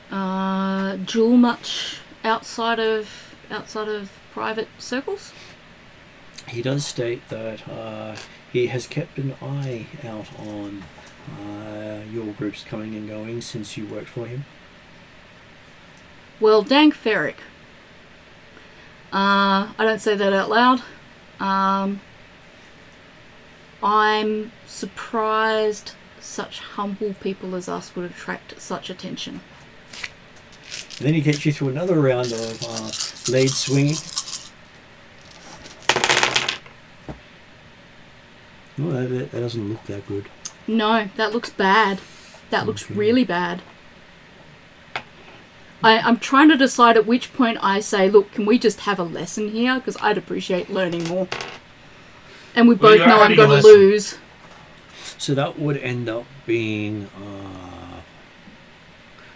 duel much outside of private circles. He does state that he has kept an eye out on your groups coming and going since you worked for him. Well, dank Ferric. I don't say that out loud. I'm surprised such humble people as us would attract such attention. And then he gets you through another round of blade swinging. Oh, that doesn't look that good. No, that looks bad. That looks really bad. I'm trying to decide at which point I say, look, can we just have a lesson here? Because I'd appreciate learning more. And we both know I'm going to lose. So that would end up being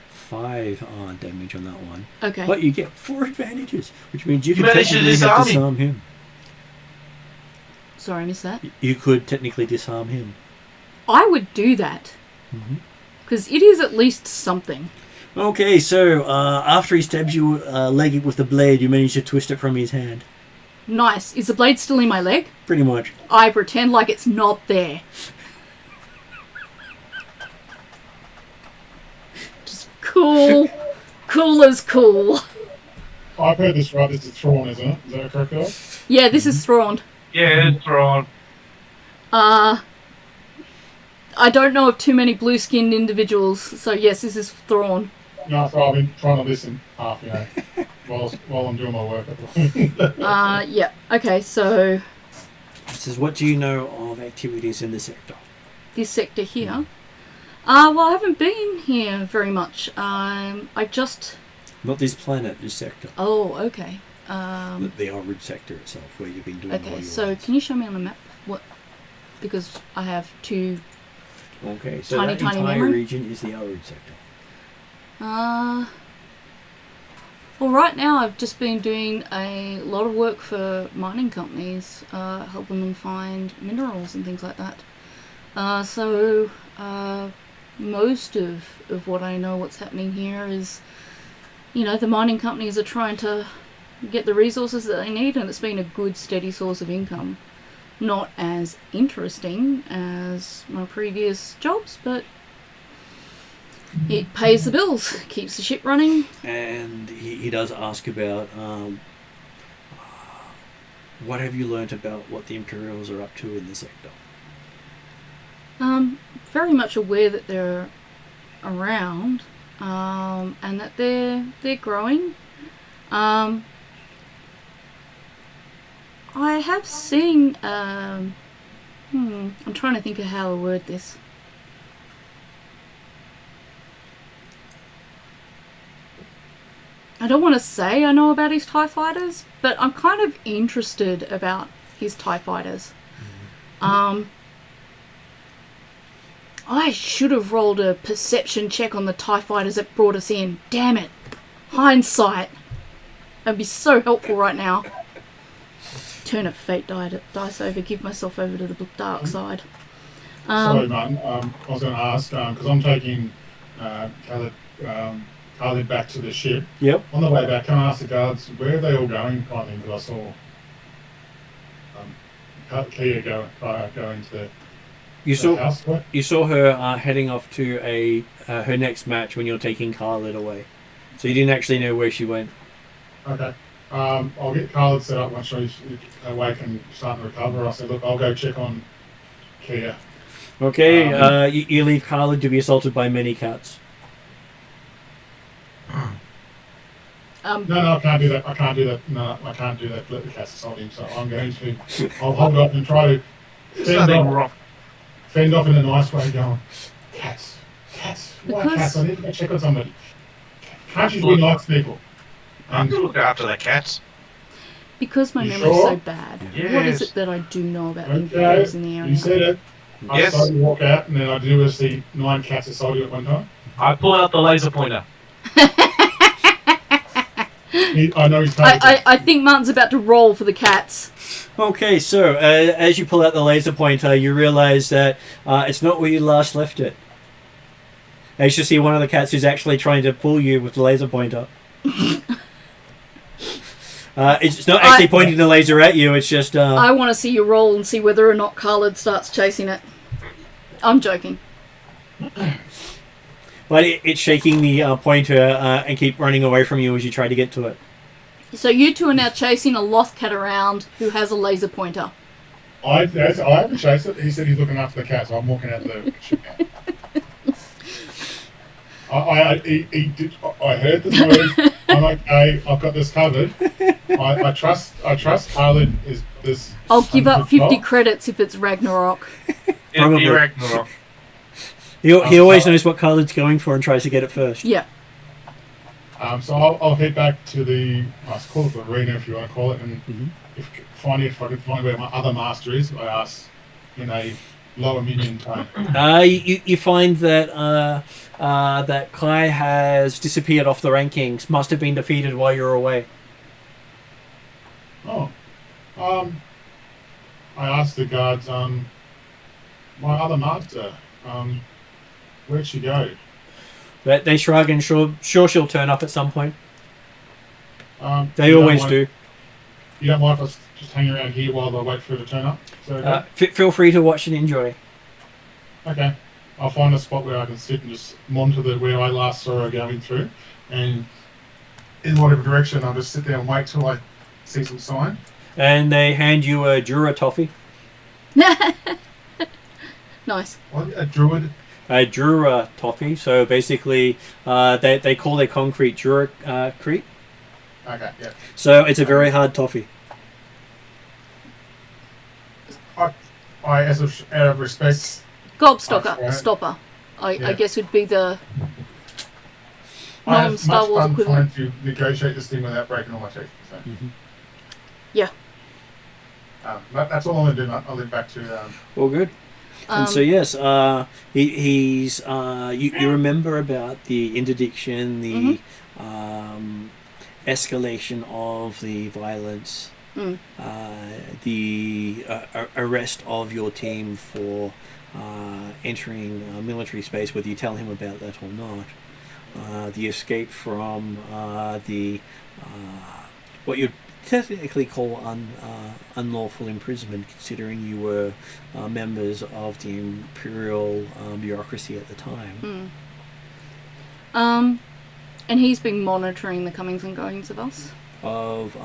5 damage on that one. Okay. But you get 4 advantages, which means you could technically disarm him. Sorry, I missed that. You could technically disarm him. I would do that. Because it is at least something. Okay, so after he stabs you leg with the blade, you manage to twist it from his hand. Nice. Is the blade still in my leg? Pretty much. I pretend like it's not there. Just cool. Cool as cool. I've heard this right. This is Thrawn, isn't it? Is that correct, guys? Yeah, this is Thrawn. Yeah, Thrawn. I don't know of too many blue-skinned individuals, so yes, this is Thrawn. No, so I've been trying to listen half, while I'm doing my work. Yeah. Okay, so It says, what do you know of activities in the sector? this sector here. Well, I haven't been here very much. I just... Not this planet, this sector. Oh, okay. The Elrood Sector itself, where you've been doing all Okay, your so work. can you show me on the map what... Because I have two... Okay, so tiny that entire memory? region is the Elrood Sector. Well, right now I've just been doing a lot of work for mining companies, helping them find minerals and things like that. So most of what I know what's happening here is, the mining companies are trying to get the resources that they need, and it's been a good steady source of income. Not as interesting as my previous jobs, but it pays the bills, keeps the ship running. And he does ask about what have you learnt about what the Imperials are up to in the sector? Very much aware that they're around, and that they're growing. I have seen, I'm trying to think of how to word this. I don't want to say I know about his TIE fighters, but I'm kind of interested about his TIE fighters. I should have rolled a perception check on the TIE fighters that brought us in. Damn it. Hindsight. That'd be so helpful right now. Turn a fate dice over, give myself over to the dark side. Sorry, Martin. I was going to ask, because I'm taking Khalid back to the ship. Yep. On the way back, can I ask the guards, where are they all going, kind of thing? Because I saw Kia go into the house. You saw her heading off to her next match when you're taking Khalid away. So you didn't actually know where she went. Okay. I'll get Khalid set up once she's awake and starting to recover. I said, look, I'll go check on Kia. Okay, you leave Khalid to be assaulted by many cats. No, I can't do that. I can't do that. No, I can't do that. Let the cats assault him. So I'm going to. I'll hold up and try to fend off in a nice way. Going, cats. Why cats? I need to go check on somebody. Can't you be nice people? I can look after the cats. Because my memory's so bad, what is it that I do know about the Imperiums in the area? You said it. Yes. I walk out, and then I do see 9 cats assault you at one time. I pull out the laser pointer. I know he's I think Martin's about to roll for the cats. Okay, so as you pull out the laser pointer, you realise that it's not where you last left it. As you see one of the cats who's actually trying to pull you with the laser pointer. It's not actually pointing the laser at you, it's just... I want to see you roll and see whether or not Khalid starts chasing it. I'm joking. But it's shaking the pointer and keep running away from you as you try to get to it. So you two are now chasing a loth cat around who has a laser pointer. I haven't chased it. He said he's looking after the cat, so I'm walking out the ship now. I heard the noise. I'm like, hey, I've got this covered. I trust Khalid is this. I'll give up 50 credits if it's Ragnarok. Probably. Ragnarok. He always knows what Khaled's going for and tries to get it first. Yeah. So I'll head back to the, let's call it the arena if you want to call it, and if I can find where my other master is, I ask in a lower minion tone. You find that that Kai has disappeared off the rankings. Must have been defeated while you were away. Oh. I asked the guards, my other master, where'd she go? They shrug and sure she'll turn up at some point. They You always do. You don't mind if I just hang around here while I wait for her to turn up? So, Feel free to watch and enjoy. okay. I'll find a spot where I can sit and just monitor where I last saw her going through, and in whatever direction, I'll just sit there and wait till I see some sign. And they hand you a Jura toffee. Nice. What? A druid? A Jura toffee. So basically, they call their concrete Jura-crete. Okay, yeah. So it's a very hard toffee. I as out of respect... Gobstopper. Stopper. I guess would be the non-Star Wars I have much fun equivalent. trying to negotiate this thing without breaking all my teeth. So. Yeah. That's all I'm going to do, mate. I'll leave back to... All good. And so yes, he's you remember about the interdiction, the escalation of the violence, the arrest of your team for entering military space, whether you tell him about that or not, the escape from the what you'd technically call unlawful imprisonment, considering you were members of the imperial bureaucracy at the time. And he's been monitoring the comings and goings of us? Of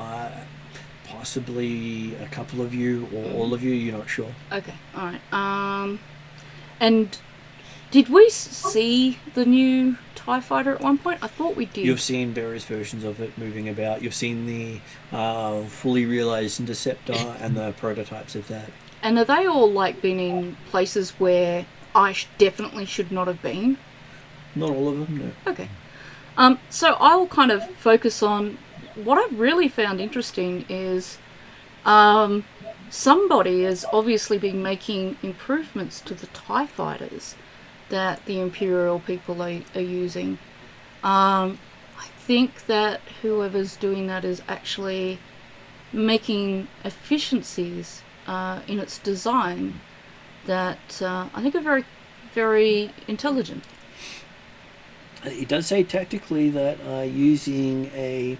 possibly a couple of you or all of you, you're not sure. Okay, alright. And did we see the new TIE fighter at one point? I thought we did. You've seen various versions of it moving about. You've seen the fully realised interceptor and the prototypes of that. And are they all like been in places where I definitely should not have been? Not all of them, no. Okay. So I will kind of focus on what I've really found interesting is somebody has obviously been making improvements to the TIE fighters that the Imperial people are using. I think that whoever's doing that is actually making efficiencies in its design that I think are very, very intelligent. It does say tactically that using a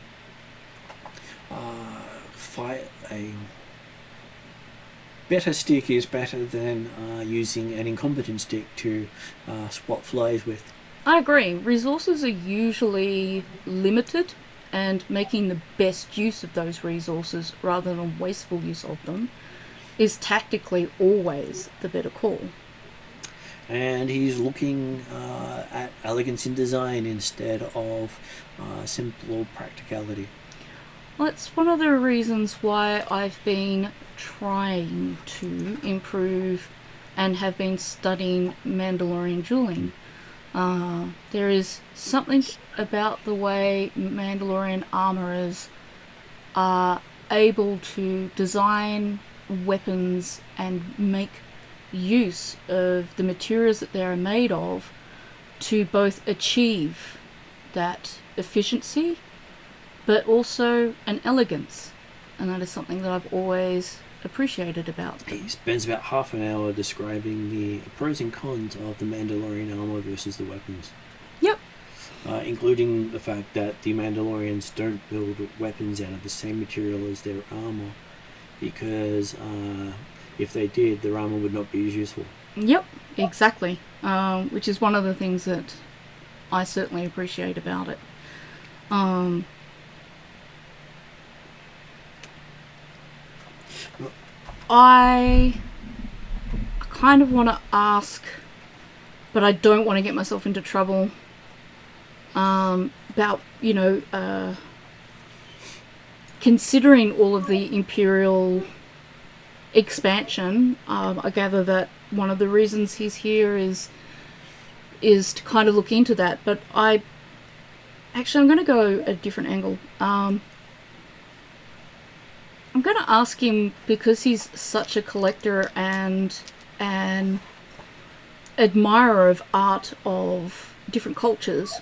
better stick is better than using an incompetent stick to swap flies with. I agree. Resources are usually limited, and making the best use of those resources rather than wasteful use of them is tactically always the better call. and he's looking at elegance in design instead of simple practicality. Well, it's one of the reasons why I've been trying to improve and have been studying Mandalorian dueling. There is something about the way Mandalorian armorers are able to design weapons and make use of the materials that they are made of to both achieve that efficiency but also an elegance, and that is something that I've always appreciated about them. He spends about half an hour describing the pros and cons of the Mandalorian armor versus the weapons. Yep. Including the fact that the Mandalorians don't build weapons out of the same material as their armor, because if they did, their armor would not be as useful. Yep, exactly. Which is one of the things that I certainly appreciate about it. I kind of want to ask, but I don't want to get myself into trouble, about, considering all of the Imperial expansion. I gather that one of the reasons he's here is to kind of look into that, but I'm going to go a different angle. I'm going to ask him, because he's such a collector and an admirer of art of different cultures,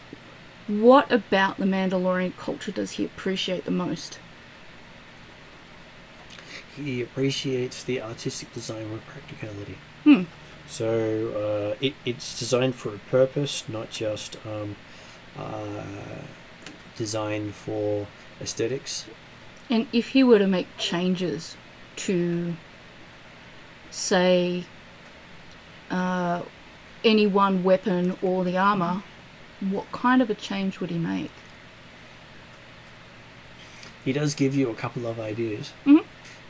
what about the Mandalorian culture does he appreciate the most? He appreciates the artistic design with practicality. So it's designed for a purpose, not just designed for aesthetics. And if he were to make changes to, say, any one weapon or the armor, what kind of a change would he make? He does give you a couple of ideas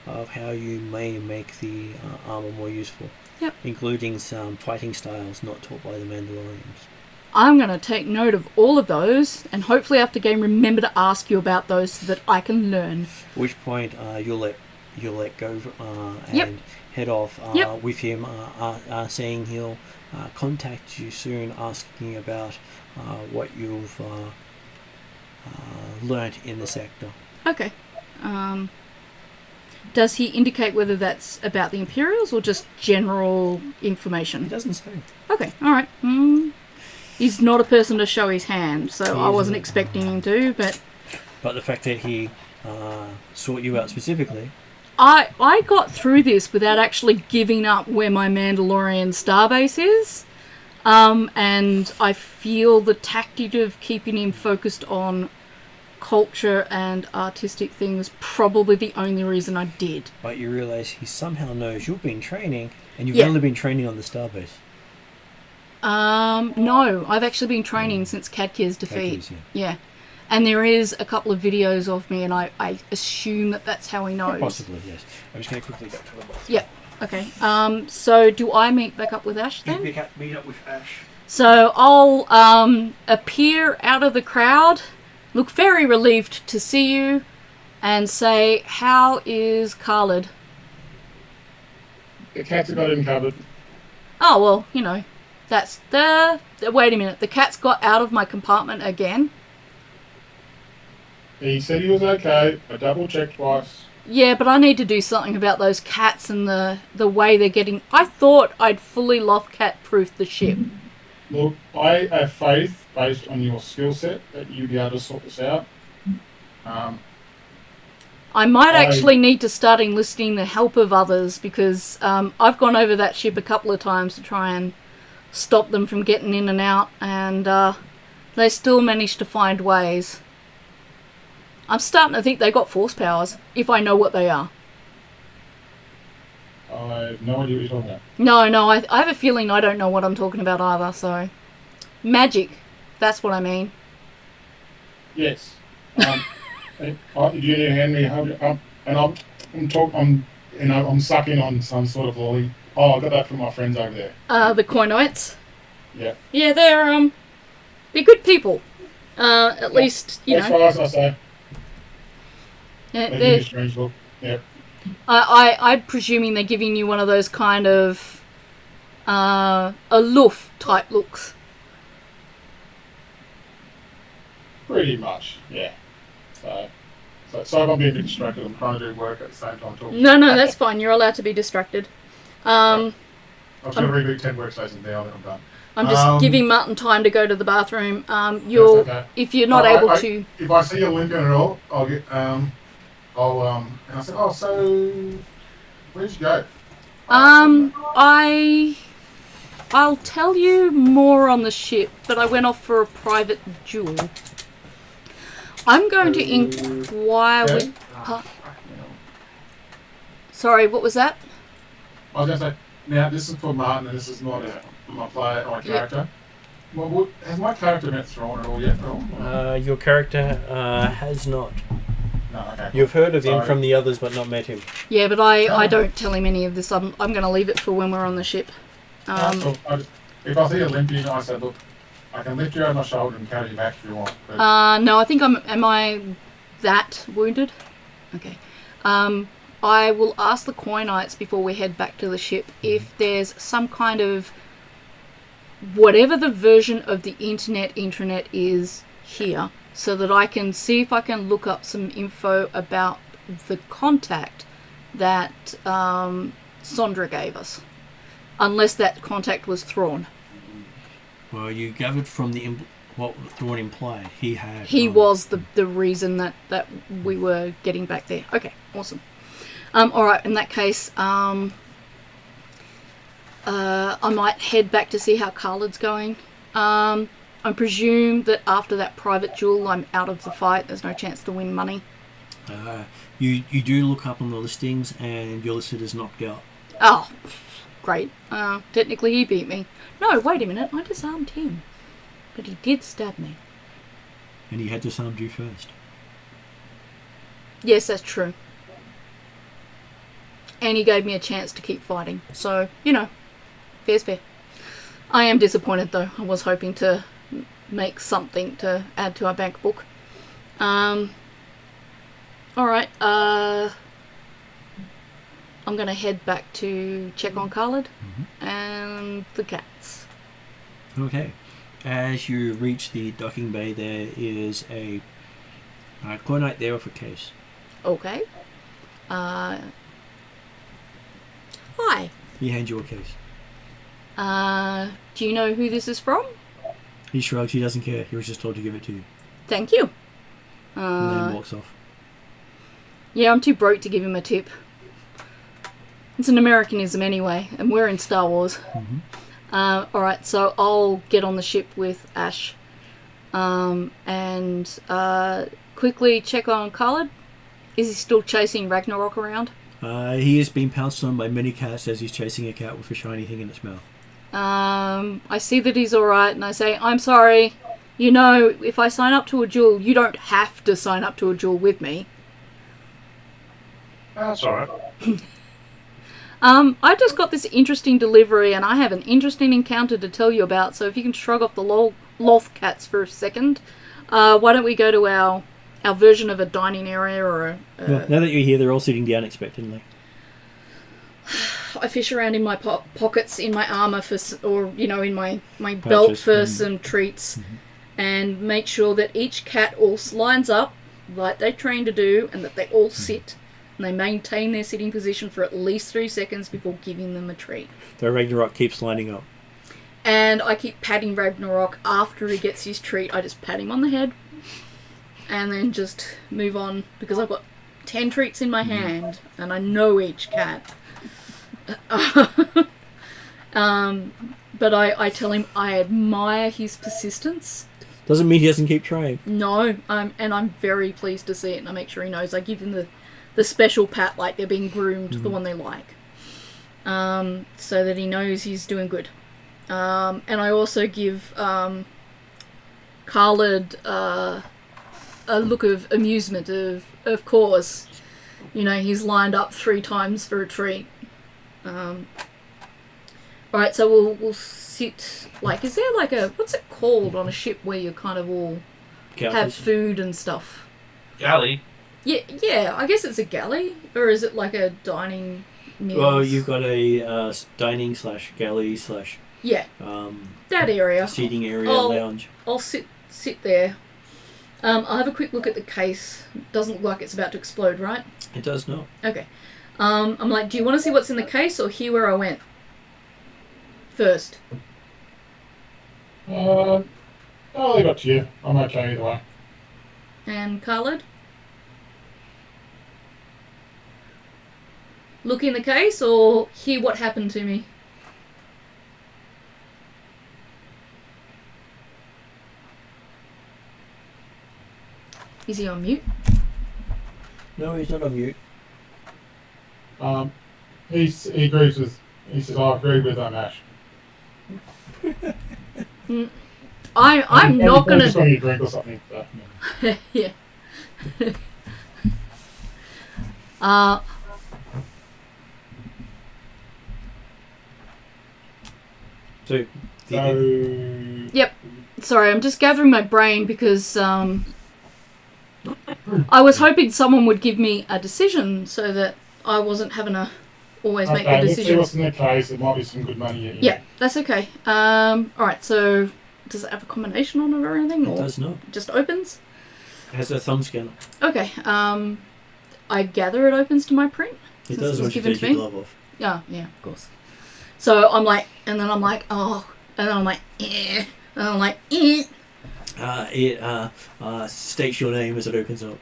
of how you may make the armor more useful. Yep. Including some fighting styles not taught by the Mandalorians. I'm going to take note of all of those, and hopefully after game remember to ask you about those so that I can learn. At which point you'll let go and head off with him, saying he'll contact you soon, asking about what you've learnt in the sector. Okay. Does he indicate whether that's about the Imperials or just general information? He doesn't say. Okay, alright. He's not a person to show his hand, so I wasn't expecting him to, but the fact that he sought you out specifically. I got through this without actually giving up where my Mandalorian starbase is, and I feel the tactic of keeping him focused on culture and artistic things probably the only reason I did. But you realise he somehow knows you've been training, and you've only been training on the starbase. No, I've actually been training since Kadkir's defeat. Yeah. And there is a couple of videos of me, and I assume that that's how he knows. Possibly, yes. I'm just going to quickly go to the box. Yep. Okay. So do I meet back up with Ash then? Meet up with Ash. So I'll appear out of the crowd, look very relieved to see you, and say, how is Khalid? The cats have got him covered. Oh, well, that's the... Wait a minute. The cat's got out of my compartment again. He said he was okay. I double-checked twice. Yeah, but I need to do something about those cats and the way they're getting... I thought I'd fully Lothcat-proofed the ship. Look, I have faith, based on your skill set, that you'll be able to sort this out. I might actually need to start enlisting the help of others, because I've gone over that ship a couple of times to try and stop them from getting in and out, and they still managed to find ways. I'm starting to think they got force powers, if I know what they are. I have no idea what you're talking about. No, I have a feeling I don't know what I'm talking about either, so... Magic, that's what I mean. Yes. You need to hand me and I'm I'm sucking on some sort of lolly. Oh, I got that from my friends over there. The Coinites. Yeah. Yeah, they're good people. At least, you As know. far as I say. Yeah, They give me a strange look. Yeah. I'm presuming they're giving you one of those kind of aloof type looks. Pretty much, yeah. So if I'm being a bit distracted, I'm trying to do work at the same time talking. No, that's fine. You're allowed to be distracted. I've got to reboot 10 workstations now, then I'm done. I'm just giving Martin time to go to the bathroom. Okay. If you're not able to. If I see a Lincoln at all, I'll get and I said, oh, so where'd you go? I'll tell you more on the ship, but I went off for a private duel. I'm going to inquire with. Sorry, what was that? I was going to say, now this is for Martin, and this is not my player or my character. Yep. Well, has my character met Thrawn at all yet? Your character has not. No, okay. You've heard of him from the others, but not met him. Yeah, but I don't tell him any of this. I'm going to leave it for when we're on the ship. So if I see a Olympian, I said, look, I can lift you over my shoulder and carry you back if you want. But... no, I think am I that wounded? Okay. I will ask the Coinites before we head back to the ship if there's some kind of whatever the version of the intranet is here, so that I can see if I can look up some info about the contact that Sondra gave us. Unless that contact was Thrawn. Well, you gathered from what Thrawn implied. He was the reason that we were getting back there. Okay, awesome. Alright, in that case, I might head back to see how Khaled's going. I presume that after that private duel, I'm out of the fight. There's no chance to win money. You do look up on the listings, and your listed is knocked out. Oh, great. Technically he beat me. No, wait a minute. I disarmed him. But he did stab me. And he had disarmed you first. Yes, that's true. And he gave me a chance to keep fighting. So, fair's fair. I am disappointed though. I was hoping to make something to add to our bank book. Alright, I'm going to head back to check on Khaled and the cats. Okay. As you reach the docking bay, there is a Coinite there with a case. Okay. Hi. He hands you a case. Do you know who this is from? He shrugs. He doesn't care. He was just told to give it to you. Thank you. And then walks off. Yeah, I'm too broke to give him a tip. It's an Americanism anyway, and we're in Star Wars. Alright, so I'll get on the ship with Ash and quickly check on Khaled. Is he still chasing Ragnarok around? He has been pounced on by many cats as he's chasing a cat with a shiny thing in its mouth. I see that he's alright, and I say, I'm sorry. If I sign up to a duel, you don't have to sign up to a duel with me. That's alright. I just got this interesting delivery, and I have an interesting encounter to tell you about, so if you can shrug off the loth cats for a second, why don't we go to our version of a dining area or now that you're here, they're all sitting down expectantly. I fish around in my pockets, in my armour, in my belt for some treats, and make sure that each cat all lines up like they train to do, and that they all sit. And they maintain their sitting position for at least 3 seconds before giving them a treat. The Ragnarok keeps lining up. And I keep patting Ragnarok after he gets his treat. I just pat him on the head and then just move on, because I've got 10 treats in my hand and I know each cat. But I tell him I admire his persistence. Doesn't mean he doesn't keep trying. No, and I'm very pleased to see it, and I make sure he knows. I give him the special pat like they're being groomed, the one they like, so that he knows he's doing good. And I also give Khaled a look of amusement, of course. he's lined up 3 times for a treat. Right, so we'll sit, like, is there like what's it called on a ship where you kind of all have food and stuff? Galley. Yeah, I guess it's a galley, or is it like a dining meal? Well, you've got a dining / galley / that area. seating area, lounge. I'll sit there. I'll have a quick look at the case. Doesn't look like it's about to explode, right? It does not. Okay. I'm like, do you want to see what's in the case or hear where I went first? I'll leave it to you. I'm okay either way. And Khaled? Look in the case or hear what happened to me? Is he on mute? No, he's not on mute. He agrees with. He says, "I agree with Ash." I'm not gonna. Just want you to drink or something. But, yeah. So. Yep. Sorry, I'm just gathering my brain because I was hoping someone would give me a decision so that I wasn't having to always make the decisions. Let's see what's in the case. There might be some good money. Yeah, that's okay. Alright, so does it have a combination on it or anything? It does not. Just opens? It has a thumb scanner. Okay. I gather it opens to my print? It does once you take your glove off. Yeah, of course. So I'm like, and then I'm like, oh, and then I'm like, eh. And I'm like, eh. It states your name as it opens up.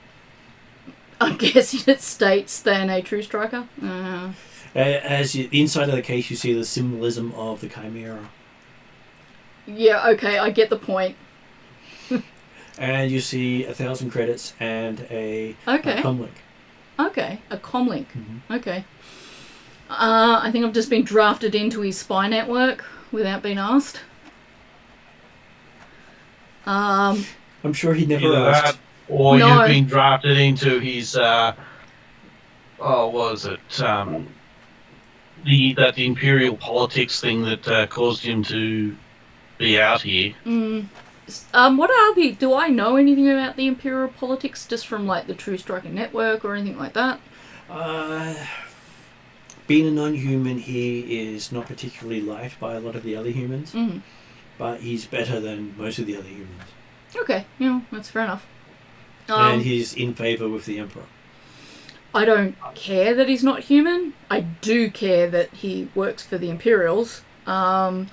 I'm guessing it states Than a True Striker. The inside of the case, you see the symbolism of the Chimera. Yeah, okay, I get the point. And you see 1,000 credits and a comlink. Okay, a comlink. Mm-hmm. Okay. I think I've just been drafted into his spy network without being asked. I'm sure he never Either asked. that, or No. you've been drafted into his. What was it? The imperial politics thing that caused him to be out here. What are the... Do I know anything about the imperial politics just from, like, the True Striker network or anything like that? Being a non-human, he is not particularly liked by a lot of the other humans. Mm-hmm. But he's better than most of the other humans. Okay, yeah, that's fair enough. And he's in favour with the Emperor. I don't care that he's not human. I do care that he works for the Imperials. I'm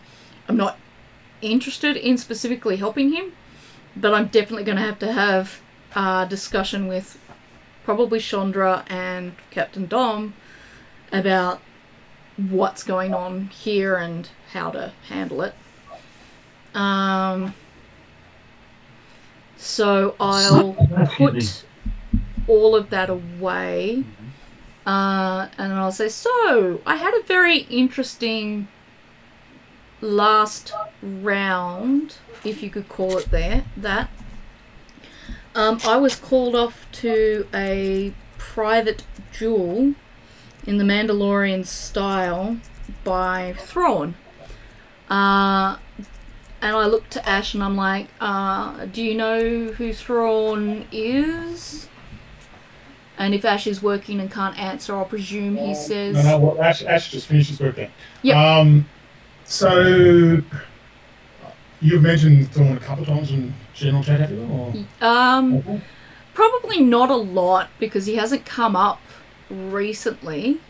not interested in specifically helping him, but I'm definitely going to have a discussion with probably Chandra and Captain Dom about what's going on here and how to handle it. So I'll put all of that away, and I'll say, so I had a very interesting last round, if you could call it that. I was called off to a private duel in the Mandalorian style by Thrawn. And I looked to Ash and I'm like, do you know who Thrawn is? And if Ash is working and can't answer, I'll presume he says... No, well, Ash just finished his work. Yep. So, you've mentioned Thrawn a couple of times in general chat, have you? Or? Probably not a lot, because he hasn't come up recently.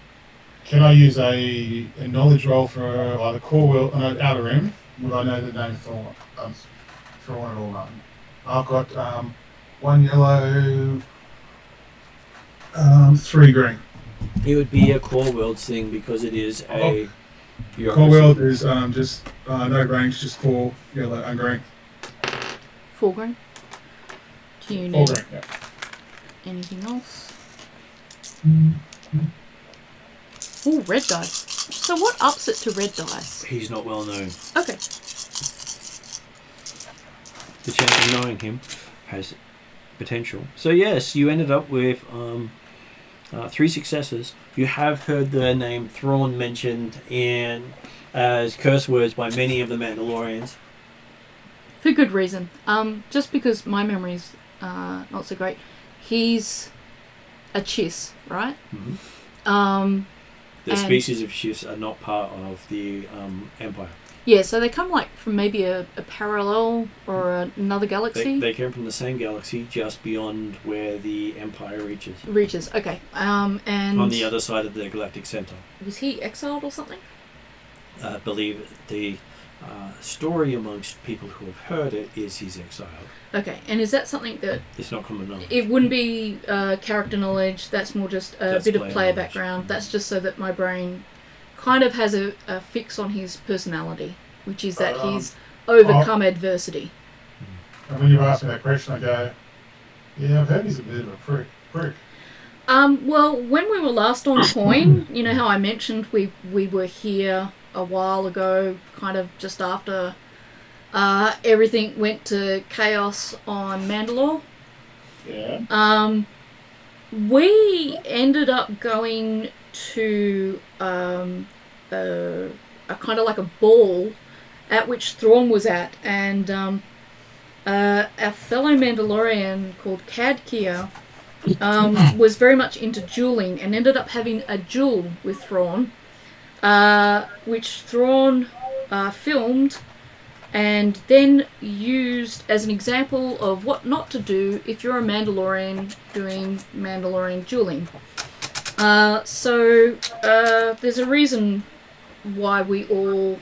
Can I use a knowledge roll for either core world and outer rim? Would I know the name Thrawn? Thrawn at all? No. I've got 1 yellow, 3 green. It would be a core worlds thing because it is a... Core world is just no range, just 4 yellow and green. 4 green? Do you 4 need green, yeah. anything else? Oh, red dice. So what ups it to red dice? He's not well known. Okay. The chance of knowing him has potential. So yes, you ended up with 3 successes. You have heard the name Thrawn mentioned as curse words by many of the Mandalorians. For good reason. Just because my memory's not so great. He's a Chiss, right? Mm-hmm. The species of Chiss are not part of the Empire. Yeah, so they come like from maybe a parallel or another galaxy. They came from the same galaxy, just beyond where the Empire reaches. Okay. And on the other side of the galactic center. Was he exiled or something? I believe the story amongst people who have heard it is he's exiled. Okay, and is that something that... It's not common knowledge. It wouldn't be character knowledge, that's more just a bit of player background. That's just so that my brain kind of has a fix on his personality, which is that he's overcome adversity. And when you ask me that question, I go, yeah, I've heard he's a bit of a prick. Well, when we were last on Coin, you know how I mentioned we were here a while ago, kind of just after everything went to chaos on Mandalore? Yeah. We ended up going to a kind of like a ball at which Thrawn was at, and our fellow Mandalorian called Kadkia was very much into dueling and ended up having a duel with Thrawn, which Thrawn filmed and then used as an example of what not to do if you're a Mandalorian doing Mandalorian dueling. So there's a reason why we all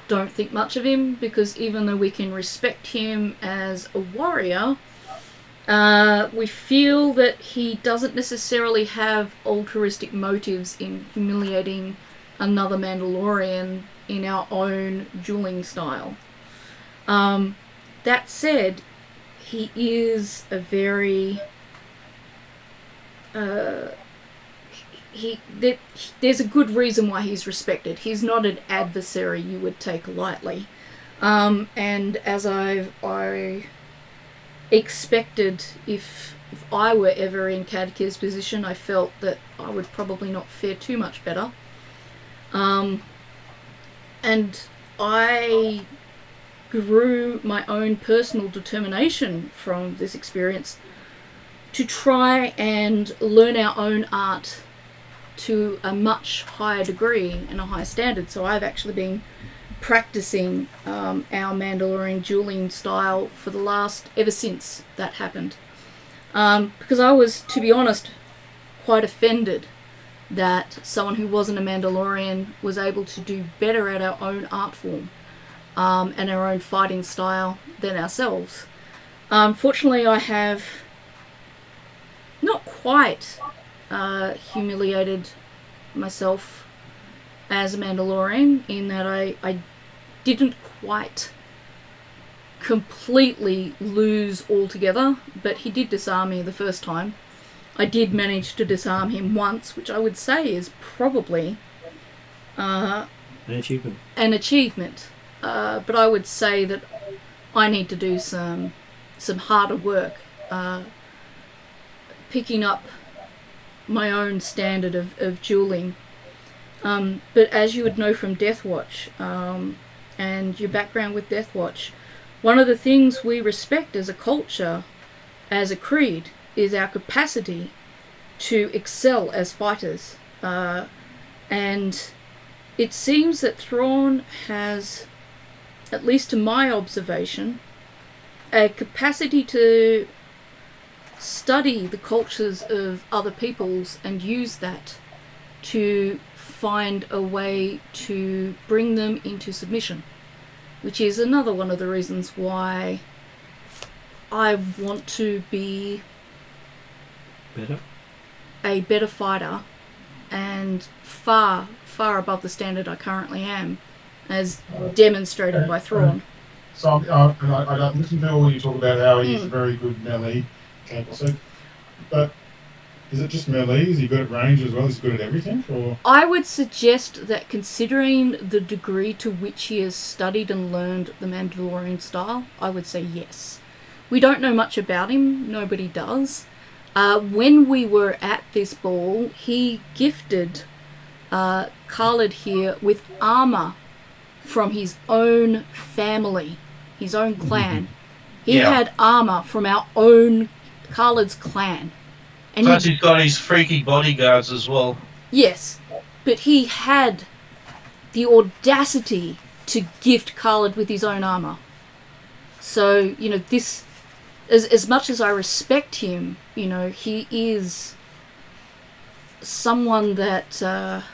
don't think much of him, because even though we can respect him as a warrior, we feel that he doesn't necessarily have altruistic motives in humiliating another Mandalorian in our own dueling style. That said, he is a very... there's a good reason why he's respected. He's not an adversary you would take lightly. And as I expected, if I were ever in Kadkia's position, I felt that I would probably not fare too much better. And I grew my own personal determination from this experience to try and learn our own art to a much higher degree and a higher standard. So I've actually been practicing our Mandalorian dueling style for ever since that happened. Because I was, to be honest, quite offended that someone who wasn't a Mandalorian was able to do better at our own art form and our own fighting style than ourselves. Fortunately, I have not quite humiliated myself as a Mandalorian, in that I didn't quite completely lose altogether, but he did disarm me the first time. I did manage to disarm him once, which I would say is probably an achievement. But I would say that I need to do some harder work, picking up my own standard of dueling. But as you would know from Deathwatch, and your background with Deathwatch, one of the things we respect as a culture, as a creed, is our capacity to excel as fighters. And it seems that Thrawn has, at least to my observation, a capacity to study the cultures of other peoples and use that to find a way to bring them into submission, which is another one of the reasons why I want to be a better fighter, and far above the standard I currently am, as demonstrated by Thrawn. So I listened to all you talk about how he's a very good melee capable. But is it just melee? Is he good at range as well? Is he good at everything? Or I would suggest that, considering the degree to which he has studied and learned the Mandalorian style, I would say yes. We don't know much about him. Nobody does. When we were at this ball, he gifted Khalid here with armor from his own family, his own clan. He had armor from our own Khalid's clan. And Plus he's got his freaky bodyguards as well. Yes, but he had the audacity to gift Khalid with his own armor. So, this, as much as I respect him, he is someone that, that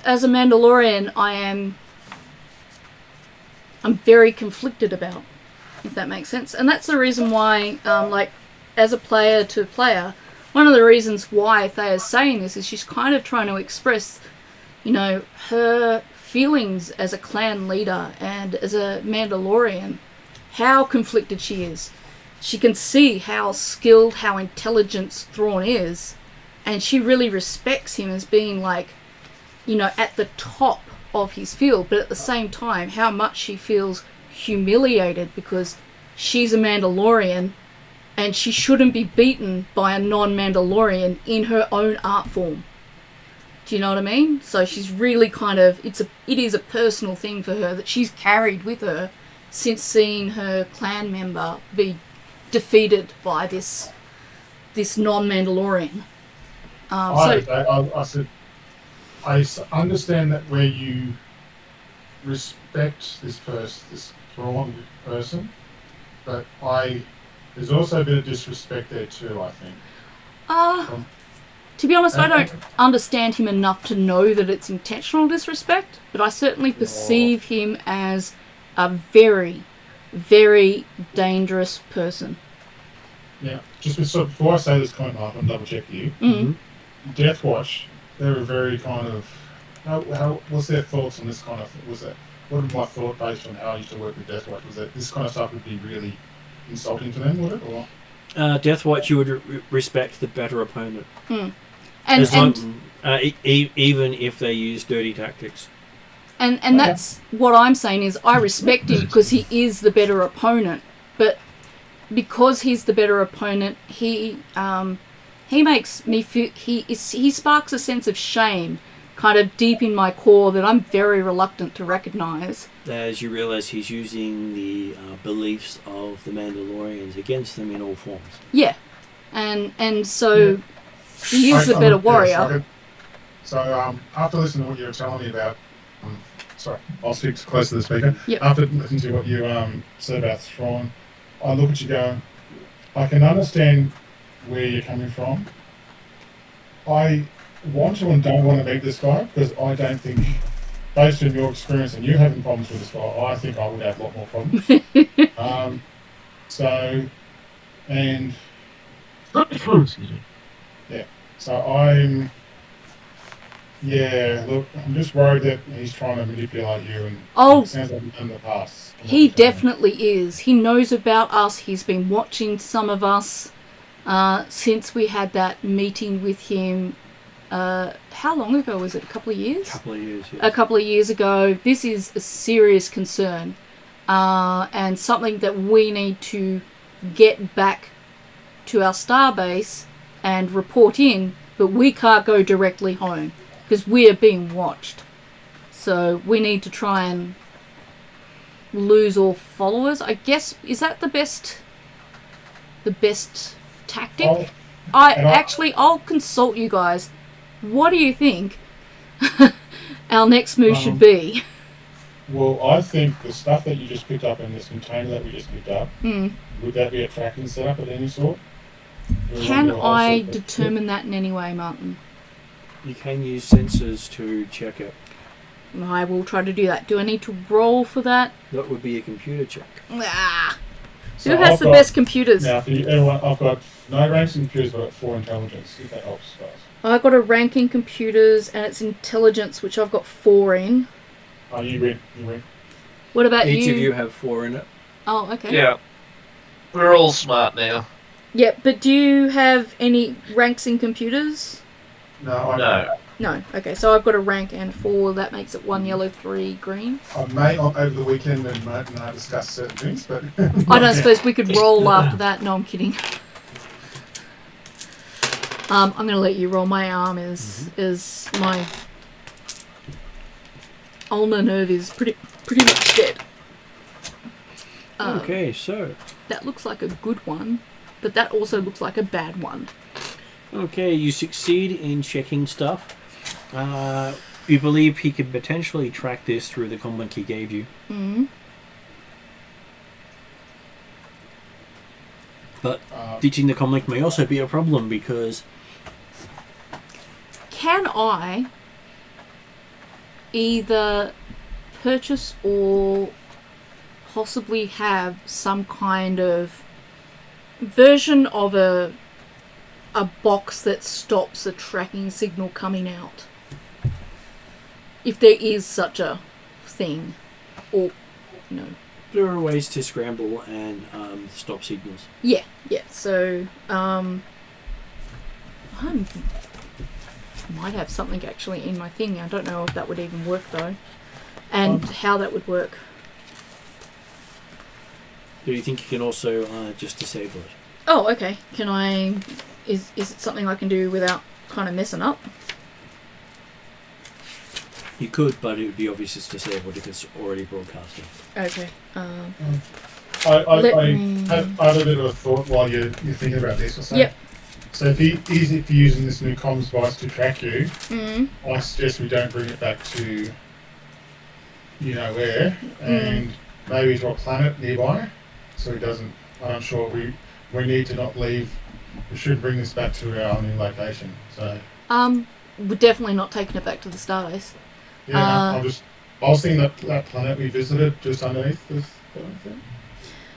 as a Mandalorian, I'm very conflicted about, if that makes sense. And that's the reason why, as a player to player, one of the reasons why Thea's saying this is she's kind of trying to express, her feelings as a clan leader and as a Mandalorian, how conflicted she is. She can see how skilled, how intelligent Thrawn is, and she really respects him as being at the top of his field, but at the same time, how much she feels humiliated because she's a Mandalorian and she shouldn't be beaten by a non-Mandalorian in her own art form. Do you know what I mean? So she's really it is a personal thing for her that she's carried with her since seeing her clan member be defeated by this non-Mandalorian. I understand that where you respect this Thrawn person, but there's also a bit of disrespect there too, I think. To be honest, I don't understand him enough to know that it's intentional disrespect, but I certainly perceive him as a very, very dangerous person. Yeah, before I say this comment, Mark, I'm double check you. Mm-hmm. Death Watch, they were very kind of. What's their thoughts on this kind of? What was my thought based on how I used to work with Death Watch? Was that this kind of stuff would be really insulting to them, would it? Or Death Watch, you would respect the better opponent. Even if they use dirty tactics. And that's what I'm saying is I respect him because he is the better opponent. But because he's the better opponent, he makes me feel he sparks a sense of shame kind of deep in my core that I'm very reluctant to recognise. As you realise he's using the beliefs of the Mandalorians against them in all forms. Yeah. And so he is the better warrior. So after listening to what you were telling me about, sorry, I'll speak close to the speaker. Yep. After listening to what you said about Thrawn, I look at you going, I can understand where you're coming from. I want to and don't want to meet this guy because I don't think, based on your experience and you having problems with this guy, I think I would have a lot more problems. Excuse me. Yeah. So I'm just worried that he's trying to manipulate you and it sounds like he's done in the past. He definitely is. He knows about us. He's been watching some of us since we had that meeting with him. How long ago was it? A couple of years? A couple of years, yeah. A couple of years ago. This is a serious concern and something that we need to get back to our starbase and report in, but we can't go directly home because we are being watched. So we need to try and lose all followers. I guess, is that the best tactic? I'll consult you guys. What do you think our next move should be? Well, I think the stuff that you just picked up in this container that we just picked up, would that be a tracking setup of any sort? Can I determine that in any way, Martin? You can use sensors to check it. I will try to do that. Do I need to roll for that? That would be a computer check. So who has the best computers? Now, for everyone, I've got no ranks in computers, but I've got 4 intelligence, if that helps, guys. I've got a rank in computers, and it's intelligence, which I've got 4 in. Oh, you win. What about you? Each of you have 4 in it. Oh, okay. Yeah. We're all smart now. Yeah, but do you have any ranks in computers? No, I No. No. Okay, so I've got a rank and 4. That makes it 1 yellow, 3 green. I may over the weekend and Mark and I discuss certain things, but I don't suppose we could roll after that. No, I'm kidding. I'm going to let you roll. My arm is my ulnar nerve is pretty much dead. Okay, so That looks like a good one, but that also looks like a bad one. okay, you succeed in checking stuff. You believe he could potentially track this through the comlink he gave you. Mm. But ditching the comlink may also be a problem because Can I either purchase or possibly have some kind of version of a box that stops a tracking signal coming out? If there is such a thing. Or, no. there are ways to scramble and stop signals. Yeah. So, I might have something actually in my thing. I don't know if that would even work though. And how that would work. Do you think you can also just disable it? Oh, okay. Can I... Is it something I can do without kind of messing up? You could, but it would be obvious it's disabled if it's already broadcasting. Okay. I me- have a bit of a thought while you're thinking about this. Or something. Yep. So if you're using this new comms device to track you, Mm. I suggest we don't bring it back to you know where, and maybe to a planet nearby, so he doesn't. I'm sure we need to not leave. We should bring this back to our new location. So We're definitely not taking it back to the starbase. yeah, I was thinking that planet we visited just underneath this thing.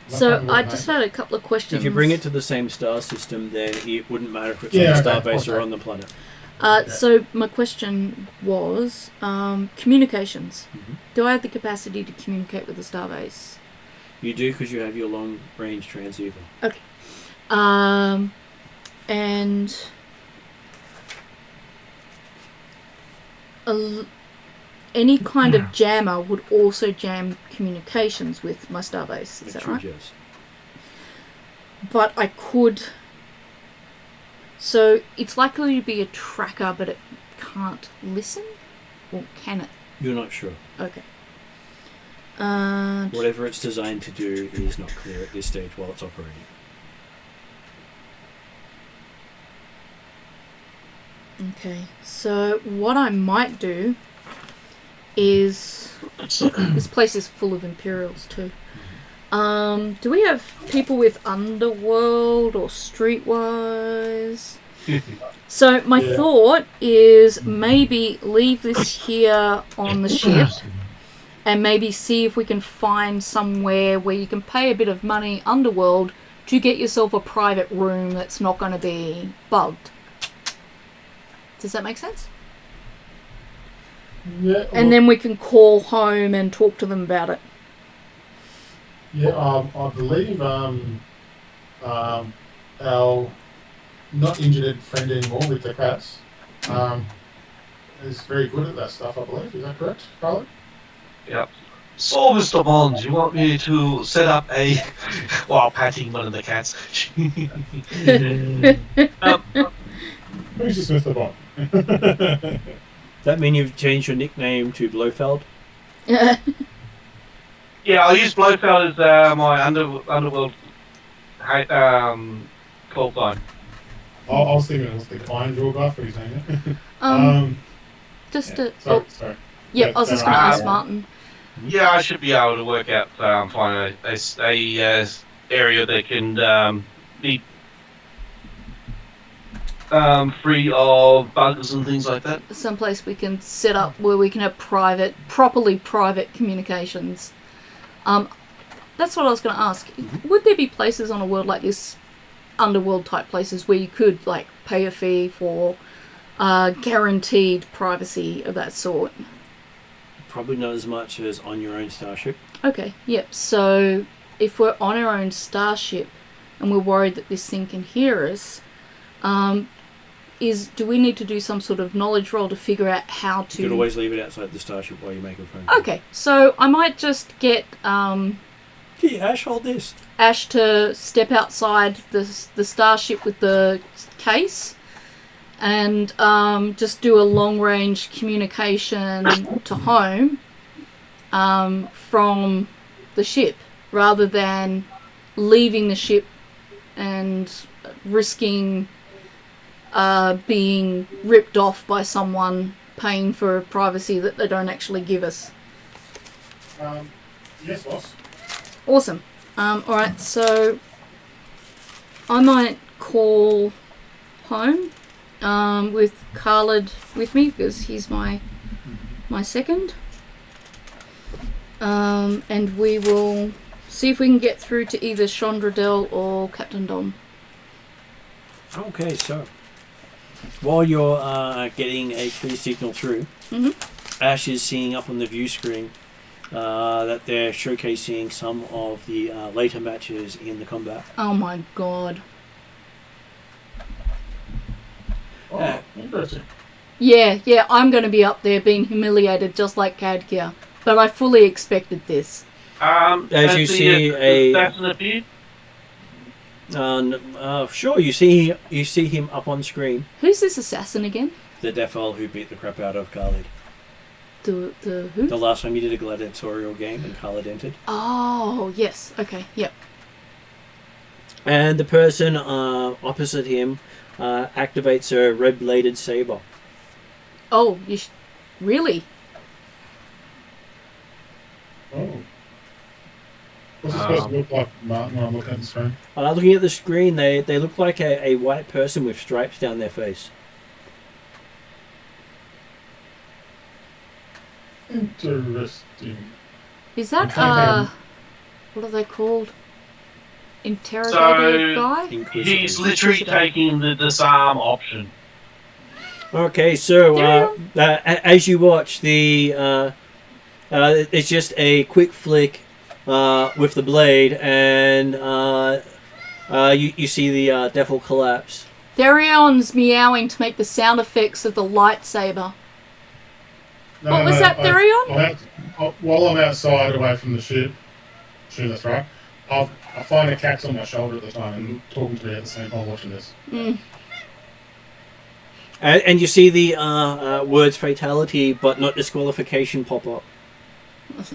So I just had a couple of questions. If you bring it to the same star system, then it wouldn't matter if it's Yeah, on the okay, starbase or okay. on the planet. So my question was communications. Mhm. Do I have the capacity to communicate with the starbase? You do because you have your long-range transceiver. And any kind of jammer would also jam communications with my starbase. Is that right? Yes. But I could... So it's likely to be a tracker, but it can't listen? Or can it? You're not sure. Okay. Whatever it's designed to do is not clear at this stage while it's operating. Okay, so what I might do is... This place is full of Imperials too. Do we have people with Underworld or Streetwise? So my thought is maybe leave this here on the ship and maybe see if we can find somewhere where you can pay a bit of money Underworld to get yourself a private room that's not going to be bugged. Does that make sense? Yeah, And then we can call home and talk to them about it. yeah, I believe our not injured friend anymore with the cats is very good at that stuff. I believe, is that correct, Carlo? Yep. So, Mr. Bond, you want me to set up a... while patting one of the cats. Who's this Mr. Bond? That mean you've changed your nickname to Blofeld? Yeah, I'll use Blofeld as my underworld call sign. I was thinking it was the kind draw guy for his name. Just yeah, to... sorry. Yeah, I was just going to ask Martin. Yeah, I should be able to work out, find a area that can be free of bugs and things like that. Someplace we can set up where we can have properly private communications. That's what I was going to ask. Would there be places on a world like this, underworld type places, where you could like pay a fee for guaranteed privacy of that sort? Probably not as much as on your own starship. Okay, yep. So if we're on our own starship and we're worried that this thing can hear us, do we need to do some sort of knowledge roll to figure out how to... You could always leave it outside the starship while you make a phone. Okay, so I might just get Here, Ash, hold this. Ash to step outside the starship with the case and just do a long-range communication to home from the ship, rather than leaving the ship and risking being ripped off by someone paying for privacy that they don't actually give us. Yes, boss. Awesome. Alright, so I might call home with Khalid with me, because he's my second. And we will see if we can get through to either Chandradel or Captain Dom. Okay, so while you're getting a clear signal through, Ash is seeing up on the view screen that they're showcasing some of the later matches in the combat. Oh my god. Oh, interesting. Yeah, I'm going to be up there being humiliated just like Cadkia. But I fully expected this. As you see assassin appeared? Sure, you see him up on screen. Who's this assassin again? The deaf elf who beat the crap out of Khalid. The who? The last time you did a gladiatorial game and Khalid entered. Oh, yes. Okay, yep. And the person opposite him activates a red-bladed saber. Oh, really? Oh. What's it supposed to look like, Martin, when I'm looking at the screen? Looking at the screen, they look like a white person with stripes down their face. Interesting. Is that, what are they called? Interrogator So, guy? he's literally taking the disarm option. Okay, so as you watch, it's just a quick flick with the blade, and you see the devil collapse. Therion's meowing to make the sound effects of the lightsaber. What was that, Therion? While I'm outside away from the ship, sure, that's right, I find a cat's on my shoulder at the time and talking to me at the same time watching this. And you see the words fatality but not disqualification pop up.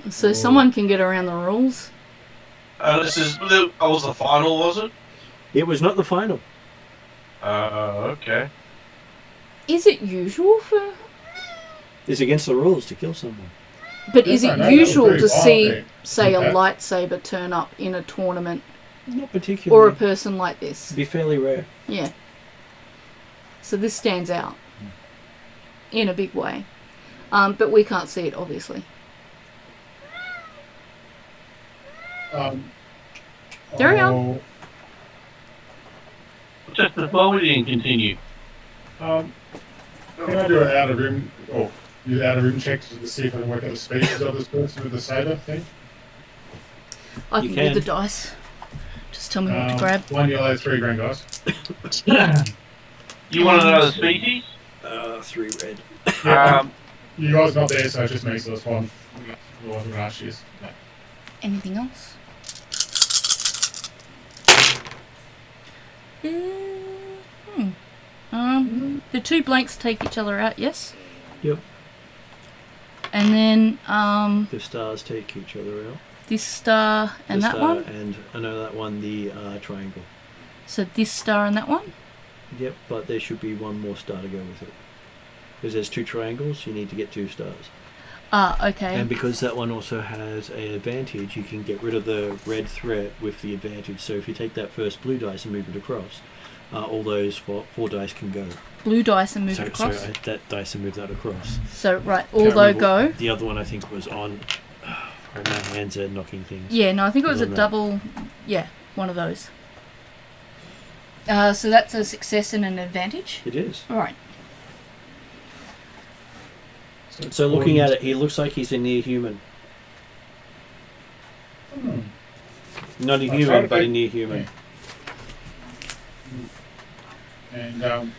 So someone can get around the rules. This was the final, was it? It was not the final. Okay. Is it usual for... It's against the rules to kill someone. But is it usual to see, violent. say, a lightsaber turn up in a tournament? Not particularly. Or a person like this? It'd be fairly rare. Yeah. So this stands out. In a big way. But we can't see it, obviously. Carry on. Just before we didn't continue. Can I do an out-of-room, or use out-of-room checks to see if I can work out the species of this person with the saber thing? I can get the dice. Just tell me what to grab. 1 yellow, 3 green, guys. You want to know the species? 3 red. You guys not there, so it just makes this one. Well, I'm going to ask you. No. Anything else? The 2 blanks take each other out, yes? Yep. And then, The stars take each other out. this star and The that star one? And, that one, the triangle. So this star and that one? Yep, but there should be one more star to go with it. Because there's 2 triangles, you need to get 2 stars. Ah, okay. And because that one also has an advantage, you can get rid of the red threat with the advantage. So if you take that first blue dice and move it across, all those 4 dice can go. Blue dice and move it across? So that dice and move that across. So, right, although go. The other one I think was on... my hands are knocking things. Yeah, no, I think it was a double... Yeah, one of those. So that's a success and an advantage? It is. Alright. So looking at it, he looks like he's a near human. Not a human, but a near human. And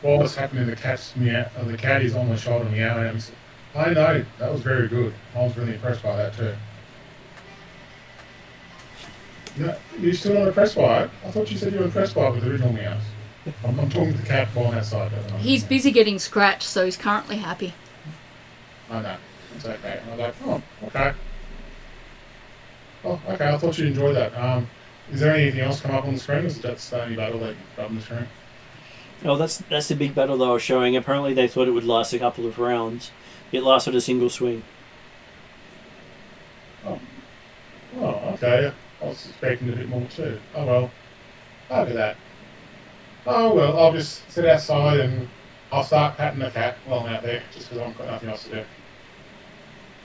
while it's happening, the cat is on my shoulder meowing at me. I know, that was very good. I was really impressed by that too. You're still not impressed by it? I thought you said you were impressed by it with the original meows. I'm talking to the cat while I'm outside. He's busy getting scratched, so he's currently happy. I know. It's okay. I was like, oh, okay. Oh, okay, I thought you'd enjoy that. Is there anything else come up on the screen? Is that the only battle that got on the screen? Oh, that's the big battle they were showing. Apparently they thought it would last a couple of rounds. It lasted a single swing. Oh, okay. I was expecting a bit more too. Oh well. Look at that. Oh well, I'll just sit outside and I'll start patting the cat while I'm out there, just because I've got nothing else to do.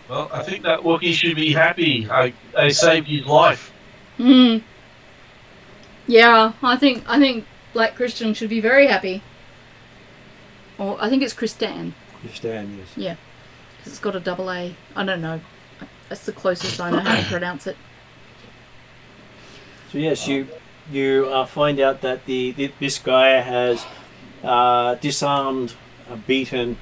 Well, I think that Wookiee should be happy. They saved his life. Hmm. Yeah, I think Black Christian should be very happy. Or I think it's Christan. Christan, yes. Yeah, because it's got a double A. I don't know. That's the closest I know how to pronounce it. So yes, you find out that this guy has disarmed, beaten,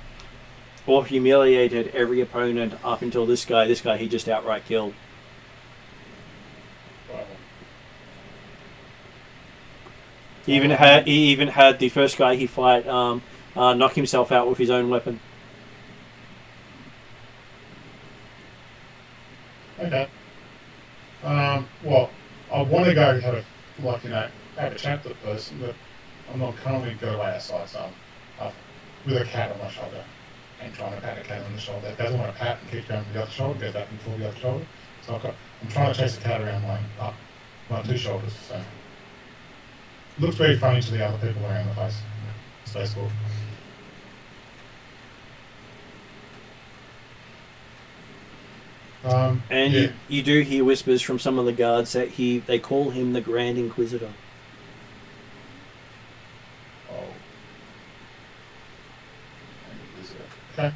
or humiliated every opponent up until this guy. This guy he just outright killed. He even had the first guy he fight knock himself out with his own weapon. Okay. Well, I want to go have a chat to the person, but I'm not currently going to go outside, so I'm with a cat on my shoulder and trying to pat a cat on the shoulder. It doesn't want to pat and keep going to the other shoulder, goes back and forth the other shoulder. So I'm trying to chase the cat around my two shoulders. So it looks very funny to the other people around the place. It's Facebook. And yeah. you do hear whispers from some of the guards that they call him the Grand Inquisitor. Oh. Okay.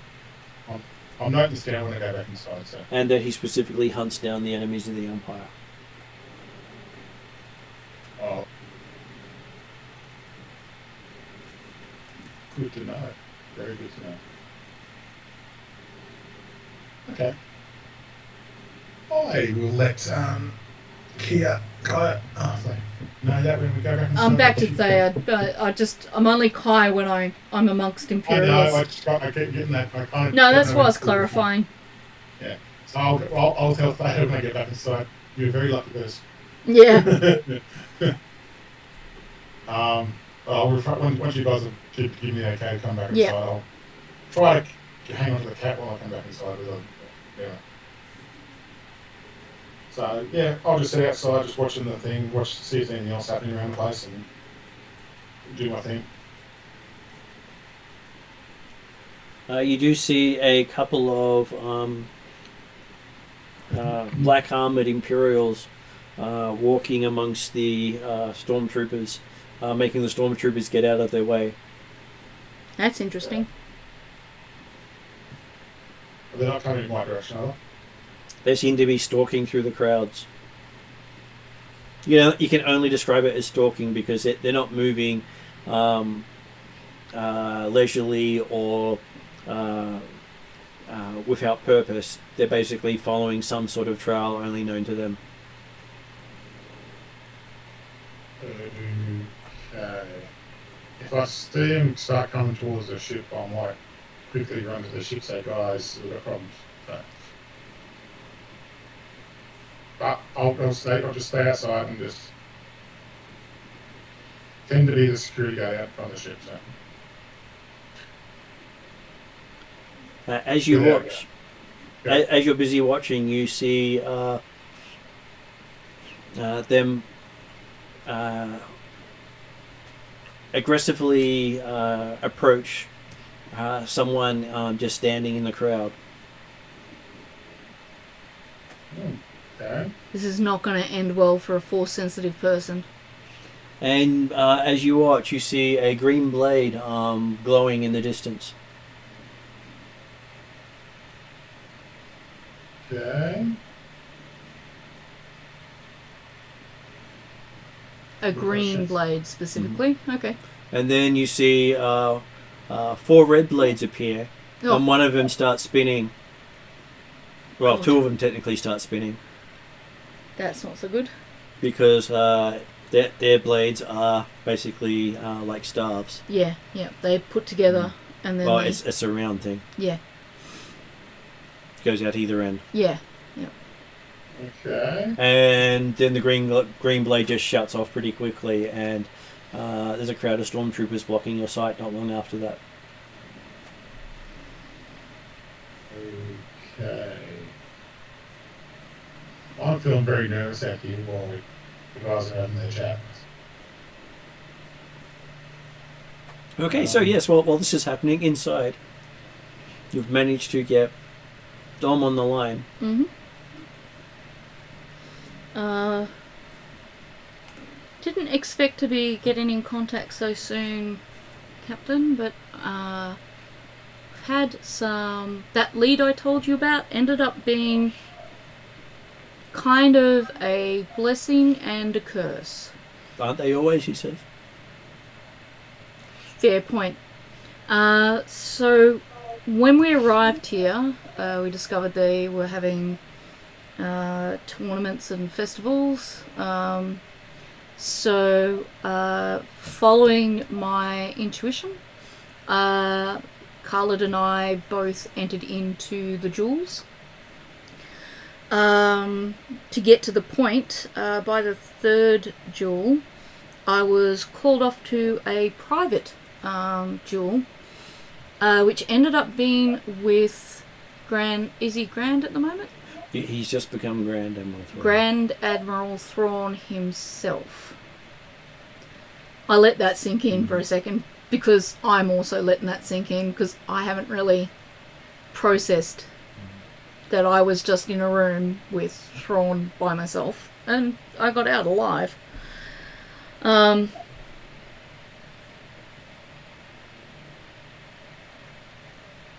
I'll note this down when I go back inside. So. And that he specifically hunts down the enemies of the Empire. Oh. Good to know. Very good to know. Okay. I will let Kia go. No, that when we go back inside. I'm back to Thea, but I'm only Kai when I'm amongst Imperials. I keep getting that. I kind of. No, that's what I was clarifying. Yeah. So I'll tell Thea when I get back inside. You're a very lucky person. Yeah. Once you guys have give me the okay to come back inside, I'll try to hang on to the cat while I come back inside with her. Yeah. So yeah, I'll just sit outside, just watching the thing, see if there's anything else happening around the place, and do my thing. You do see a couple of black armored Imperials walking amongst the stormtroopers, making the stormtroopers get out of their way. That's interesting. They're not coming in my direction, are they? They seem to be stalking through the crowds. You can only describe it as stalking because they're not moving leisurely or without purpose. They're basically following some sort of trail only known to them. Okay. If I see them start coming towards the ship, I might quickly run to the ship, say, guys, we've got problems. So. But I'll just stay outside and just tend to be the security guy out front of the ship. So. As you watch, as you're busy watching, you see them aggressively approach someone just standing in the crowd. Okay. This is not going to end well for a Force-sensitive person. And as you watch, you see a green blade glowing in the distance. Okay. A green blade, specifically? Okay. and then you see 4 red blades appear, Oh. and one of them starts spinning. Well, God. 2 of them technically start spinning That's not so good. because their blades are basically like staves. Yeah, they put together and then Well, they, it's a round thing. yeah, Goes out either end. yeah. Okay. And then the green blade just shuts off pretty quickly, and there's a crowd of stormtroopers blocking your sight not long after that. Okay. I'm feeling very nervous out here while the guys are having their chat. Okay, so yes, while this is happening inside, you've managed to get Dom on the line. Mm-hmm. Didn't expect to be getting in contact so soon, Captain, but had some... That lead I told you about ended up being kind of a blessing and a curse. Aren't they always, he says? Fair point. So, when we arrived here, we discovered they were having tournaments and festivals. So, following my intuition, Khalid and I both entered into the jewels. To get to the point, by the 3rd jewel, I was called off to a private jewel, which ended up being with Grand... Is he Grand at the moment? He's just become Grand Admiral Thrawn. Grand Admiral Thrawn himself. I let that sink in for a second, because I'm also letting that sink in, because I haven't really processed that I was just in a room with Thrawn by myself, and I got out alive.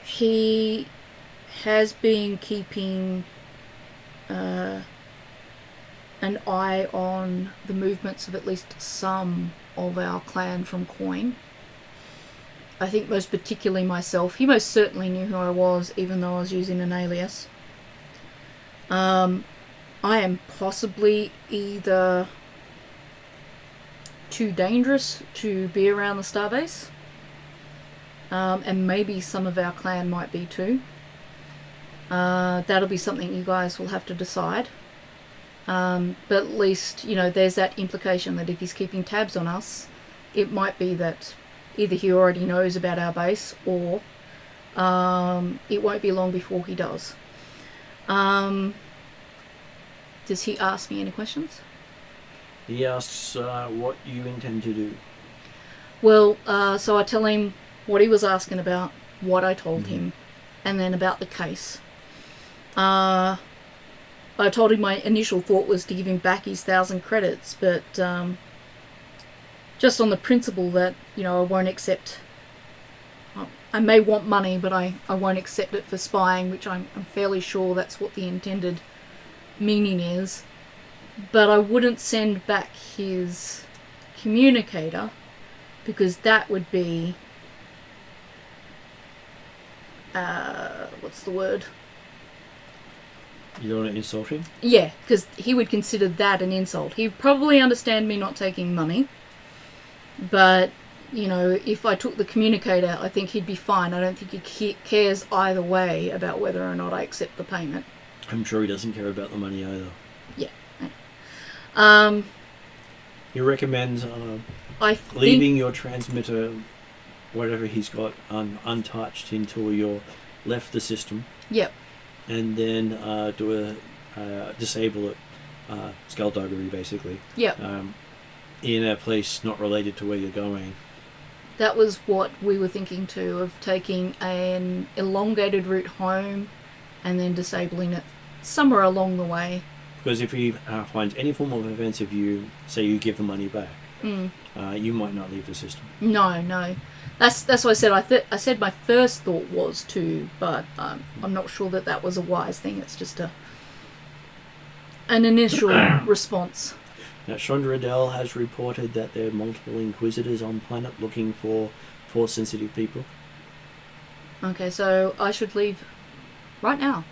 He has been keeping an eye on the movements of at least some of our clan from Coin. I think most particularly myself. He most certainly knew who I was, even though I was using an alias. I am possibly either too dangerous to be around the starbase, and maybe some of our clan might be too. That'll be something you guys will have to decide. But at least, there's that implication that if he's keeping tabs on us, it might be that either he already knows about our base, or it won't be long before he does. Does he ask me any questions? He asks what you intend to do. Well, so I tell him what he was asking about, what I told him, and then about the case. I told him my initial thought was to give him back his 1,000 credits, but just on the principle that, I won't accept... I may want money, but I won't accept it for spying, which I'm fairly sure that's what the intended meaning is. But I wouldn't send back his communicator, because that would be... what's the word? You don't want to insult him? Yeah, because he would consider that an insult. He'd probably understand me not taking money, but, if I took the communicator, I think he'd be fine. I don't think he cares either way about whether or not I accept the payment. I'm sure he doesn't care about the money either. Yeah. He recommends leaving your transmitter, whatever he's got, untouched until you're left the system. Yep. And then disable it, skullduggery basically. Yep. In a place not related to where you're going. That was what we were thinking too, of taking an elongated route home and then disabling it somewhere along the way. Because if he finds any form of offense of you, say you give the money back, you might not leave the system. No. That's what I said. I said my first thought was to, but I'm not sure that was a wise thing. It's just an initial response. Chandra Adele has reported that there are multiple Inquisitors on planet looking for Force-sensitive people. Okay, so I should leave right now.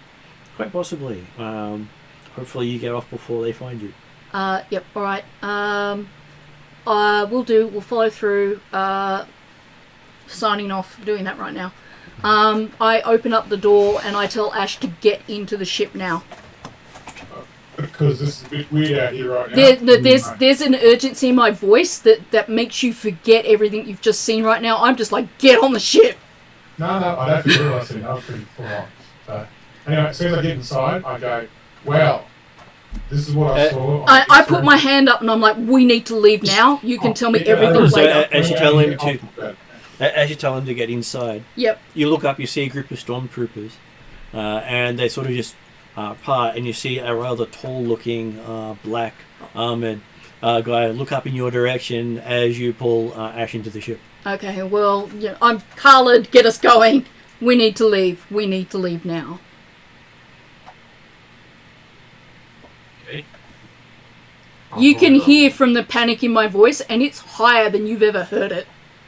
Quite possibly. Hopefully you get off before they find you. Yep, alright. We'll do. We'll follow through. Signing off, doing that right now. I open up the door and I tell Ash to get into the ship now. Because this is a bit weird out here right now. There's an urgency in my voice that makes you forget everything you've just seen right now. I'm just like, get on the ship! No, I don't feel what I said. I was pretty full on. So, anyway, as soon as I get inside, I go, well, this is what I saw. I put my hand up and I'm like, we need to leave now. You can tell me everything later. As you tell him to get inside, yep. You look up, you see a group of stormtroopers, and they sort of just part, and you see a rather tall-looking, black armored guy look up in your direction as you pull Ash into the ship. Okay, well, I'm Khalid, get us going. We need to leave. We need to leave now. Okay. You can hear from the panic in my voice, and it's higher than you've ever heard it.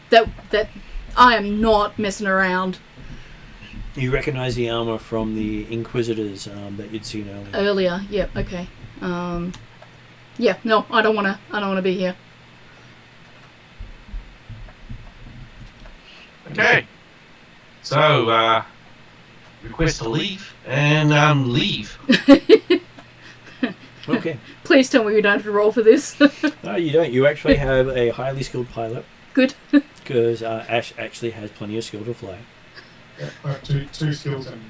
That I am not messing around. You recognise the armour from the Inquisitors that you'd seen earlier. Earlier, yep, okay. Yeah, no, I don't wanna be here. Okay. So, request to leave and leave. Okay. Please tell me we don't have to roll for this. No, you don't. You actually have a highly skilled pilot. Good. Because Ash actually has plenty of skill to fly. Yeah, two skills and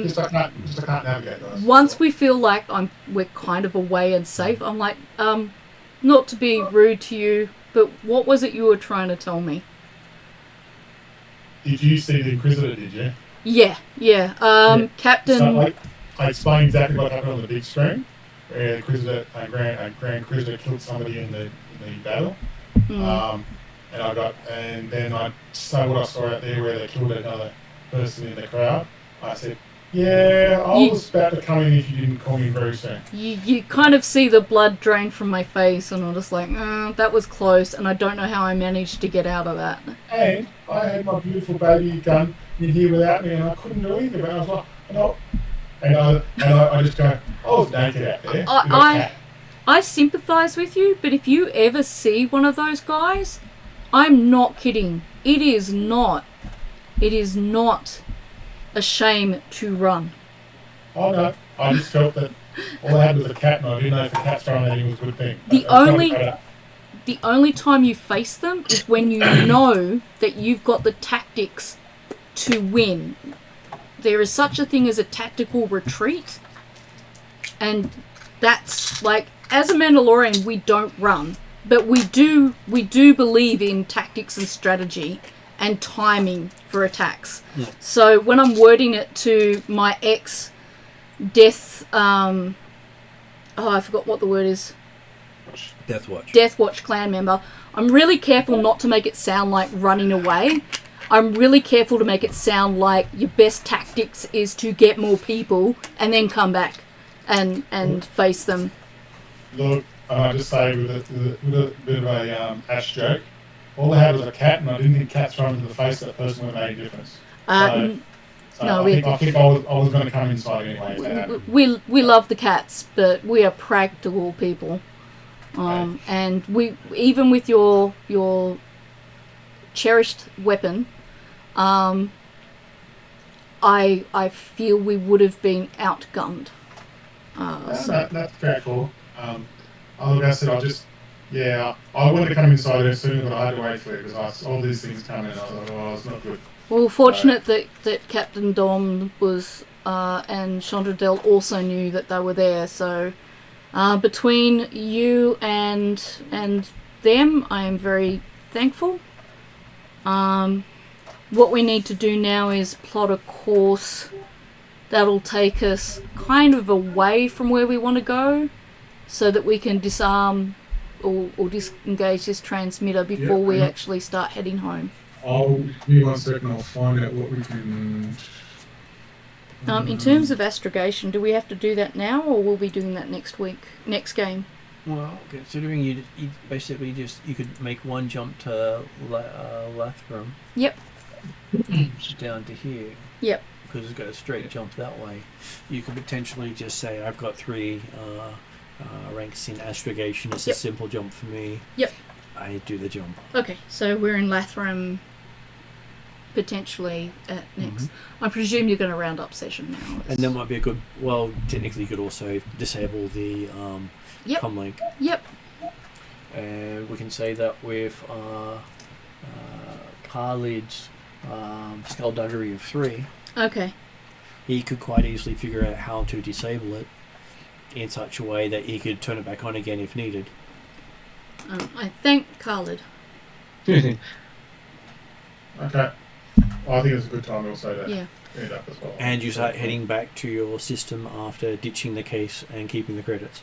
just I can't navigate those. Once we feel like we're kind of away and safe, I'm like, not to be rude to you, but what was it you were trying to tell me? Did you see the Inquisitor, did you? Yeah. Captain... So, I explained exactly what happened on the big screen, where the Grand Inquisitor killed somebody in the battle. And then I say what I saw out there where they killed another person in the crowd. I said, yeah, I was about to come in if you didn't call me very soon. You kind of see the blood drain from my face, and I'm just like, that was close, and I don't know how I managed to get out of that. And I had my beautiful baby gun in here without me, and I couldn't do anything. I was like, no. And I just go, I was naked out there. I sympathise with you, but if you ever see one of those guys, I'm not kidding. It is not a shame to run. Oh no, I just felt that all I had was a cat, and I didn't know if the cat's throwing at him was a good thing. The only time you face them is when you know that you've got the tactics to win. There is such a thing as a tactical retreat, and that's like, as a Mandalorian, we don't run, but we do believe in tactics and strategy and timing for attacks. Yeah. So when I'm wording it to my ex-death, I forgot what the word is. Death Watch clan member. I'm really careful not to make it sound like running away. I'm really careful to make it sound like your best tactics is to get more people and then come back and face them. Look, I just say with a bit of a Ash joke, all I had was a cat, and I didn't think cats thrown into the face of that person would make any difference. I think I was going to come inside anyway. We love the cats, but we are practical people, and we, even with your cherished weapon, I feel we would have been outgunned. That's very cool. Like I said, I wanted to come inside there soon, but I had to wait for it because I saw all these things coming, and I was like, oh, it's not good. Well, fortunate that Captain Dom was and Chandradel also knew that they were there. So between you and them, I am very thankful. What we need to do now is plot a course that'll take us kind of away from where we want to go, so that we can disarm or disengage this transmitter before we actually start heading home. I'll give me 1 second. I'll find out what we can. In terms of astrogation, do we have to do that now, or will we be doing that next week, next game? Well, considering you basically you could make one jump to Lathram. Yep. Down to here. Yep. Because it's got a straight jump that way. You could potentially just say, I've got 3 ranks in astrogation. It's a simple jump for me. Yep. I do the jump. Okay, so we're in Lathram potentially at next. I presume you're going to round up session now. And that might be a good... Well, technically you could also disable the comlink. Yep. And we can say that with Khalid's skullduggery of 3. Okay. He could quite easily figure out how to disable it in such a way that he could turn it back on again if needed. I thank Khalid. Okay. I think it's a good time to say that. Yeah. End up as well. And you start heading back to your system after ditching the case and keeping the credits.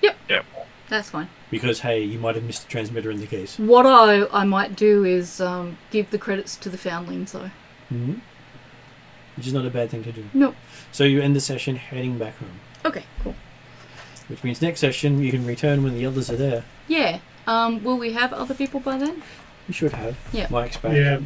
Yep. That's fine. Because, hey, you might have missed the transmitter in the case. What I might do is give the credits to the foundlings, though. Mm-hmm. Which is not a bad thing to do. Nope. So you end the session heading back home. Okay, cool. Which means next session you can return when the others are there. Yeah. Will we have other people by then? You should have. Yeah. Mike's back. Yeah.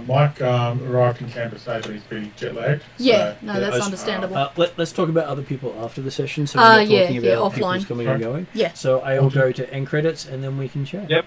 Mike arrived in Canberra today, but he's been jet lagged. Yeah, So, no, that's understandable. Let's talk about other people after the session. So we're not talking about offline. people's coming and going. Yeah. So I'll go to end credits and then we can chat. Yep.